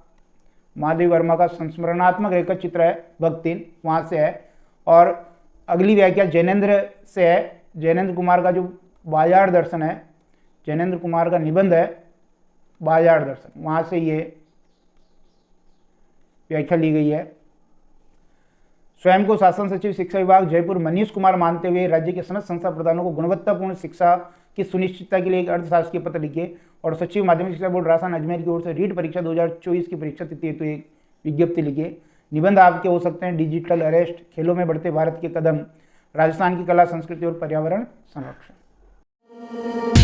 महादेवी वर्मा का संस्मरणात्मक रेखा चित्र है भक्तिन, वहाँ से है। और अगली व्याख्या जैनेन्द्र से है। जैनेन्द्र कुमार का जो बाजार दर्शन है, जैनेन्द्र कुमार का निबंध है बाजार दर्शन, वहाँ से ये व्याख्या ली गई है। स्वयं को शासन सचिव शिक्षा विभाग जयपुर मनीष कुमार मानते हुए राज्य के समस्त संस्था प्रधानों को गुणवत्तापूर्ण शिक्षा की सुनिश्चितता के लिए एक अर्थशास्त्रीय पत्र लिखे और सचिव माध्यमिक शिक्षा बोर्ड राजस्थान अजमेर की ओर से रीट परीक्षा 2024 की परीक्षा तिथि हेतु एक विज्ञप्ति लिखे। निबंध आपके हो सकते हैं डिजिटल अरेस्ट, खेलों में बढ़ते भारत के कदम, राजस्थान की कला संस्कृति और पर्यावरण संरक्षण।